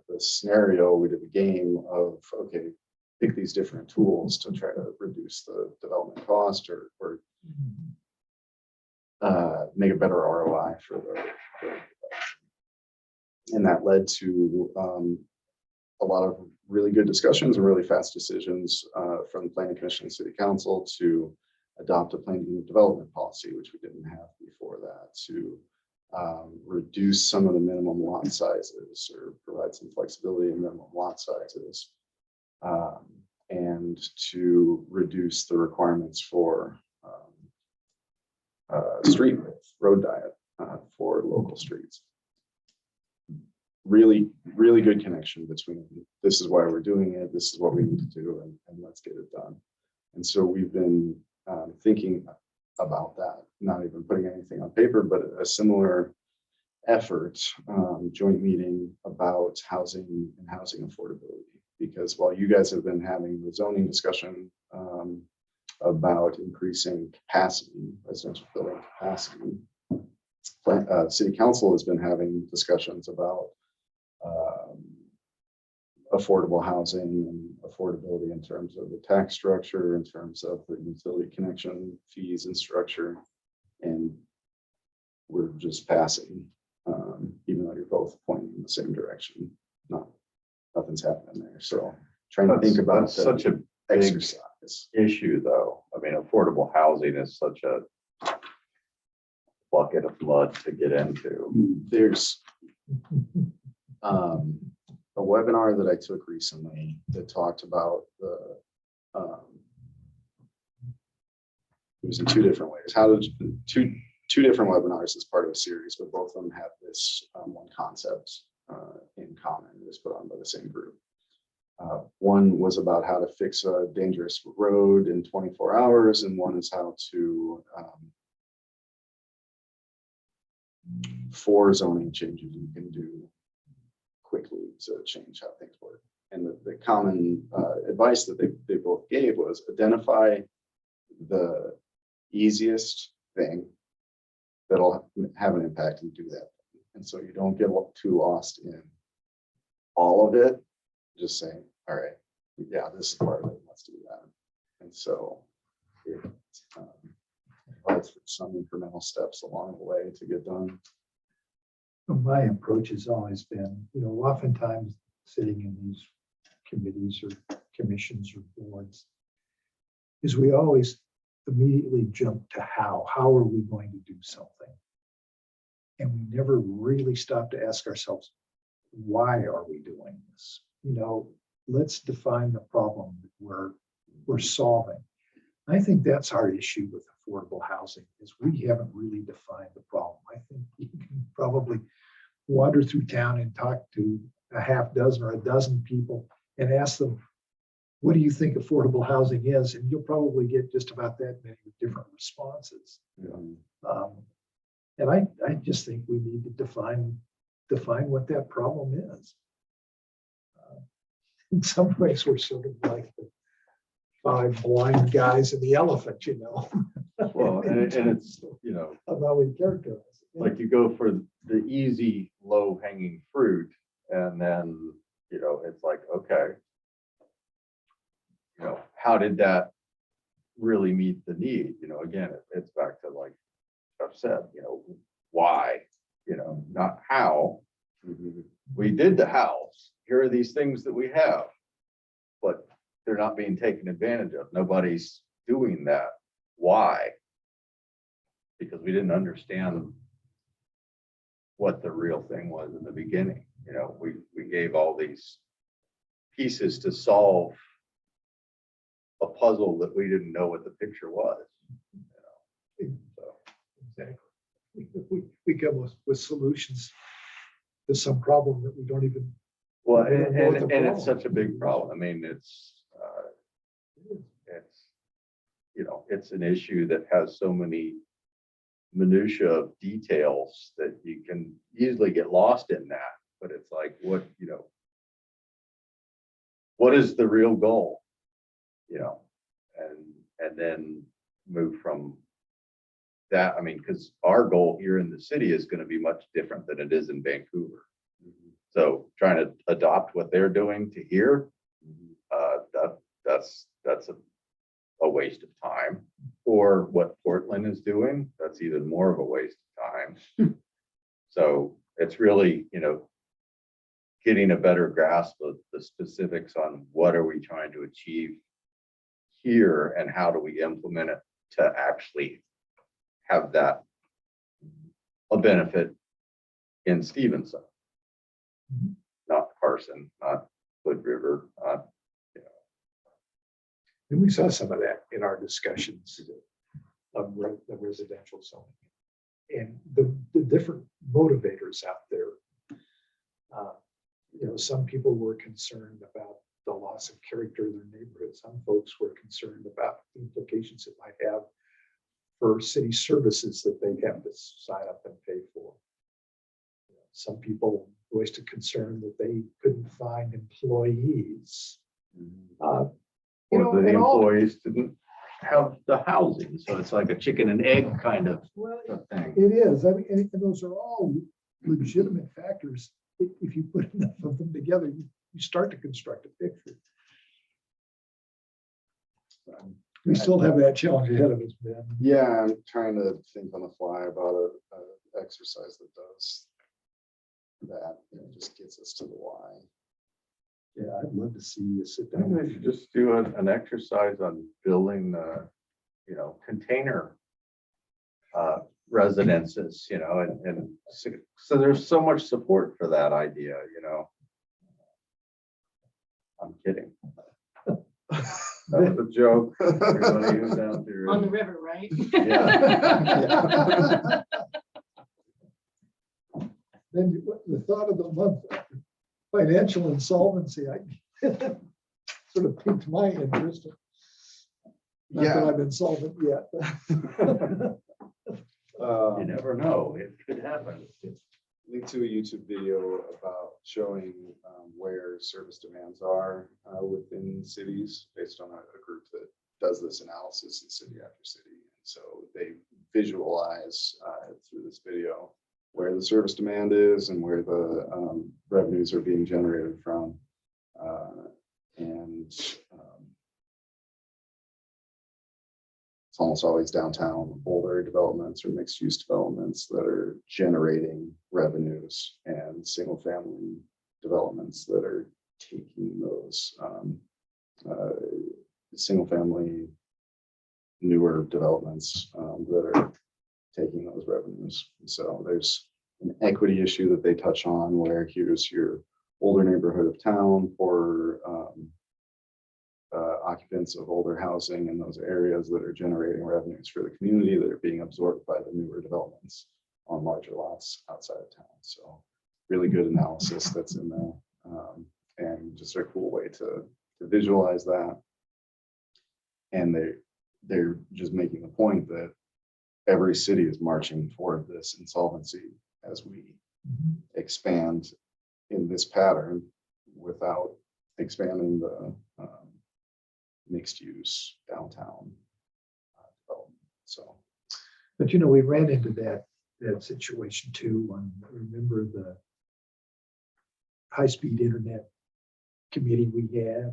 the scenario, we did a game of, okay, pick these different tools to try to reduce the development cost or make a better ROI for the and that led to a lot of really good discussions and really fast decisions from the planning commission and city council to adopt a planning and development policy, which we didn't have before that, to reduce some of the minimum lot sizes or provide some flexibility in minimum lot sizes, and to reduce the requirements for street width, road diet for local streets. Really, really good connection between this is why we're doing it, this is what we need to do, and let's get it done. And so we've been thinking about that, not even putting anything on paper, but a similar effort, joint meeting about housing and housing affordability. Because while you guys have been having the zoning discussion about increasing capacity, residential building capacity, city council has been having discussions about affordable housing and affordability in terms of the tax structure, in terms of the utility connection fees and structure. And we're just passing, even though you're both pointing in the same direction. Nothing's happening there. So trying to think about That's such a big exercise. issue, though. I mean, affordable housing is such a bucket of mud to get into. There's a webinar that I took recently that talked about the it was in two different ways. How did two different webinars as part of a series, but both of them have this one concept in common. It was put on by the same group. One was about how to fix a dangerous road in 24 hours, and one is how to for zoning changes you can do quickly to change how things work. And the common advice that they both gave was identify the easiest thing that'll have an impact and do that. And so you don't get too lost in all of it. Just saying, all right, yeah, this is part of it, let's do that. And so it provides for some incremental steps along the way to get done. my approach has always been, oftentimes sitting in these committees or commissions or boards, is we always immediately jump to how are we going to do something? And we never really stopped to ask ourselves, why are we doing this? You know, let's define the problem that we're solving. I think that's our issue with affordable housing is we haven't really defined the problem. I think you can probably wander through town and talk to a half dozen or a dozen people and ask them, what do you think affordable housing is? And you'll probably get just about that many different responses. And I just think we need to define what that problem is. In some ways, we're sort of like the 5 blind guys and the elephant, you know. Well, and it's, you know, Of how we characterize it. like you go for the easy, low hanging fruit, and then, you know, it's like, okay, you know, how did that really meet the need? You know, again, it's back to like I've said, you know, why, you know, not how. We did the house. Here are these things that we have, but they're not being taken advantage of. Nobody's doing that. Why? Because we didn't understand what the real thing was in the beginning. You know, we gave all these pieces to solve a puzzle that we didn't know what the picture was. You know, so. Exactly. We come with solutions to some problem that we don't even. Well, We don't know what and the it's problem such a big problem. I mean, it's, you know, it's an issue that has so many minutia of details that you can easily get lost in that. But it's like, what, you know, what is the real goal? You know, and then move from that. I mean, because our goal here in the city is going to be much different than it is in Vancouver. So trying to adopt what they're doing to here, that's a waste of time. Or what Portland is doing, that's even more of a waste of time. So it's really, you know, getting a better grasp of the specifics on what are we trying to achieve here and how do we implement it to actually have that a benefit in Stevenson, not Carson, not Wood River, not, you know. And we saw some of that in our discussions of the residential zoning and the different motivators out there. You know, some people were concerned about the loss of character of their neighborhood. Some folks were concerned about the implications it might have for city services that they have to sign up and pay for. Some people voiced a concern that they couldn't find employees. Or the and all- employees didn't have the housing, so it's like a chicken and egg kind of Well, thing. it is. I mean, and those are all legitimate factors. If you put enough of them together, you start to construct a picture. We still have that challenge ahead of us, Ben. Yeah, I'm trying to think on the fly about a exercise that does that, you know, just gets us to the why. Yeah, I'd love to see you sit I think down. they should just do an exercise on building, you know, container residences, you know, and so there's so much support for that idea, you know. I'm kidding. That was a joke. Everybody who's out there. On the river, right? Yeah. Then the thought of the month, financial insolvency, I sort of piqued my interest. Not that Yeah. I've been solvent yet. You never know, it could happen. Link to a YouTube video about showing where service demands are within cities based on a group that does this analysis in city after city. So they visualize through this video where the service demand is and where the revenues are being generated from. And it's almost always downtown older developments or mixed use developments that are generating revenues, and single family developments that are taking those single family newer developments that are taking those revenues. So there's an equity issue that they touch on, where here's your older neighborhood of town for occupants of older housing in those areas that are generating revenues for the community that are being absorbed by the newer developments on larger lots outside of town. So really good analysis that's in there, and just a cool way to visualize that. And they're just making the point that every city is marching toward this insolvency as we expand in this pattern without expanding the mixed use downtown development. So, But you know, we ran into that situation too. Remember the high-speed internet committee we had,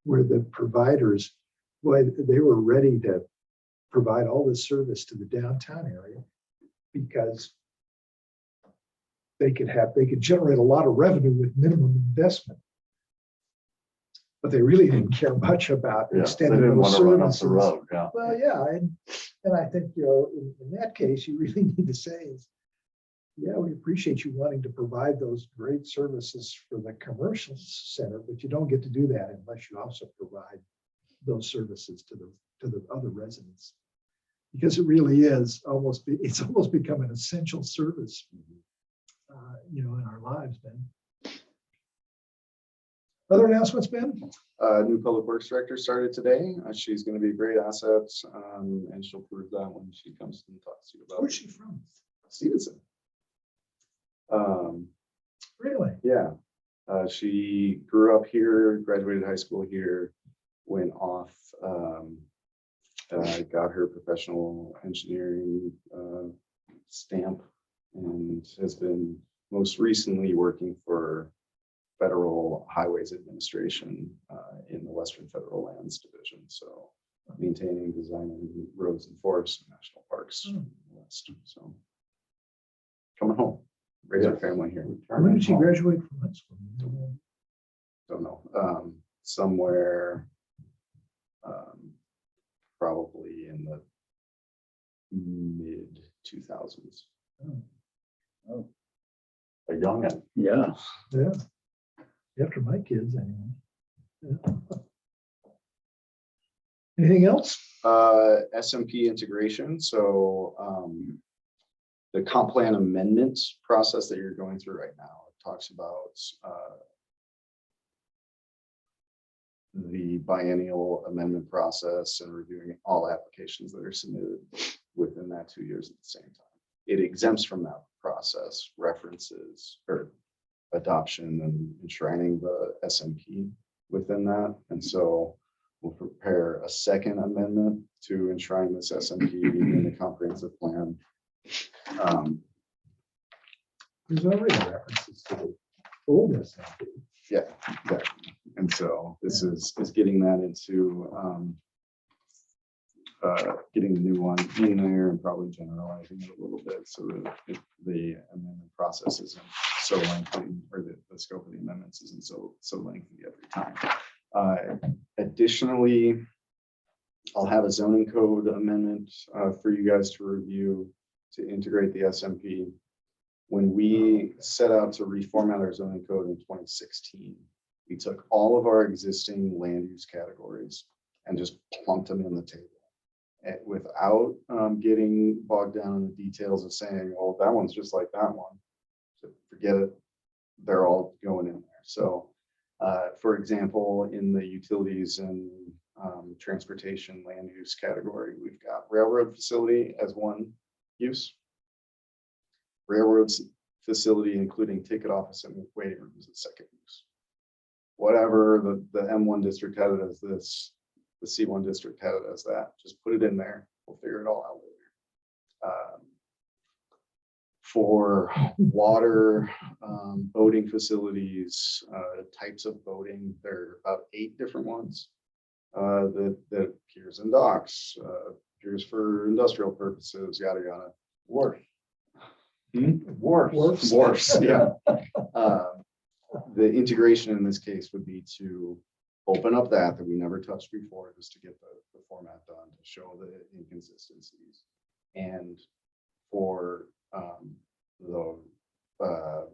where the providers, boy, they were ready to provide all this service to the downtown area because they could generate a lot of revenue with minimum investment. But they really didn't care much about Yeah, they extending didn't those want to run up the services. road, yeah. Well, yeah, and I think, you know, in that case, you really need to say is, yeah, we appreciate you wanting to provide those great services for the commercial center, but you don't get to do that unless you also provide those services to the other residents. Because it really is it's almost become an essential service, you know, in our lives, Ben. Other announcements, Ben? New public works director started today. She's going to be a great asset, and she'll prove that when she comes and talks to you about Where's she from? Stevenson. Really? Yeah, she grew up here, graduated high school here, went off, got her professional engineering stamp, and has been most recently working for Federal Highways Administration in the Western Federal Lands Division. So maintaining, designing roads and forests and national parks in the West. So coming home, raise our family here. When did she graduate from high school? Don't know. Somewhere probably in the mid 2000s. Oh, A youngin'. yeah. Yeah. After my kids, anyway. Yeah. Anything else? SMP integration. So the comp plan amendments process that you're going through right now, it talks about the biennial amendment process and reviewing all applications that are submitted within that 2 years at the same time. It exempts from that process references or adoption and enshrining the SMP within that. And so we'll prepare a second amendment to enshrine this SMP in the comprehensive plan. There's already references to the old SMP. Yeah, exactly. And so this is getting that into getting the new one in there and probably generalizing it a little bit so that the amendment process isn't so lengthy, or the scope of the amendments isn't so lengthy every time. Additionally, I'll have a zoning code amendment for you guys to review to integrate the SMP. When we set out to reformat our zoning code in 2016, we took all of our existing land use categories and just plunked them in the table. And without getting bogged down in the details of saying, well, that one's just like that one. So forget it. They're all going in there. So, for example, in the utilities and transportation land use category, we've got railroad facility as one use. Railroads facility, including ticket office and waiting room, is the second use. Whatever the M1 district had it as this, the C1 district had it as that. Just put it in there. We'll figure it all out later. For water, boating facilities, types of boating, there are about 8 different ones. That piers and docks, piers for industrial purposes, yada yada. Wharf. Wharfs, yeah. The integration in this case would be to open up that we never touched before, just to get the format done, to show the inconsistencies. And for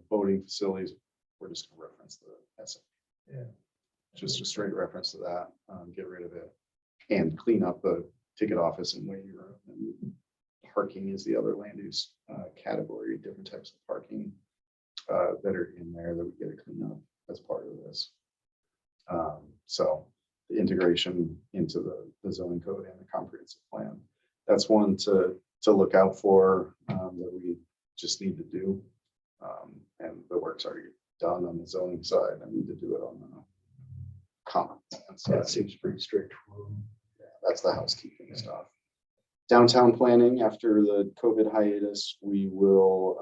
voting facilities, we're just gonna reference the SAP. Yeah. Just a straight reference to that, get rid of it and clean up the ticket office and waiting room. And parking is the other land use category, different types of parking that are in there that we get to clean up as part of this. So the integration into the zoning code and the comprehensive plan, that's one to look out for, that we just need to do. And the work's already done on the zoning side. I need to do it on the common plan That side. seems pretty straightforward. Yeah, that's the housekeeping stuff. Downtown planning, after the COVID hiatus, we will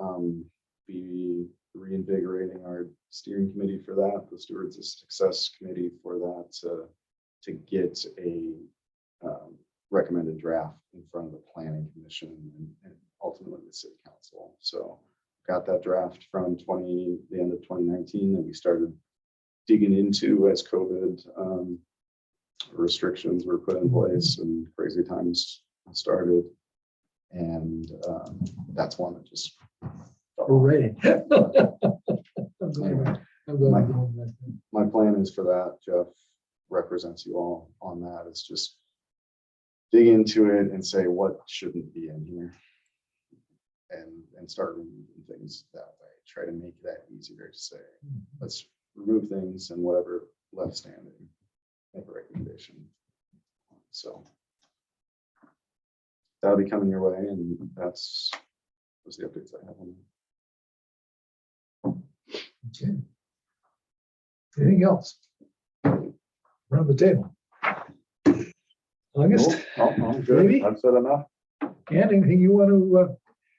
be reinvigorating our steering committee for that, the Stewards of Success Committee for that, to get a recommended draft in front of the planning commission and ultimately the city council. So got that draft from the end of 2019 that we started digging into as COVID restrictions were put in place and crazy times started. And that's one that just. Hooray. I'm glad we're doing that. My plan is for that. Jeff represents you all on that. It's just dig into it and say what shouldn't be in here. And start removing things that way. Try to make that easier to say. Let's remove things and whatever left standing, make a recommendation. So that'll be coming your way, and that's those are the updates I have on that. Okay. Anything else? Around the table. August, No, I'm good. Maybe? I've said enough. and anything you want to,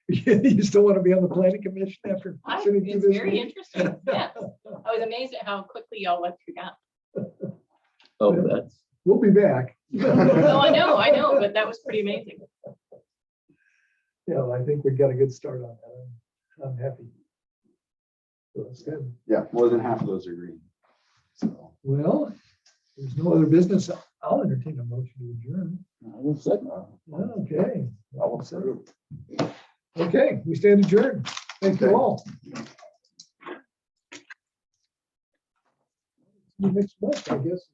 you still want to be on the planning commission after sitting through It's this? very meeting? interesting. Yes. I was amazed at how quickly y'all went through that. Oh, that's, We'll be back. Oh, I know, but that was pretty amazing. Yeah, I think we got a good start on that. I'm happy. So that's good. Yeah, more than half of those are green. So Well, there's no other business. I'll entertain a motion to adjourn. I was second. Okay. I will approve. Okay, we stand adjourned. Thank you all. Next month, I guess.